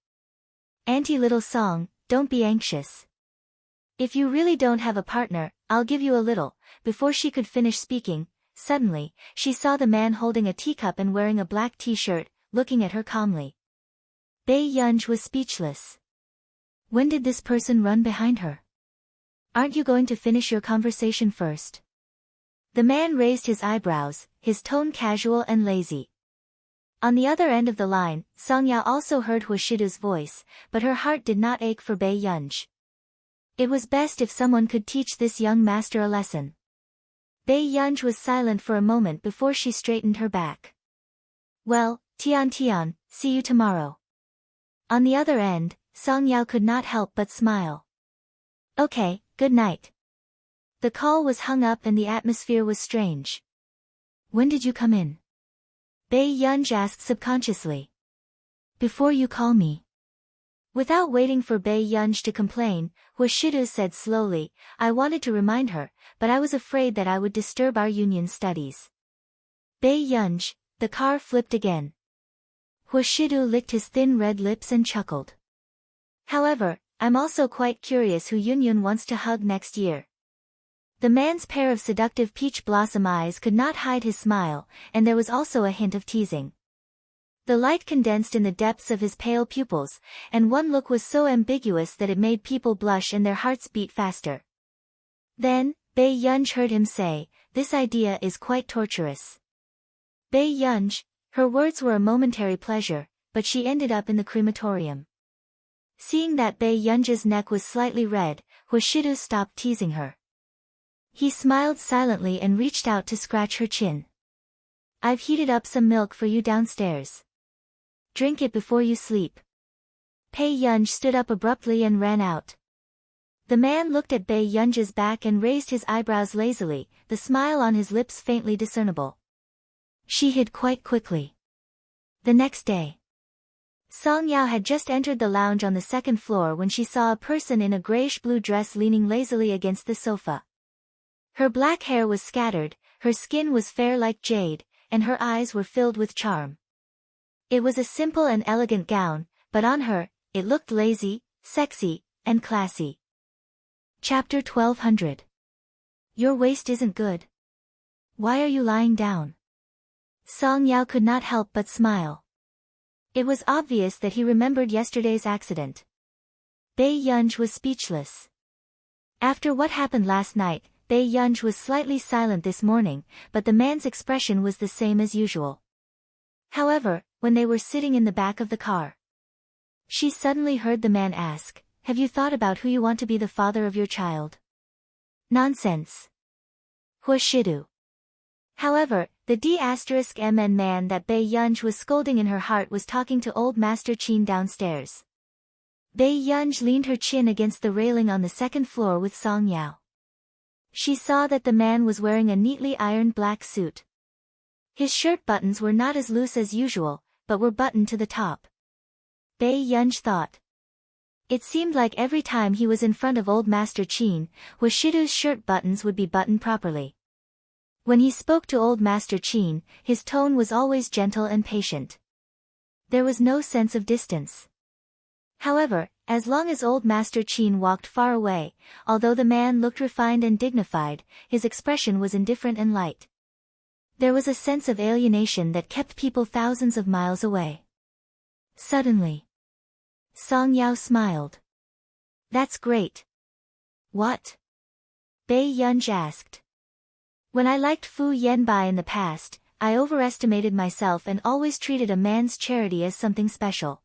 [SPEAKER 1] Auntie little Song, don't be anxious. If you really don't have a partner, I'll give you a little. Before she could finish speaking, suddenly, she saw the man holding a teacup and wearing a black t-shirt, looking at her calmly. Bei Yunj was speechless. When did this person run behind her? Aren't you going to finish your conversation first? The man raised his eyebrows, his tone casual and lazy. On the other end of the line, Song Yao also heard Huashidu's voice, but her heart did not ache for Bei Yunj. It was best if someone could teach this young master a lesson. Bei Yunj was silent for a moment before she straightened her back. Well, Tian, see you tomorrow. On the other end, Song Yao could not help but smile. Okay, good night. The call was hung up and the atmosphere was strange. When did you come in? Bei Yunj asked subconsciously. Before you call me. Without waiting for Bei Yunj to complain, Huashidu said slowly, I wanted to remind her, but I was afraid that I would disturb our union studies. Bei Yunj, the car flipped again. Huashidu licked his thin red lips and chuckled. However, I'm also quite curious who Yunyun wants to hug next year. The man's pair of seductive peach blossom eyes could not hide his smile, and there was also a hint of teasing. The light condensed in the depths of his pale pupils, and one look was so ambiguous that it made people blush and their hearts beat faster. Then, Bei Yunj heard him say, this idea is quite torturous. Bei Yunj, her words were a momentary pleasure, but she ended up in the crematorium. Seeing that Bei Yunj's neck was slightly red, Huashidu stopped teasing her. He smiled silently and reached out to scratch her chin. I've heated up some milk for you downstairs. Drink it before you sleep. Bei Yunj stood up abruptly and ran out. The man looked at Bei Yunj's back and raised his eyebrows lazily, the smile on his lips faintly discernible. She hid quite quickly. The next day, Song Yao had just entered the lounge on the 2nd floor when she saw a person in a grayish-blue dress leaning lazily against the sofa. Her black hair was scattered, her skin was fair like jade, and her eyes were filled with charm. It was a simple and elegant gown, but on her, it looked lazy, sexy, and classy. Chapter 1200. Your waist isn't good. Why are you lying down? Song Yao could not help but smile. It was obvious that he remembered yesterday's accident. Bei Yunj was speechless. After what happened last night, Bei Yunj was slightly silent this morning, but the man's expression was the same as usual. However, when they were sitting in the back of the car, she suddenly heard the man ask, have you thought about who you want to be the father of your child? Nonsense. Huashidu. However, the D*MN man that Bei Yunj was scolding in her heart was talking to old Master Qin downstairs. Bei Yunj leaned her chin against the railing on the 2nd floor with Song Yao. She saw that the man was wearing a neatly ironed black suit. His shirt buttons were not as loose as usual, but were buttoned to the top. Bei Yunj thought. It seemed like every time he was in front of old Master Qin, Huashidu's shirt buttons would be buttoned properly. When he spoke to old Master Qin, his tone was always gentle and patient. There was no sense of distance. However, as long as old Master Qin walked far away, although the man looked refined and dignified, his expression was indifferent and light. There was a sense of alienation that kept people thousands of miles away. Suddenly, Song Yao smiled. That's great. What? Bei Yunj asked. When I liked Fu Yanbai in the past, I overestimated myself and always treated a man's charity as something special.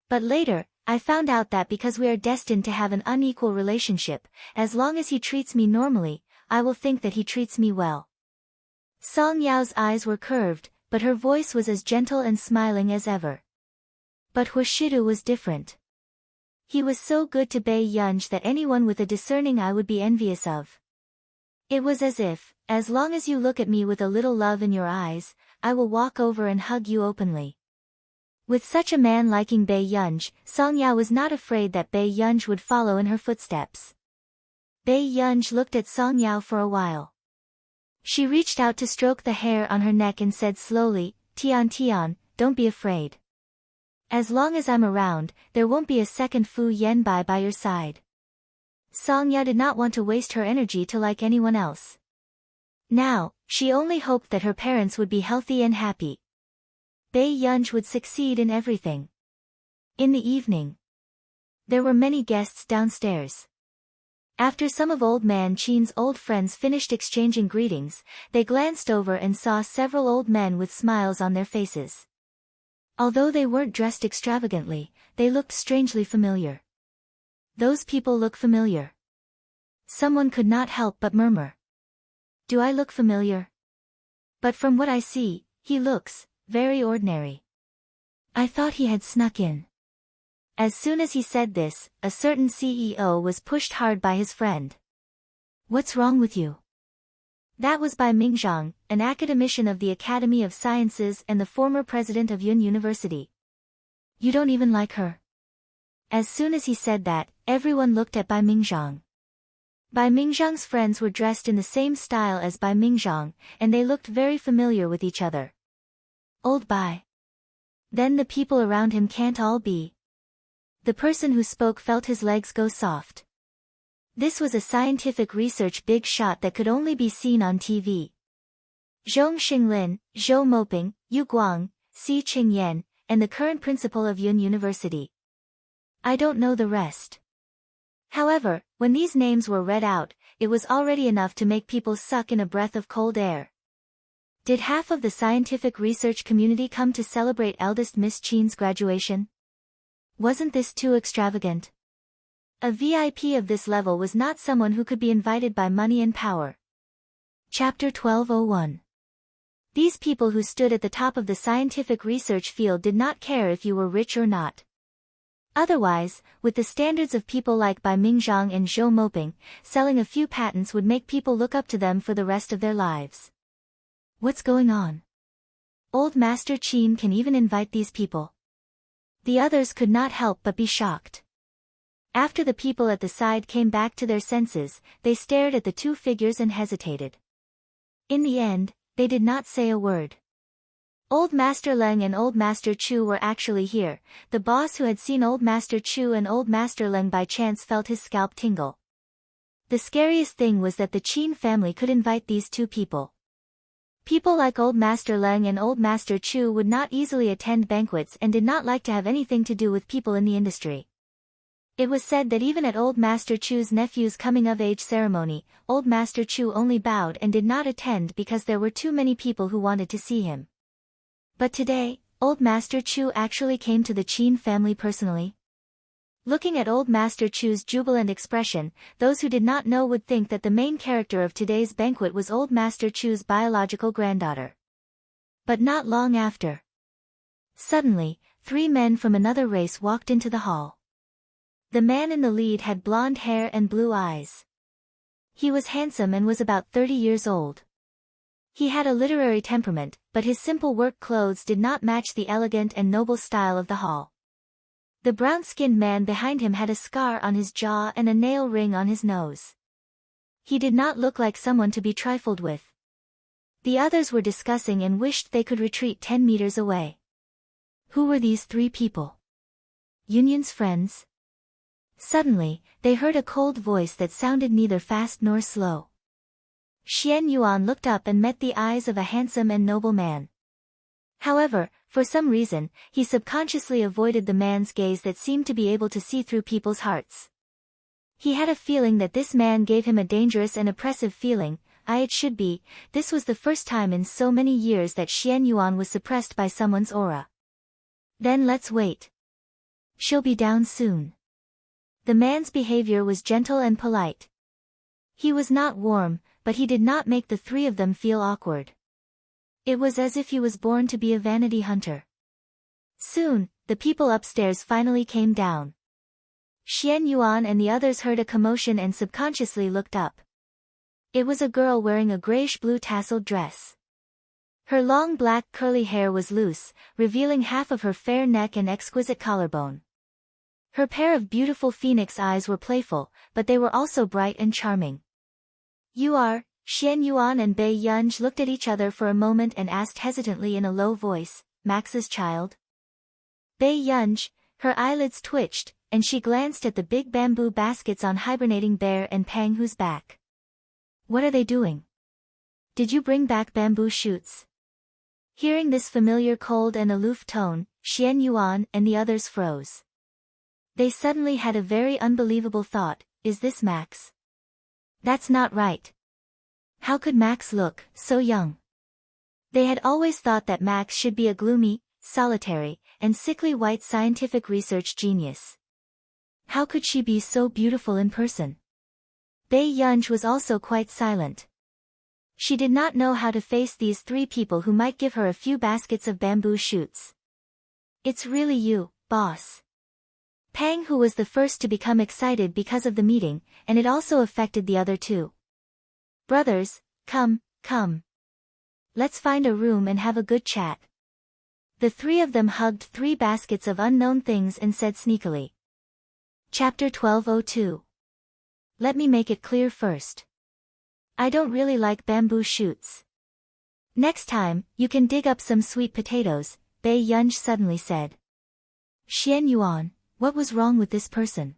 [SPEAKER 1] But later, I found out that because we are destined to have an unequal relationship, as long as he treats me normally, I will think that he treats me well. Song Yao's eyes were curved, but her voice was as gentle and smiling as ever. But Huashidu was different. He was so good to Bai Yunj that anyone with a discerning eye would be envious of. It was as if, as long as you look at me with a little love in your eyes, I will walk over and hug you openly. With such a man liking Bai Yunj, Song Yao was not afraid that Bai Yunj would follow in her footsteps. Bai Yunj looked at Song Yao for a while. She reached out to stroke the hair on her neck and said slowly, Tian, don't be afraid. As long as I'm around, there won't be a second Fu Yanbai by your side. Song Yao did not want to waste her energy to like anyone else. Now, she only hoped that her parents would be healthy and happy. Bai Yunj would succeed in everything. In the evening, there were many guests downstairs. After some of Old Man Qin's old friends finished exchanging greetings, they glanced over and saw several old men with smiles on their faces. Although they weren't dressed extravagantly, they looked strangely familiar. Those people look familiar. Someone could not help but murmur. Do I look familiar? But from what I see, he looks very ordinary. I thought he had snuck in. As soon as he said this, a certain CEO was pushed hard by his friend. What's wrong with you? That was by Mingzhang, an academician of the Academy of Sciences and the former president of Yun University. You don't even like her? As soon as he said that, everyone looked at Bai Mingzhang. Bai Mingzhang's friends were dressed in the same style as Bai Mingzhang, and they looked very familiar with each other. Old Bai. Then the people around him can't all be. The person who spoke felt his legs go soft. This was a scientific research big shot that could only be seen on TV. Zhong Xinglin, Zhou Moping, Yu Guang, Si Qingyan, and the current principal of Yun University. I don't know the rest. However, when these names were read out, it was already enough to make people suck in a breath of cold air. Did half of the scientific research community come to celebrate eldest Miss Qin's graduation? Wasn't this too extravagant? A VIP of this level was not someone who could be invited by money and power. Chapter 1201. These people who stood at the top of the scientific research field did not care if you were rich or not. Otherwise, with the standards of people like Bai Mingzhang and Zhou Moping, selling a few patents would make people look up to them for the rest of their lives. What's going on? Old Master Qin can even invite these people. The others could not help but be shocked. After the people at the side came back to their senses, they stared at the two figures and hesitated. In the end, they did not say a word. Old Master Leng and Old Master Chu were actually here. The boss who had seen Old Master Chu and Old Master Leng by chance felt his scalp tingle. The scariest thing was that the Qin family could invite these two people. People like Old Master Leng and Old Master Chu would not easily attend banquets and did not like to have anything to do with people in the industry. It was said that even at Old Master Chu's nephew's coming-of-age ceremony, Old Master Chu only bowed and did not attend because there were too many people who wanted to see him. But today, Old Master Chu actually came to the Qin family personally. Looking at Old Master Chu's jubilant expression, those who did not know would think that the main character of today's banquet was Old Master Chu's biological granddaughter. But not long after. Suddenly, 3 men from another race walked into the hall. The man in the lead had blonde hair and blue eyes. He was handsome and was about 30 years old. He had a literary temperament, but his simple work clothes did not match the elegant and noble style of the hall. The brown-skinned man behind him had a scar on his jaw and a nail ring on his nose. He did not look like someone to be trifled with. The others were discussing and wished they could retreat 10 meters away. Who were these 3 people? Yunyun's friends? Suddenly, they heard a cold voice that sounded neither fast nor slow. Xian Yuan looked up and met the eyes of a handsome and noble man. However, for some reason, he subconsciously avoided the man's gaze that seemed to be able to see through people's hearts. He had a feeling that this man gave him a dangerous and oppressive feeling. It should be, this was the first time in so many years that Xian Yuan was suppressed by someone's aura. Then let's wait. She'll be down soon. The man's behavior was gentle and polite. He was not warm, but he did not make the three of them feel awkward. It was as if he was born to be a vanity hunter. Soon, the people upstairs finally came down. Xian Yuan and the others heard a commotion and subconsciously looked up. It was a girl wearing a grayish-blue tasseled dress. Her long black curly hair was loose, revealing half of her fair neck and exquisite collarbone. Her pair of beautiful phoenix eyes were playful, but they were also bright and charming. "You are..." Xian Yuan and Bei Yunj looked at each other for a moment and asked hesitantly in a low voice, "Max's child?" Bei Yunj, her eyelids twitched, and she glanced at the big bamboo baskets on hibernating Bear and Pang Hu's back. "What are they doing? Did you bring back bamboo shoots?" Hearing this familiar cold and aloof tone, Xian Yuan and the others froze. They suddenly had a very unbelievable thought, is this Max? That's not right. How could Max look so young? They had always thought that Max should be a gloomy, solitary, and sickly white scientific research genius. How could she be so beautiful in person? Bei Yunj was also quite silent. She did not know how to face these three people who might give her a few baskets of bamboo shoots. "It's really you, boss." Pang Hu was the first to become excited because of the meeting, and it also affected the other two. "Brothers, come. Let's find a room and have a good chat." The three of them hugged 3 baskets of unknown things and said sneakily. Chapter 1202. Let me make it clear first. I don't really like bamboo shoots. Next time, you can dig up some sweet potatoes, Bei Yunj suddenly said. Xian Yuan, what was wrong with this person?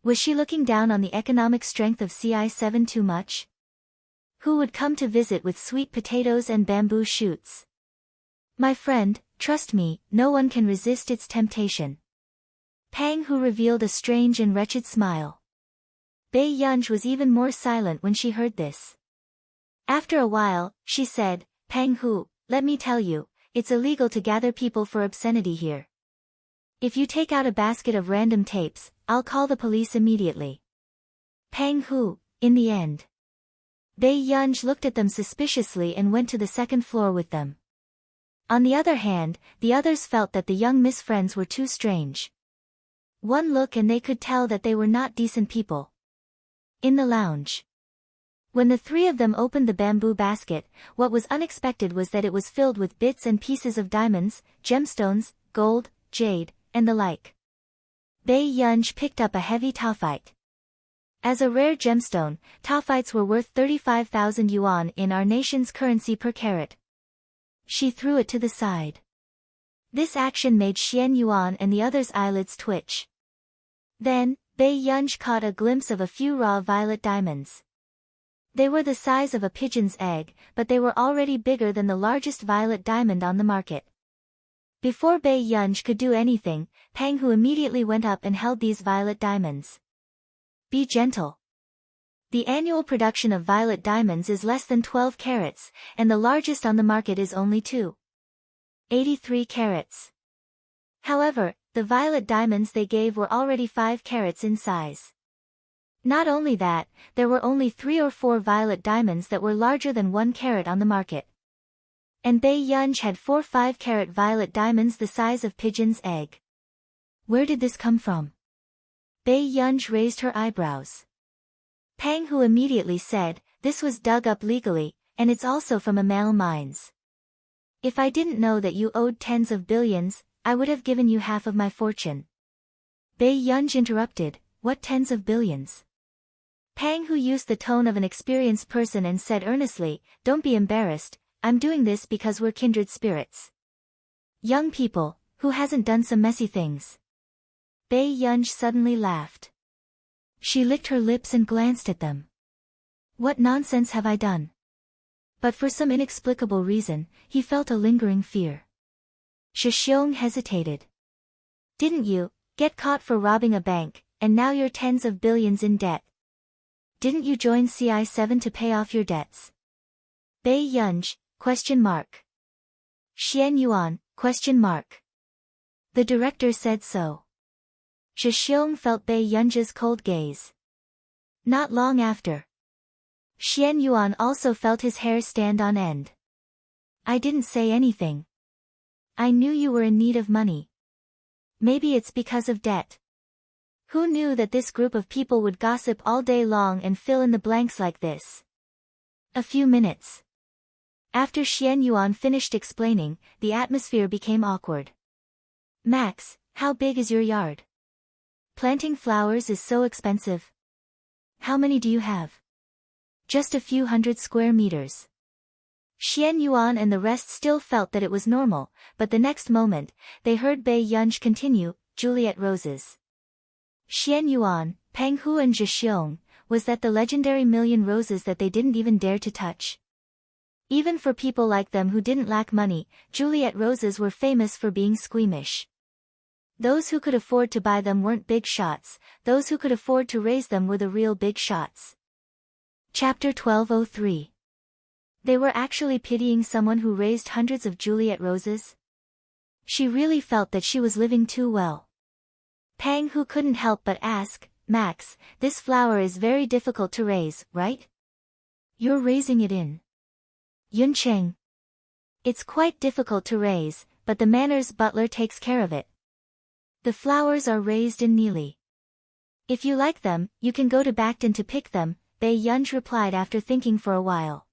[SPEAKER 1] Was she looking down on the economic strength of CI7 too much? Who would come to visit with sweet potatoes and bamboo shoots? My friend, trust me, no one can resist its temptation. Pang Hu revealed a strange and wretched smile. Bei Yunj was even more silent when she heard this. After a while, she said, Pang Hu, let me tell you, it's illegal to gather people for obscenity here. If you take out a basket of random tapes, I'll call the police immediately. Pang Hu, in the end. Bei Yunj looked at them suspiciously and went to the second floor with them. On the other hand, the others felt that the young Miss Friends were too strange. One look and they could tell that they were not decent people. In the lounge. When the three of them opened the bamboo basket, what was unexpected was that it was filled with bits and pieces of diamonds, gemstones, gold, jade, and the like. Bei Yunj picked up a heavy taphite. As a rare gemstone, taphites were worth 35,000 yuan in our nation's currency per carat. She threw it to the side. This action made Xian Yuan and the others' eyelids twitch. Then, Bei Yunj caught a glimpse of a few raw violet diamonds. They were the size of a pigeon's egg, but they were already bigger than the largest violet diamond on the market. Before Bei Yunj could do anything, Pang Hu immediately went up and held these violet diamonds. Be gentle. The annual production of violet diamonds is less than 12 carats, and the largest on the market is only 2.83 carats. However, the violet diamonds they gave were already 5 carats in size. Not only that, there were only 3 or 4 violet diamonds that were larger than 1 carat on the market. And Bei Yunj had 4 5-carat violet diamonds the size of pigeon's egg. Where did this come from? Bei Yunj raised her eyebrows. Pang Hu immediately said, this was dug up legally, and it's also from Amal mines. If I didn't know that you owed tens of billions, I would have given you half of my fortune. Bei Yunj interrupted, what tens of billions? Pang Hu used the tone of an experienced person and said earnestly, don't be embarrassed, I'm doing this because we're kindred spirits. Young people, who hasn't done some messy things? Bei Yunj suddenly laughed. She licked her lips and glanced at them. What nonsense have I done? But for some inexplicable reason, he felt a lingering fear. Shixiong hesitated. Didn't you get caught for robbing a bank, and now you're tens of billions in debt? Didn't you join CI7 to pay off your debts? Bei Yunj, ? Xian Yuan, ? The director said so. Zhixiong felt Bei Yunji's cold gaze. Not long after, Xian Yuan also felt his hair stand on end. I didn't say anything. I knew you were in need of money. Maybe it's because of debt. Who knew that this group of people would gossip all day long and fill in the blanks like this? A few minutes. After Xian Yuan finished explaining, the atmosphere became awkward. Max, how big is your yard? Planting flowers is so expensive. How many do you have? Just a few hundred square meters. Xian Yuan and the rest still felt that it was normal, but the next moment, they heard Bei Yunji continue, Juliet Roses. Xian Yuan, Peng Hu and Zhixiong, was that the legendary million roses that they didn't even dare to touch? Even for people like them who didn't lack money, Juliet Roses were famous for being squeamish. Those who could afford to buy them weren't big shots, those who could afford to raise them were the real big shots. Chapter 1203. They were actually pitying someone who raised hundreds of Juliet Roses? She really felt that she was living too well. Pang Hu couldn't help but ask, Max, this flower is very difficult to raise, right? You're raising it in Yuncheng. It's quite difficult to raise, but the manor's butler takes care of it. The flowers are raised in Nili. If you like them, you can go to Bacton to pick them, Bei Yunji replied after thinking for a while.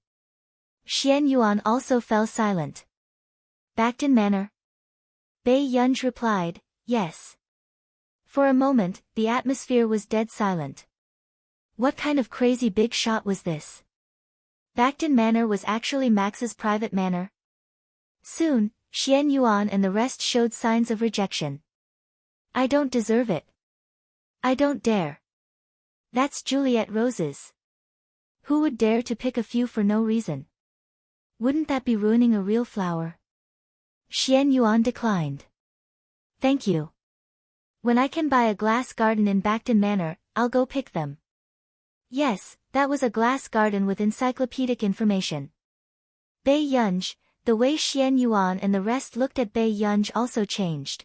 [SPEAKER 1] Xian Yuan also fell silent. Bacton Manor? Bei Yunji replied, yes. For a moment, the atmosphere was dead silent. What kind of crazy big shot was this? Bacton Manor was actually Max's private manor. Soon, Xian Yuan and the rest showed signs of rejection. I don't deserve it. I don't dare. That's Juliet Roses. Who would dare to pick a few for no reason? Wouldn't that be ruining a real flower? Xian Yuan declined. Thank you. When I can buy a glass garden in Bacton Manor, I'll go pick them. Yes, that was a glass garden with encyclopedic information. Bei Yunji, the way Xian Yuan and the rest looked at Bei Yunji also changed.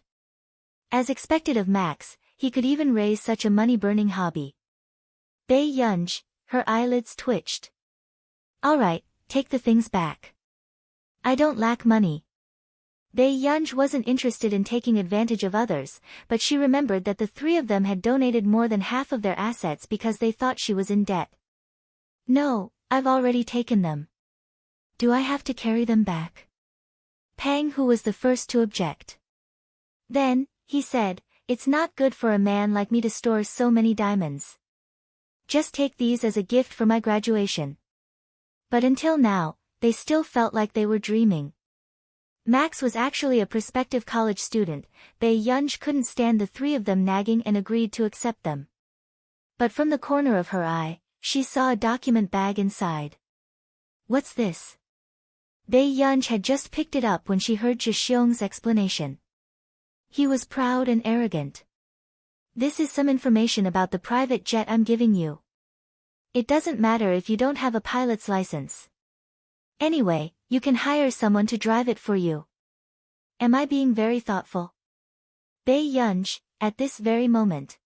[SPEAKER 1] As expected of Max, he could even raise such a money-burning hobby. Bei Yunji, her eyelids twitched. All right, take the things back. I don't lack money. Bei Yunji wasn't interested in taking advantage of others, but she remembered that the three of them had donated more than half of their assets because they thought she was in debt. No, I've already taken them. Do I have to carry them back? Pang Hu was the first to object. Then, he said, it's not good for a man like me to store so many diamonds. Just take these as a gift for my graduation. But until now, they still felt like they were dreaming. Max was actually a prospective college student, Bei Yunji couldn't stand the three of them nagging and agreed to accept them. But from the corner of her eye, she saw a document bag inside. What's this? Bei Yunji had just picked it up when she heard Zhixiong's explanation. He was proud and arrogant. This is some information about the private jet I'm giving you. It doesn't matter if you don't have a pilot's license. Anyway, you can hire someone to drive it for you. Am I being very thoughtful? Bei Yunji, at this very moment.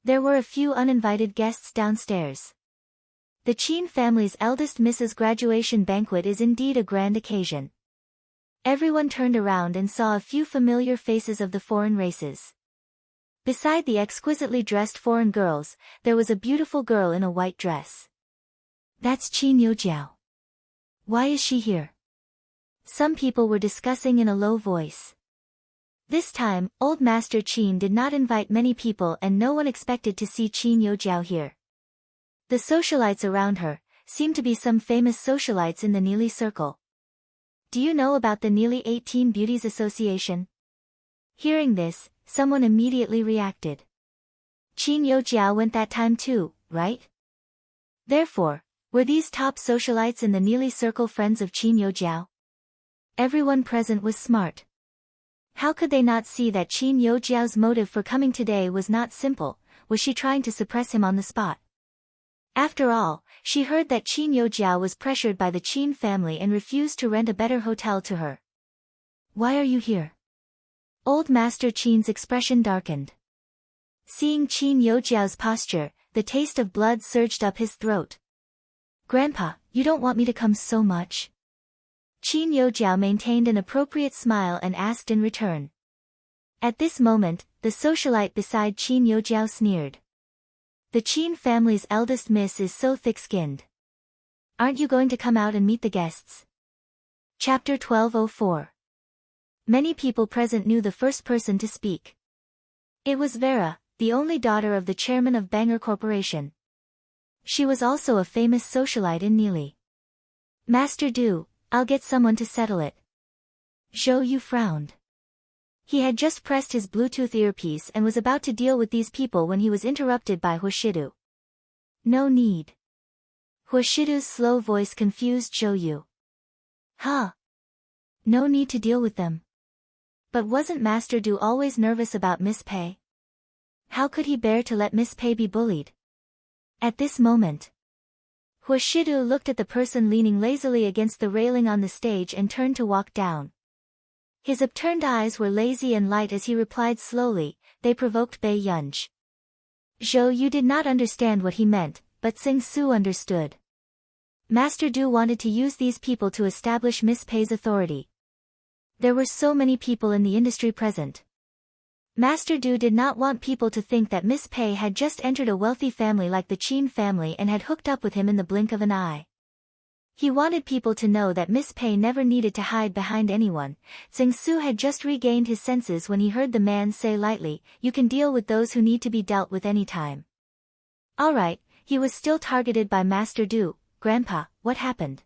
[SPEAKER 1] There were a few uninvited guests downstairs. The Qin family's eldest Mrs. graduation banquet is indeed a grand occasion. Everyone turned around and saw a few familiar faces of the foreign races. Beside the exquisitely dressed foreign girls, there was a beautiful girl in a white dress. That's Qin Youjiao. Why is she here? Some people were discussing in a low voice. This time, old Master Qin did not invite many people and no one expected to see Qin Youjiao here. The socialites around her seemed to be some famous socialites in the Nili circle. Do you know about the Nili 18 Beauties Association? Hearing this, someone immediately reacted. Qin Youjiao went that time too, right? Therefore, were these top socialites in the Nili circle friends of Qin Youjiao? Everyone present was smart. How could they not see that Qin Youjiao's motive for coming today was not simple? Was she trying to suppress him on the spot? After all, she heard that Qin Youjiao was pressured by the Qin family and refused to rent a better hotel to her. Why are you here? Old Master Qin's expression darkened. Seeing Qin Yojiao's posture, the taste of blood surged up his throat. Grandpa, you don't want me to come so much? Qin Yojiao maintained an appropriate smile and asked in return. At this moment, the socialite beside Qin Yojiao sneered. The Qin family's eldest miss is so thick-skinned. Aren't you going to come out and meet the guests? Chapter 1204. Many people present knew the first person to speak. It was Vera, the only daughter of the chairman of Banger Corporation. She was also a famous socialite in Neely. Master Du, I'll get someone to settle it. Zhou Yu frowned. He had just pressed his Bluetooth earpiece and was about to deal with these people when he was interrupted by Huashidu. No need. Huashidu's slow voice confused Zhou Yu. Huh? No need to deal with them. But wasn't Master Du always nervous about Miss Pei? How could he bear to let Miss Pei be bullied? At this moment, Huashidu looked at the person leaning lazily against the railing on the stage and turned to walk down. His upturned eyes were lazy and light as he replied slowly, they provoked Bei Yunj. Zhou Yu did not understand what he meant, but Sing Su understood. Master Du wanted to use these people to establish Miss Pei's authority. There were so many people in the industry present. Master Du did not want people to think that Miss Pei had just entered a wealthy family like the Qin family and had hooked up with him in the blink of an eye. He wanted people to know that Miss Pei never needed to hide behind anyone. Sing Su had just regained his senses when he heard the man say lightly, "You can deal with those who need to be dealt with any time." Alright, he was still targeted by Master Du. Grandpa, what happened?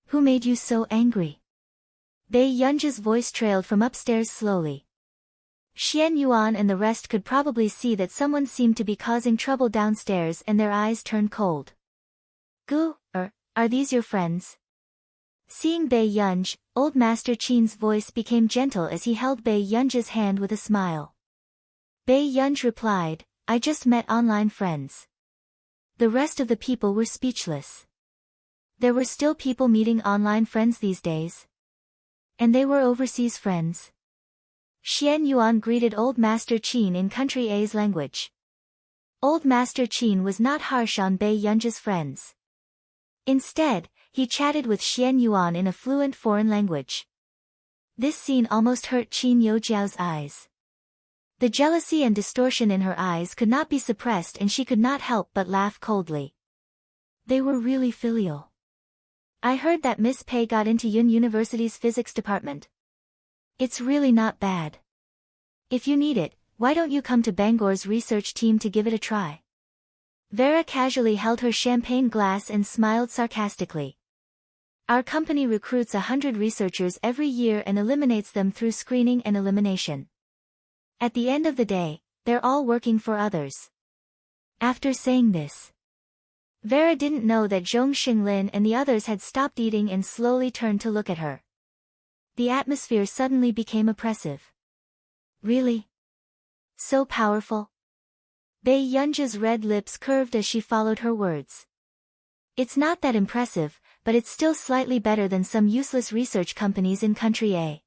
[SPEAKER 1] Who made you so angry? Bei Yunj's voice trailed from upstairs slowly. Xian Yuan and the rest could probably see that someone seemed to be causing trouble downstairs and their eyes turned cold. Gu, are these your friends? Seeing Bei Yunj, old Master Qin's voice became gentle as he held Bei Yunj's hand with a smile. Bei Yunj replied, I just met online friends. The rest of the people were speechless. There were still people meeting online friends these days. And they were overseas friends. Xian Yuan greeted Old Master Qin in Country A's language. Old Master Qin was not harsh on Bei Yunj's friends. Instead, he chatted with Xian Yuan in a fluent foreign language. This scene almost hurt Qin Yojiao's eyes. The jealousy and distortion in her eyes could not be suppressed and she could not help but laugh coldly. They were really filial. I heard that Miss Pei got into Yun University's physics department. It's really not bad. If you need it, why don't you come to Bangor's research team to give it a try? Vera casually held her champagne glass and smiled sarcastically. Our company recruits 100 researchers every year and eliminates them through screening and elimination. At the end of the day, they're all working for others. After saying this, Vera didn't know that Zhong Xinglin and the others had stopped eating and slowly turned to look at her. The atmosphere suddenly became oppressive. Really? So powerful? Bei Yunj's red lips curved as she followed her words. It's not that impressive, but it's still slightly better than some useless research companies in Country A.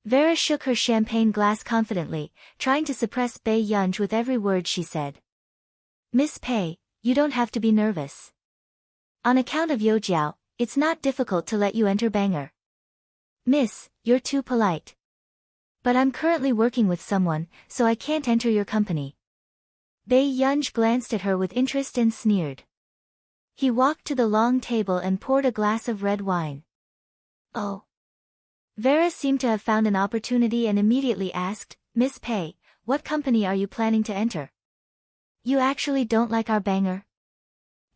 [SPEAKER 1] Vera shook her champagne glass confidently, trying to suppress Bei Yunj with every word she said. Miss Pei, you don't have to be nervous. On account of Yojiao, it's not difficult to let you enter Banger. Miss, you're too polite. But I'm currently working with someone, so I can't enter your company. Bei Yunj glanced at her with interest and sneered. He walked to the long table and poured a glass of red wine. Oh. Vera seemed to have found an opportunity and immediately asked, Miss Pei, what company are you planning to enter? You actually don't like our Banger?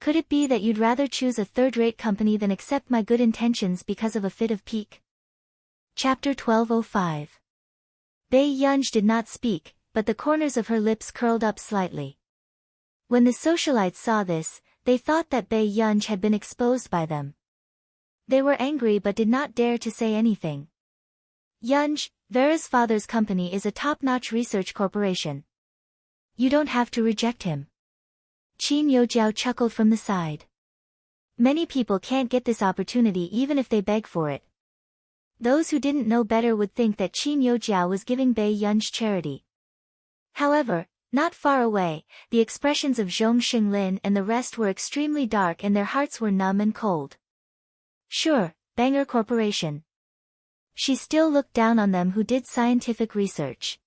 [SPEAKER 1] Could it be that you'd rather choose a third-rate company than accept my good intentions because of a fit of pique? Chapter 1205. Bei Yunj did not speak, but the corners of her lips curled up slightly. When the socialites saw this, they thought that Bei Yunj had been exposed by them. They were angry but did not dare to say anything. Yunj, Vera's father's company is a top-notch research corporation. You don't have to reject him. Qin Yojiao chuckled from the side. Many people can't get this opportunity even if they beg for it. Those who didn't know better would think that Qin Yojiao was giving Bei Yunj charity. However, Not far away, the expressions of Zhong Xinglin and the rest were extremely dark and their hearts were numb and cold. Sure, Banger Corporation. She still looked down on them who did scientific research.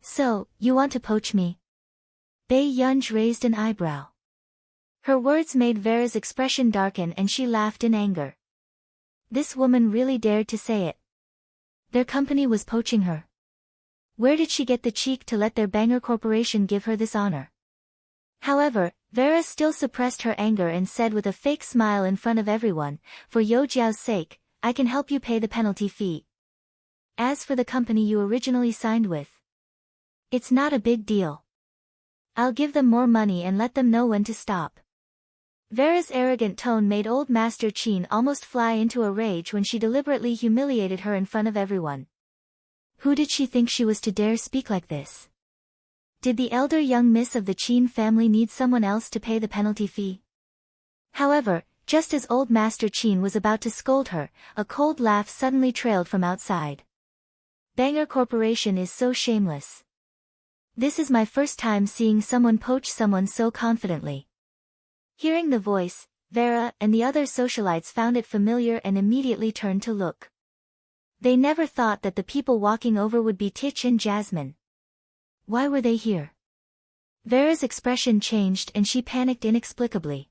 [SPEAKER 1] So, you want to poach me? Bei Yunj raised an eyebrow. Her words made Vera's expression darken and she laughed in anger. This woman really dared to say it. Their company was poaching her. Where did she get the cheek to let their Banger Corporation give her this honor? However, Vera still suppressed her anger and said with a fake smile in front of everyone, for Yo Jiao's sake, I can help you pay the penalty fee. As for the company you originally signed with, it's not a big deal. I'll give them more money and let them know when to stop. Vera's arrogant tone made old Master Qin almost fly into a rage when she deliberately humiliated her in front of everyone. Who did she think she was to dare speak like this? Did the elder young miss of the Qin family need someone else to pay the penalty fee? However, just as old Master Qin was about to scold her, a cold laugh suddenly trailed from outside. Banger Corporation is so shameless. This is my first time seeing someone poach someone so confidently. Hearing the voice, Vera and the other socialites found it familiar and immediately turned to look. They never thought that the people walking over would be Tich and Jasmine. Why were they here? Vera's expression changed and she panicked inexplicably.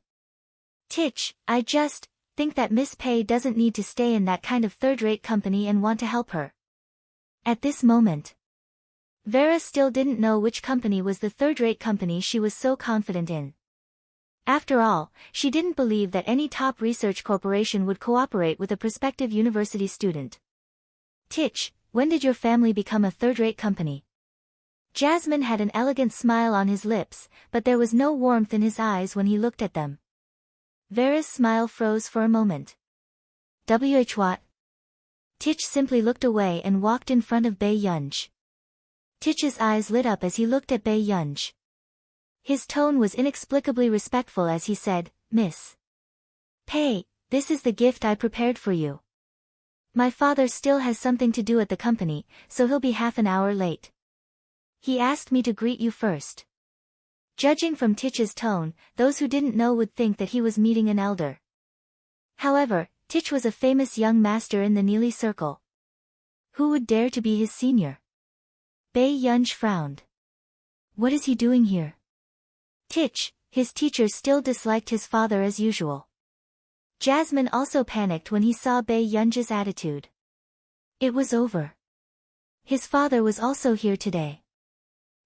[SPEAKER 1] Tich, I just think that Miss Pei doesn't need to stay in that kind of third-rate company and want to help her. At this moment, Vera still didn't know which company was the third-rate company she was so confident in. After all, she didn't believe that any top research corporation would cooperate with a prospective university student. Tich, when did your family become a third-rate company? Jasmine had an elegant smile on his lips, but there was no warmth in his eyes when he looked at them. Vera's smile froze for a moment. What? Tich simply looked away and walked in front of Bei Yunj. Tich's eyes lit up as he looked at Bei Yunj. His tone was inexplicably respectful as he said, Miss Pei, this is the gift I prepared for you. My father still has something to do at the company, so he'll be half an hour late. He asked me to greet you first. Judging from Tich's tone, those who didn't know would think that he was meeting an elder. However, Tich was a famous young master in the Neely Circle. Who would dare to be his senior? Bei Yunj frowned. What is he doing here? Tich, his teacher still disliked his father as usual. Jasmine also panicked when he saw Bei Yunj's attitude. It was over. His father was also here today.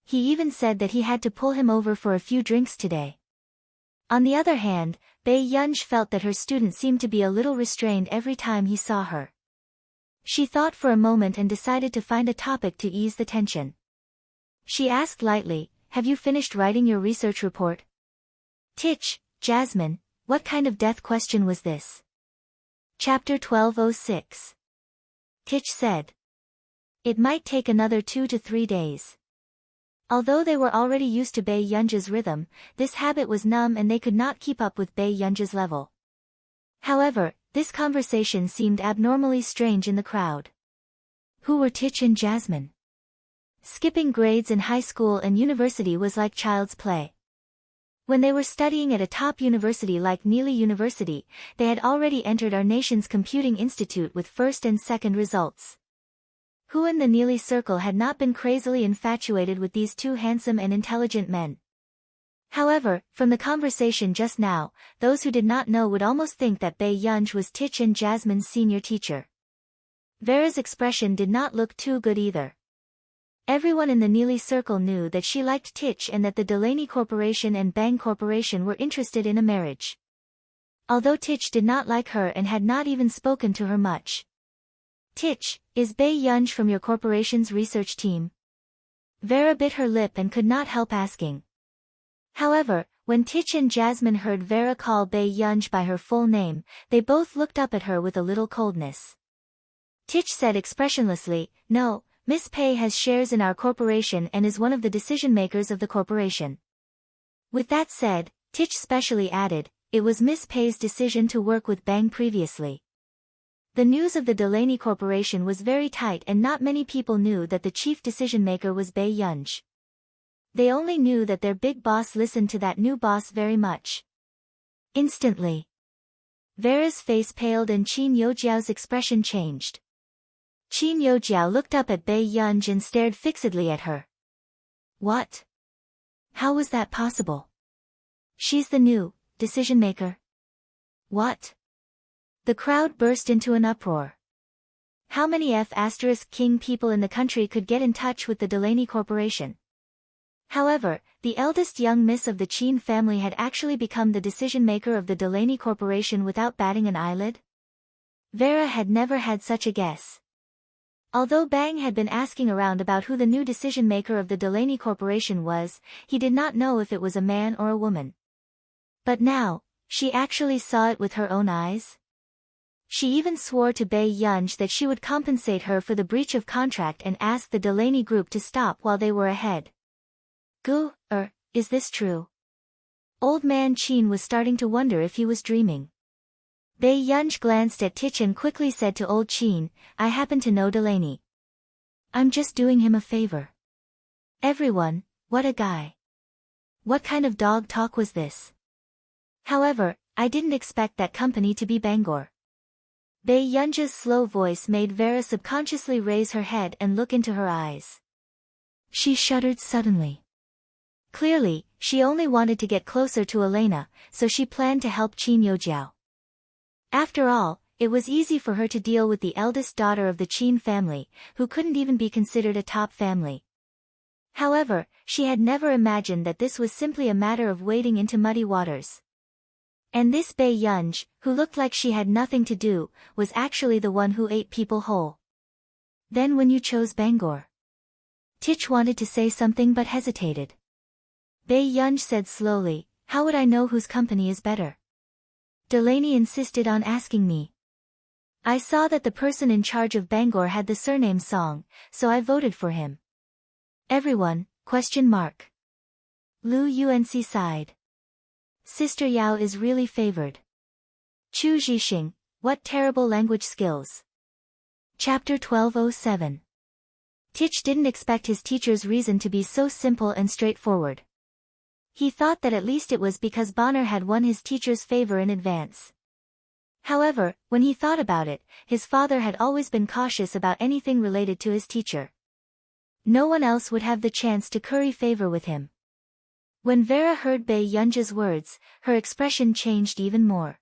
[SPEAKER 1] He even said that he had to pull him over for a few drinks today. On the other hand, Bei Yunj felt that her student seemed to be a little restrained every time he saw her. She thought for a moment and decided to find a topic to ease the tension. She asked lightly, have you finished writing your research report? Tich, Jasmine, what kind of death question was this? Chapter 1206. Tich said. It might take another 2 to 3 days. Although they were already used to Bei Yunj's rhythm, this habit was numb and they could not keep up with Bei Yunj's level. However, this conversation seemed abnormally strange in the crowd. Who were Tich and Jasmine? Skipping grades in high school and university was like child's play. When they were studying at a top university like Neely University, they had already entered our nation's computing institute with first and second results. Who in the Neely circle had not been crazily infatuated with these two handsome and intelligent men? However, from the conversation just now, those who did not know would almost think that Bei Yunj was Tich and Jasmine's senior teacher. Vera's expression did not look too good either. Everyone in the Neely circle knew that she liked Tich and that the Delaney Corporation and Bang Corporation were interested in a marriage. Although Tich did not like her and had not even spoken to her much. Tich, is Bei Yunj from your corporation's research team? Vera bit her lip and could not help asking. However, when Tich and Jasmine heard Vera call Bei Yunj by her full name, they both looked up at her with a little coldness. Tich said expressionlessly, no, Miss Pei has shares in our corporation and is one of the decision-makers of the corporation. With that said, Tich specially added, it was Miss Pei's decision to work with Bang previously. The news of the Delaney Corporation was very tight and not many people knew that the chief decision-maker was Bei Yunj. They only knew that their big boss listened to that new boss very much. Instantly, Vera's face paled and Qin Yojiao's expression changed. Qin Yojiao looked up at Bei Yunj and stared fixedly at her. What? How was that possible? She's the new decision-maker. What? The crowd burst into an uproar. How many F***king people in the country could get in touch with the Delaney Corporation? However, the eldest young miss of the Qin family had actually become the decision-maker of the Delaney Corporation without batting an eyelid? Vera had never had such a guess. Although Bang had been asking around about who the new decision-maker of the Delaney Corporation was, he did not know if it was a man or a woman. But now, she actually saw it with her own eyes. She even swore to Bei Yunj that she would compensate her for the breach of contract and asked the Delaney group to stop while they were ahead. Is this true? Old man Qin was starting to wonder if he was dreaming. Bei Yunj glanced at Tich and quickly said to old Qin, I happen to know Delaney. I'm just doing him a favor. Everyone, what a guy. What kind of dog talk was this? However, I didn't expect that company to be Bangor. Bei Yunj's slow voice made Vera subconsciously raise her head and look into her eyes. She shuddered suddenly. Clearly, she only wanted to get closer to Elena, so she planned to help Qin Yojiao. After all, it was easy for her to deal with the eldest daughter of the Qin family, who couldn't even be considered a top family. However, she had never imagined that this was simply a matter of wading into muddy waters. And this Bei Yunj, who looked like she had nothing to do, was actually the one who ate people whole. Then when you chose Bangor? Tich wanted to say something but hesitated. Bei Yunj said slowly, how would I know whose company is better? Delaney insisted on asking me. I saw that the person in charge of Bangor had the surname Song, so I voted for him. Everyone, ? Lu Yunc sighed. Sister Yao is really favored. Chu Zhixing, what terrible language skills. Chapter 1207. Tich didn't expect his teacher's reason to be so simple and straightforward. He thought that at least it was because Bonner had won his teacher's favor in advance. However, when he thought about it, his father had always been cautious about anything related to his teacher. No one else would have the chance to curry favor with him. When Vera heard Bei Yunj's words, her expression changed even more.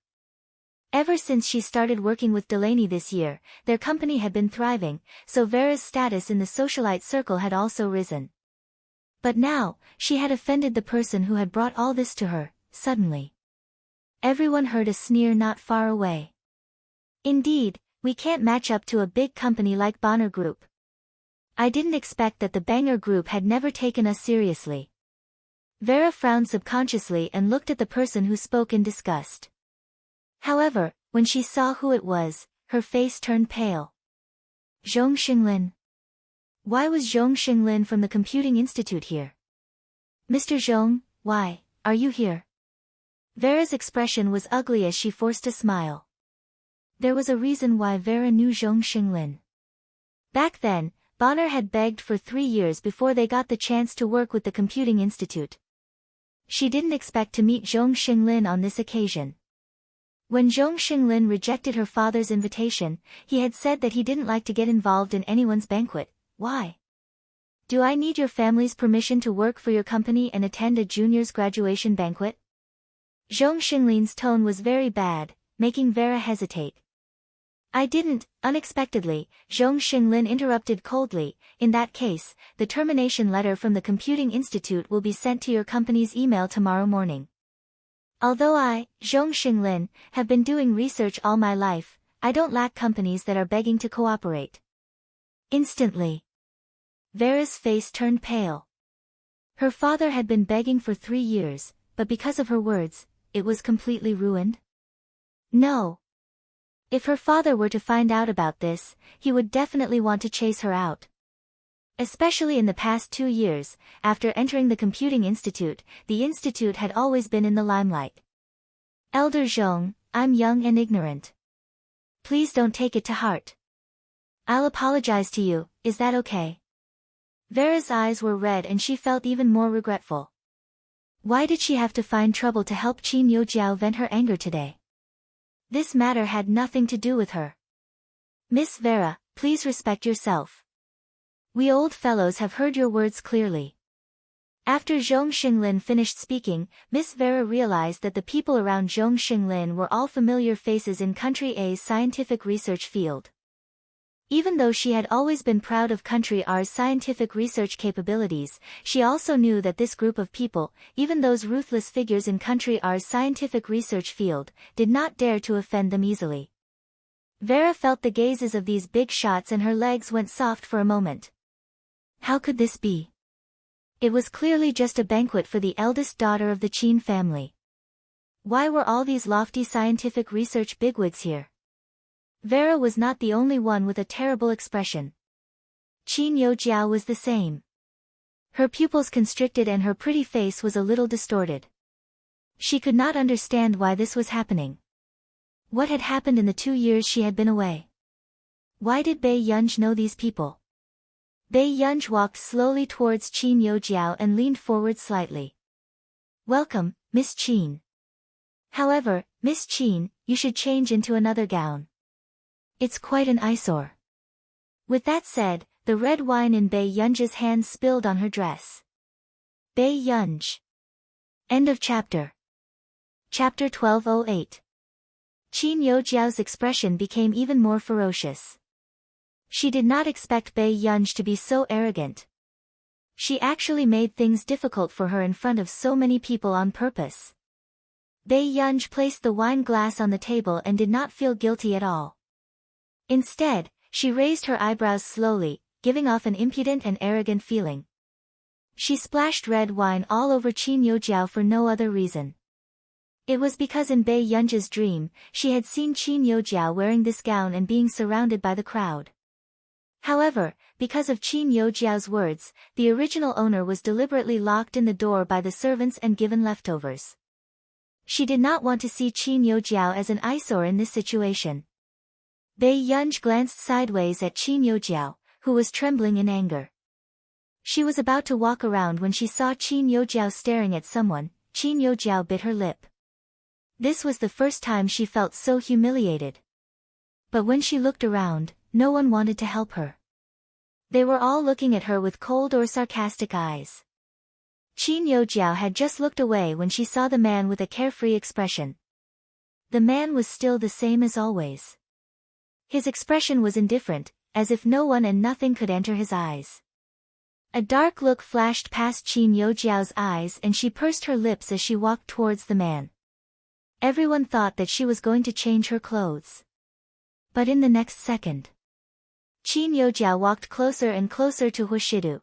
[SPEAKER 1] Ever since she started working with Delaney this year, their company had been thriving, so Vera's status in the socialite circle had also risen. But now, she had offended the person who had brought all this to her, suddenly. Everyone heard a sneer not far away. Indeed, we can't match up to a big company like Bonner Group. I didn't expect that the Banger Group had never taken us seriously. Vera frowned subconsciously and looked at the person who spoke in disgust. However, when she saw who it was, her face turned pale. Zhong Xinglin. Why was Zhong Xinglin from the Computing Institute here? Mr. Zhong, why are you here? Vera's expression was ugly as she forced a smile. There was a reason why Vera knew Zhong Xinglin. Back then, Bonner had begged for 3 years before they got the chance to work with the Computing Institute. She didn't expect to meet Zhong Xinglin on this occasion. When Zhong Xinglin rejected her father's invitation, he had said that he didn't like to get involved in anyone's banquet. Why? Do I need your family's permission to work for your company and attend a junior's graduation banquet? Zhong Xinglin's tone was very bad, making Vera hesitate. I didn't. Unexpectedly, Zhong Xinglin interrupted coldly. In that case, the termination letter from the Computing Institute will be sent to your company's email tomorrow morning. Although I, Zhong Xinglin, have been doing research all my life, I don't lack companies that are begging to cooperate. Instantly, Vera's face turned pale. Her father had been begging for 3 years, but because of her words, it was completely ruined? No. If her father were to find out about this, he would definitely want to chase her out. Especially in the past 2 years, after entering the Computing Institute, the institute had always been in the limelight. Elder Zhong, I'm young and ignorant. Please don't take it to heart. I'll apologize to you, is that okay? Vera's eyes were red and she felt even more regretful. Why did she have to find trouble to help Qin Yojiao vent her anger today? This matter had nothing to do with her. Miss Vera, please respect yourself. We old fellows have heard your words clearly. After Zhong Xinglin finished speaking, Miss Vera realized that the people around Zhong Xinglin were all familiar faces in Country A's scientific research field. Even though she had always been proud of Country R's scientific research capabilities, she also knew that this group of people, even those ruthless figures in Country R's scientific research field, did not dare to offend them easily. Vera felt the gazes of these big shots and her legs went soft for a moment. How could this be? It was clearly just a banquet for the eldest daughter of the Qin family. Why were all these lofty scientific research bigwigs here? Vera was not the only one with a terrible expression. Qin Yojiao was the same. Her pupils constricted and her pretty face was a little distorted. She could not understand why this was happening. What had happened in the 2 years she had been away? Why did Bei Yunj know these people? Bei Yunj walked slowly towards Qin Yojiao and leaned forward slightly. Welcome, Miss Qin. However, Miss Qin, you should change into another gown. It's quite an eyesore. With that said, the red wine in Bei Yunj's hands spilled on her dress. Bei Yunj. End of chapter. Chapter 1208. Qin Yojiao's expression became even more ferocious. She did not expect Bei Yunj to be so arrogant. She actually made things difficult for her in front of so many people on purpose. Bei Yunj placed the wine glass on the table and did not feel guilty at all. Instead, she raised her eyebrows slowly, giving off an impudent and arrogant feeling. She splashed red wine all over Qin Yojiao for no other reason. It was because in Bei Yunj's dream, she had seen Qin Yojiao wearing this gown and being surrounded by the crowd. However, because of Qin Yojiao's words, the original owner was deliberately locked in the door by the servants and given leftovers. She did not want to see Qin Yojiao as an eyesore in this situation. Bei Yunj glanced sideways at Qin Yojiao, who was trembling in anger. She was about to walk around when she saw Qin Yojiao staring at someone. Qin Yojiao bit her lip. This was the first time she felt so humiliated. But when she looked around, no one wanted to help her. They were all looking at her with cold or sarcastic eyes. Qin Yojiao had just looked away when she saw the man with a carefree expression. The man was still the same as always. His expression was indifferent, as if no one and nothing could enter his eyes. A dark look flashed past Qin Yojiao's eyes and she pursed her lips as she walked towards the man. Everyone thought that she was going to change her clothes. But in the next second, Qin Yojiao walked closer and closer to Huashidu.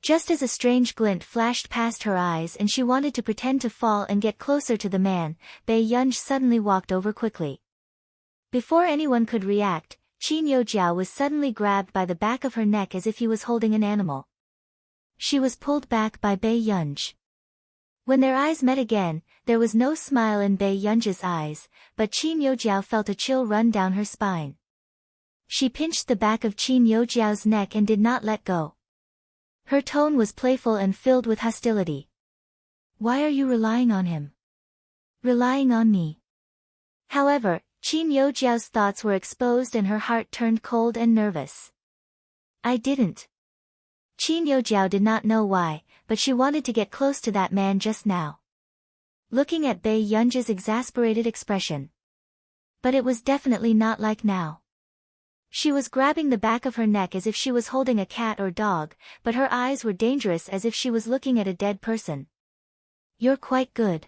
[SPEAKER 1] Just as a strange glint flashed past her eyes and she wanted to pretend to fall and get closer to the man, Bei Yunj suddenly walked over quickly. Before anyone could react, Qin Yojiao was suddenly grabbed by the back of her neck as if he was holding an animal. She was pulled back by Bei Yunj. When their eyes met again, there was no smile in Bei Yunj's eyes, but Qin Yojiao felt a chill run down her spine. She pinched the back of Qin Yojiao's neck and did not let go. Her tone was playful and filled with hostility. Why are you relying on him? Relying on me. However, Qin Yojiao's thoughts were exposed and her heart turned cold and nervous. I didn't. Qin Yojiao did not know why, but she wanted to get close to that man just now. Looking at Bei Yunj's exasperated expression. But it was definitely not like now. She was grabbing the back of her neck as if she was holding a cat or dog, but her eyes were dangerous as if she was looking at a dead person. You're quite good.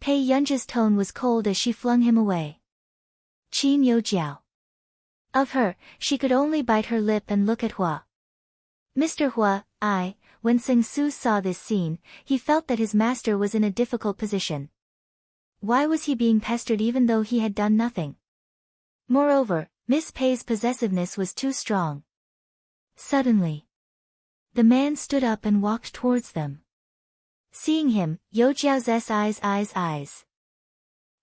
[SPEAKER 1] Bei Yunj's tone was cold as she flung him away. Qin Yojiao. Of her, she could only bite her lip and look at Hua. Mr. Hua, when Seng Su saw this scene, he felt that his master was in a difficult position. Why was he being pestered even though he had done nothing? Moreover, Miss Pei's possessiveness was too strong. Suddenly, the man stood up and walked towards them. Seeing him, Yojiao's eyes.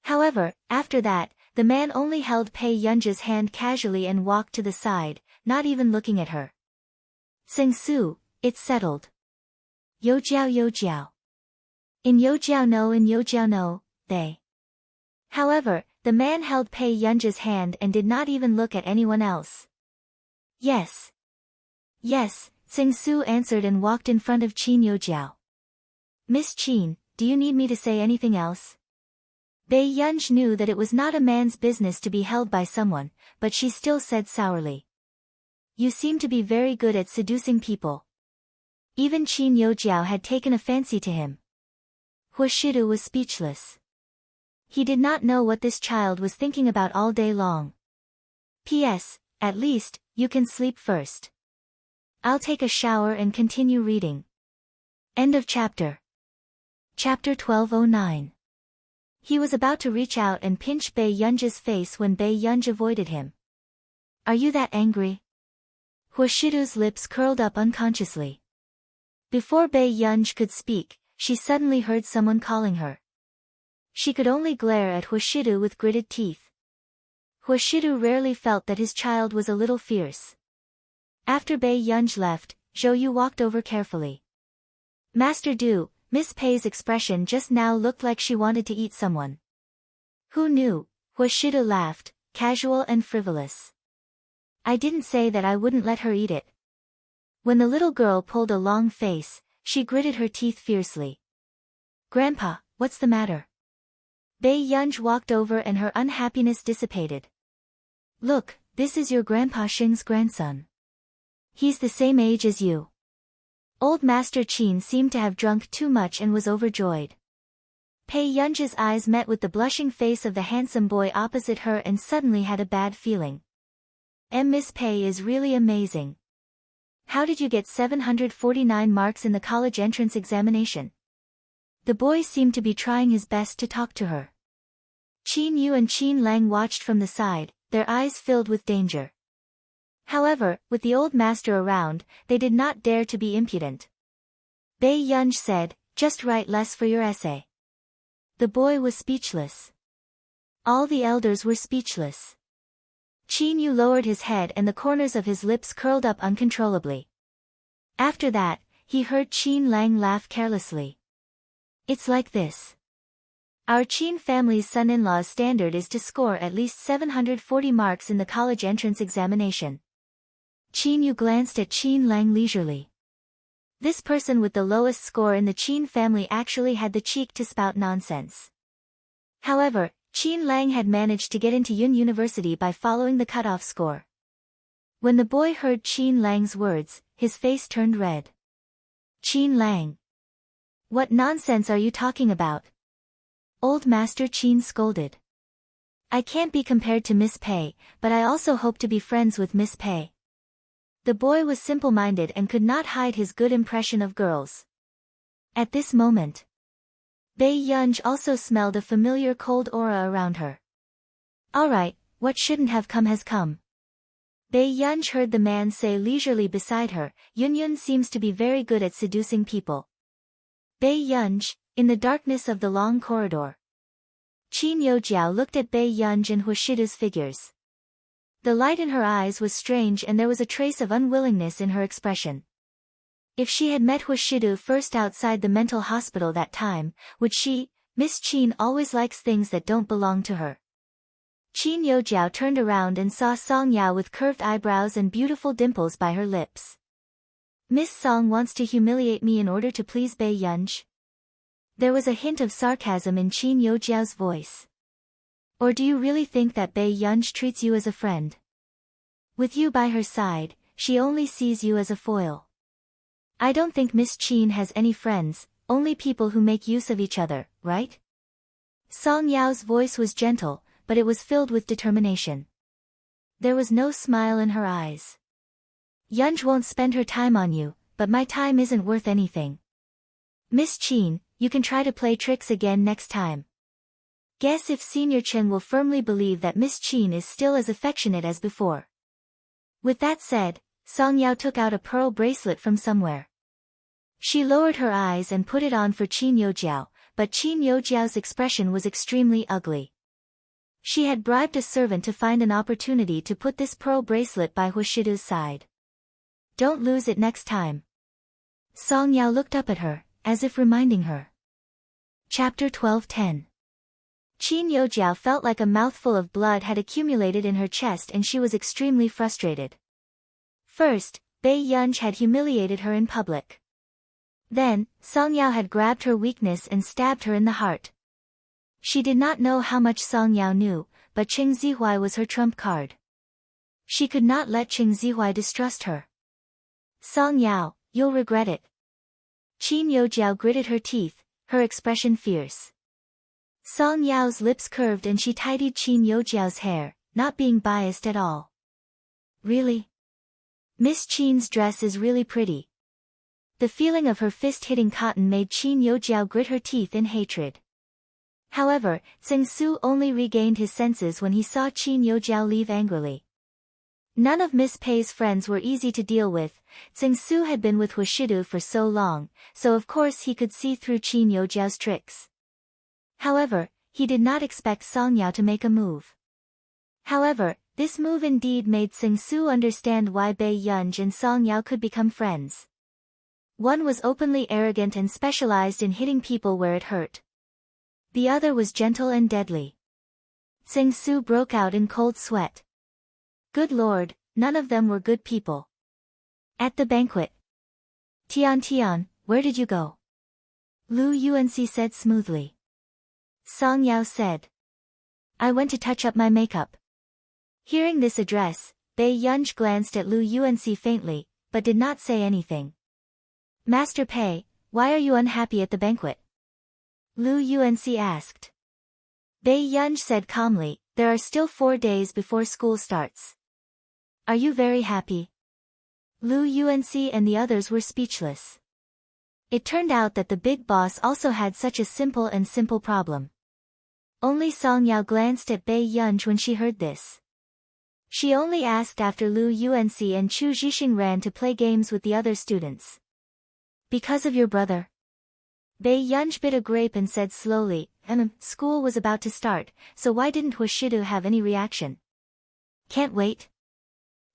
[SPEAKER 1] However, after that, the man only held Bei Yunj's hand casually and walked to the side, not even looking at her. Sing Su, it's settled. Yo jiao yo jiao. In yo jiao no, they. However, the man held Pei Yunji's hand and did not even look at anyone else. Yes. Yes, Sing Su answered and walked in front of Qin Yojiao. Miss Qin, do you need me to say anything else? Bei Yunj knew that it was not a man's business to be held by someone, but she still said sourly. You seem to be very good at seducing people. Even Qin Yojiao had taken a fancy to him. Huashidu was speechless. He did not know what this child was thinking about all day long. P.S. At least, you can sleep first. I'll take a shower and continue reading. End of chapter. Chapter 1209. He was about to reach out and pinch Bei Yunji's face when Bei Yunj avoided him. Are you that angry? Huashidu's lips curled up unconsciously. Before Bei Yunj could speak, she suddenly heard someone calling her. She could only glare at Huashidu with gritted teeth. Huashidu rarely felt that his child was a little fierce. After Bei Yunj left, Zhou Yu walked over carefully. Master Du, Miss Pei's expression just now looked like she wanted to eat someone. Who knew? Huashidu laughed, casual and frivolous. I didn't say that I wouldn't let her eat it. When the little girl pulled a long face, she gritted her teeth fiercely. Grandpa, what's the matter? Bei Yunj walked over and her unhappiness dissipated. Look, this is your Grandpa Xing's grandson. He's the same age as you. Old Master Qin seemed to have drunk too much and was overjoyed. Pei Yunji's eyes met with the blushing face of the handsome boy opposite her and suddenly had a bad feeling. Miss Pei is really amazing. How did you get 749 marks in the college entrance examination? The boy seemed to be trying his best to talk to her. Qin Yu and Qin Lang watched from the side, their eyes filled with danger. However, with the old master around, they did not dare to be impudent. Bei Yunj said, just write less for your essay. The boy was speechless. All the elders were speechless. Qin Yu lowered his head and the corners of his lips curled up uncontrollably. After that, he heard Qin Lang laugh carelessly. It's like this. Our Qin family's son-in-law's standard is to score at least 740 marks in the college entrance examination. Qin Yu glanced at Qin Lang leisurely. This person with the lowest score in the Qin family actually had the cheek to spout nonsense. However, Qin Lang had managed to get into Yun University by following the cutoff score. When the boy heard Qin Lang's words, his face turned red. Qin Lang. What nonsense are you talking about? Old Master Qin scolded. I can't be compared to Miss Pei, but I also hope to be friends with Miss Pei. The boy was simple-minded and could not hide his good impression of girls. At this moment, Bei Yunj also smelled a familiar cold aura around her. Alright, what shouldn't have come has come. Bei Yunj heard the man say leisurely beside her, Yun seems to be very good at seducing people. Bei Yunj, in the darkness of the long corridor. Qin Yojiao looked at Bei Yunj and Huashidu's figures. The light in her eyes was strange and there was a trace of unwillingness in her expression. If she had met Huashidu first outside the mental hospital that time, would she? Miss Qin always likes things that don't belong to her. Qin Yojiao turned around and saw Song Yao with curved eyebrows and beautiful dimples by her lips. Miss Song wants to humiliate me in order to please Bei Yunj? There was a hint of sarcasm in Qin Yojiao's voice. Or do you really think that Bei Yunj treats you as a friend? With you by her side, she only sees you as a foil. I don't think Miss Qin has any friends, only people who make use of each other, right? Song Yao's voice was gentle, but it was filled with determination. There was no smile in her eyes. Yunj won't spend her time on you, but my time isn't worth anything. Miss Qin, you can try to play tricks again next time. Guess if Senior Chen will firmly believe that Miss Qin is still as affectionate as before. With that said, Song Yao took out a pearl bracelet from somewhere. She lowered her eyes and put it on for Qin Yojiao, but Qin Yojiao's expression was extremely ugly. She had bribed a servant to find an opportunity to put this pearl bracelet by Huashidu's side. Don't lose it next time. Song Yao looked up at her, as if reminding her. Chapter 12:10. Qin Youjiao felt like a mouthful of blood had accumulated in her chest and she was extremely frustrated. First, Bei Yunj had humiliated her in public. Then, Song Yao had grabbed her weakness and stabbed her in the heart. She did not know how much Song Yao knew, but Qing Zihuai was her trump card. She could not let Qing Zihuai distrust her. Song Yao, you'll regret it. Qin Youjiao gritted her teeth, her expression fierce. Song Yao's lips curved and she tidied Qin Youjiao's hair, not being biased at all. Really? Miss Qin's dress is really pretty. The feeling of her fist hitting cotton made Qin Youjiao grit her teeth in hatred. However, Tseng Su only regained his senses when he saw Qin Youjiao leave angrily. None of Miss Pei's friends were easy to deal with. Tseng Su had been with Hushidu for so long, so of course he could see through Qin Youjiao's tricks. However, he did not expect Song Yao to make a move. However, this move indeed made Tseng Su understand why Bei Yunj and Song Yao could become friends. One was openly arrogant and specialized in hitting people where it hurt. The other was gentle and deadly. Tseng Su broke out in cold sweat. Good lord, none of them were good people. At the banquet. Tian, where did you go? Lu Yuanxi said smoothly. Song Yao said. I went to touch up my makeup. Hearing this address, Bei Yunj glanced at Lu Yuanxi faintly, but did not say anything. Master Pei, why are you unhappy at the banquet? Lu Yuanxi asked. Bei Yunj said calmly, there are still 4 days before school starts. Are you very happy? Lu Yuanxi and the others were speechless. It turned out that the big boss also had such a simple problem. Only Song Yao glanced at Bei Yunj when she heard this. She only asked after Lu Yuanxi and Chu Zhixing ran to play games with the other students. Because of your brother? Bei Yunj bit a grape and said slowly, school was about to start, so why didn't Hushidu have any reaction? Can't wait?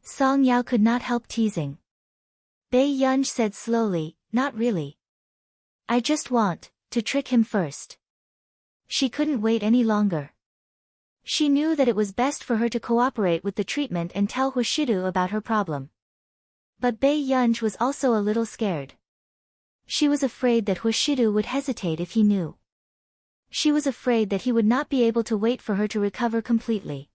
[SPEAKER 1] Song Yao could not help teasing. Bei Yunj said slowly, not really. I just want to trick him first. She couldn't wait any longer. She knew that it was best for her to cooperate with the treatment and tell Hushidu about her problem. But Bei Yunj was also a little scared. She was afraid that Hushidu would hesitate if he knew. She was afraid that he would not be able to wait for her to recover completely.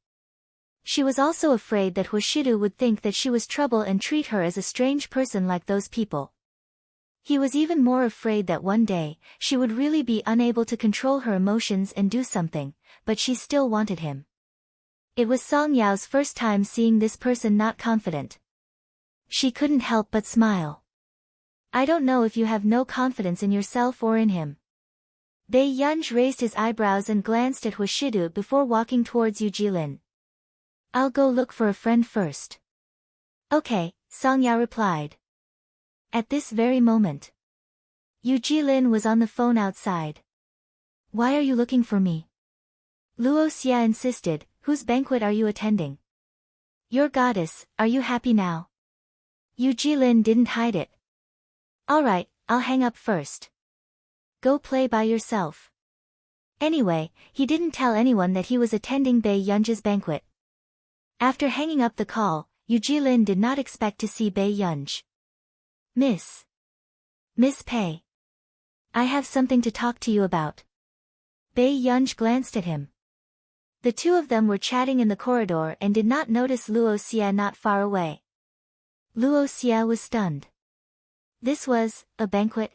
[SPEAKER 1] She was also afraid that Hushidu would think that she was trouble and treat her as a strange person like those people. He was even more afraid that one day, she would really be unable to control her emotions and do something, but she still wanted him. It was Song Yao's first time seeing this person not confident. She couldn't help but smile. I don't know if you have no confidence in yourself or in him. Bei Yunj raised his eyebrows and glanced at Hushidu before walking towards Yu Jilin. I'll go look for a friend first. Okay, Song Yao replied. At this very moment, Yu Jilin was on the phone outside. Why are you looking for me? Luo Xia insisted, whose banquet are you attending? Your goddess, are you happy now? Yu Jilin didn't hide it. Alright, I'll hang up first. Go play by yourself. Anyway, he didn't tell anyone that he was attending Bei Yunj's banquet. After hanging up the call, Yu Jilin did not expect to see Bei Yunj. Miss Pei. I have something to talk to you about. Bei Yunj glanced at him. The two of them were chatting in the corridor and did not notice Luo Xia not far away. Luo Xia was stunned. This was a banquet?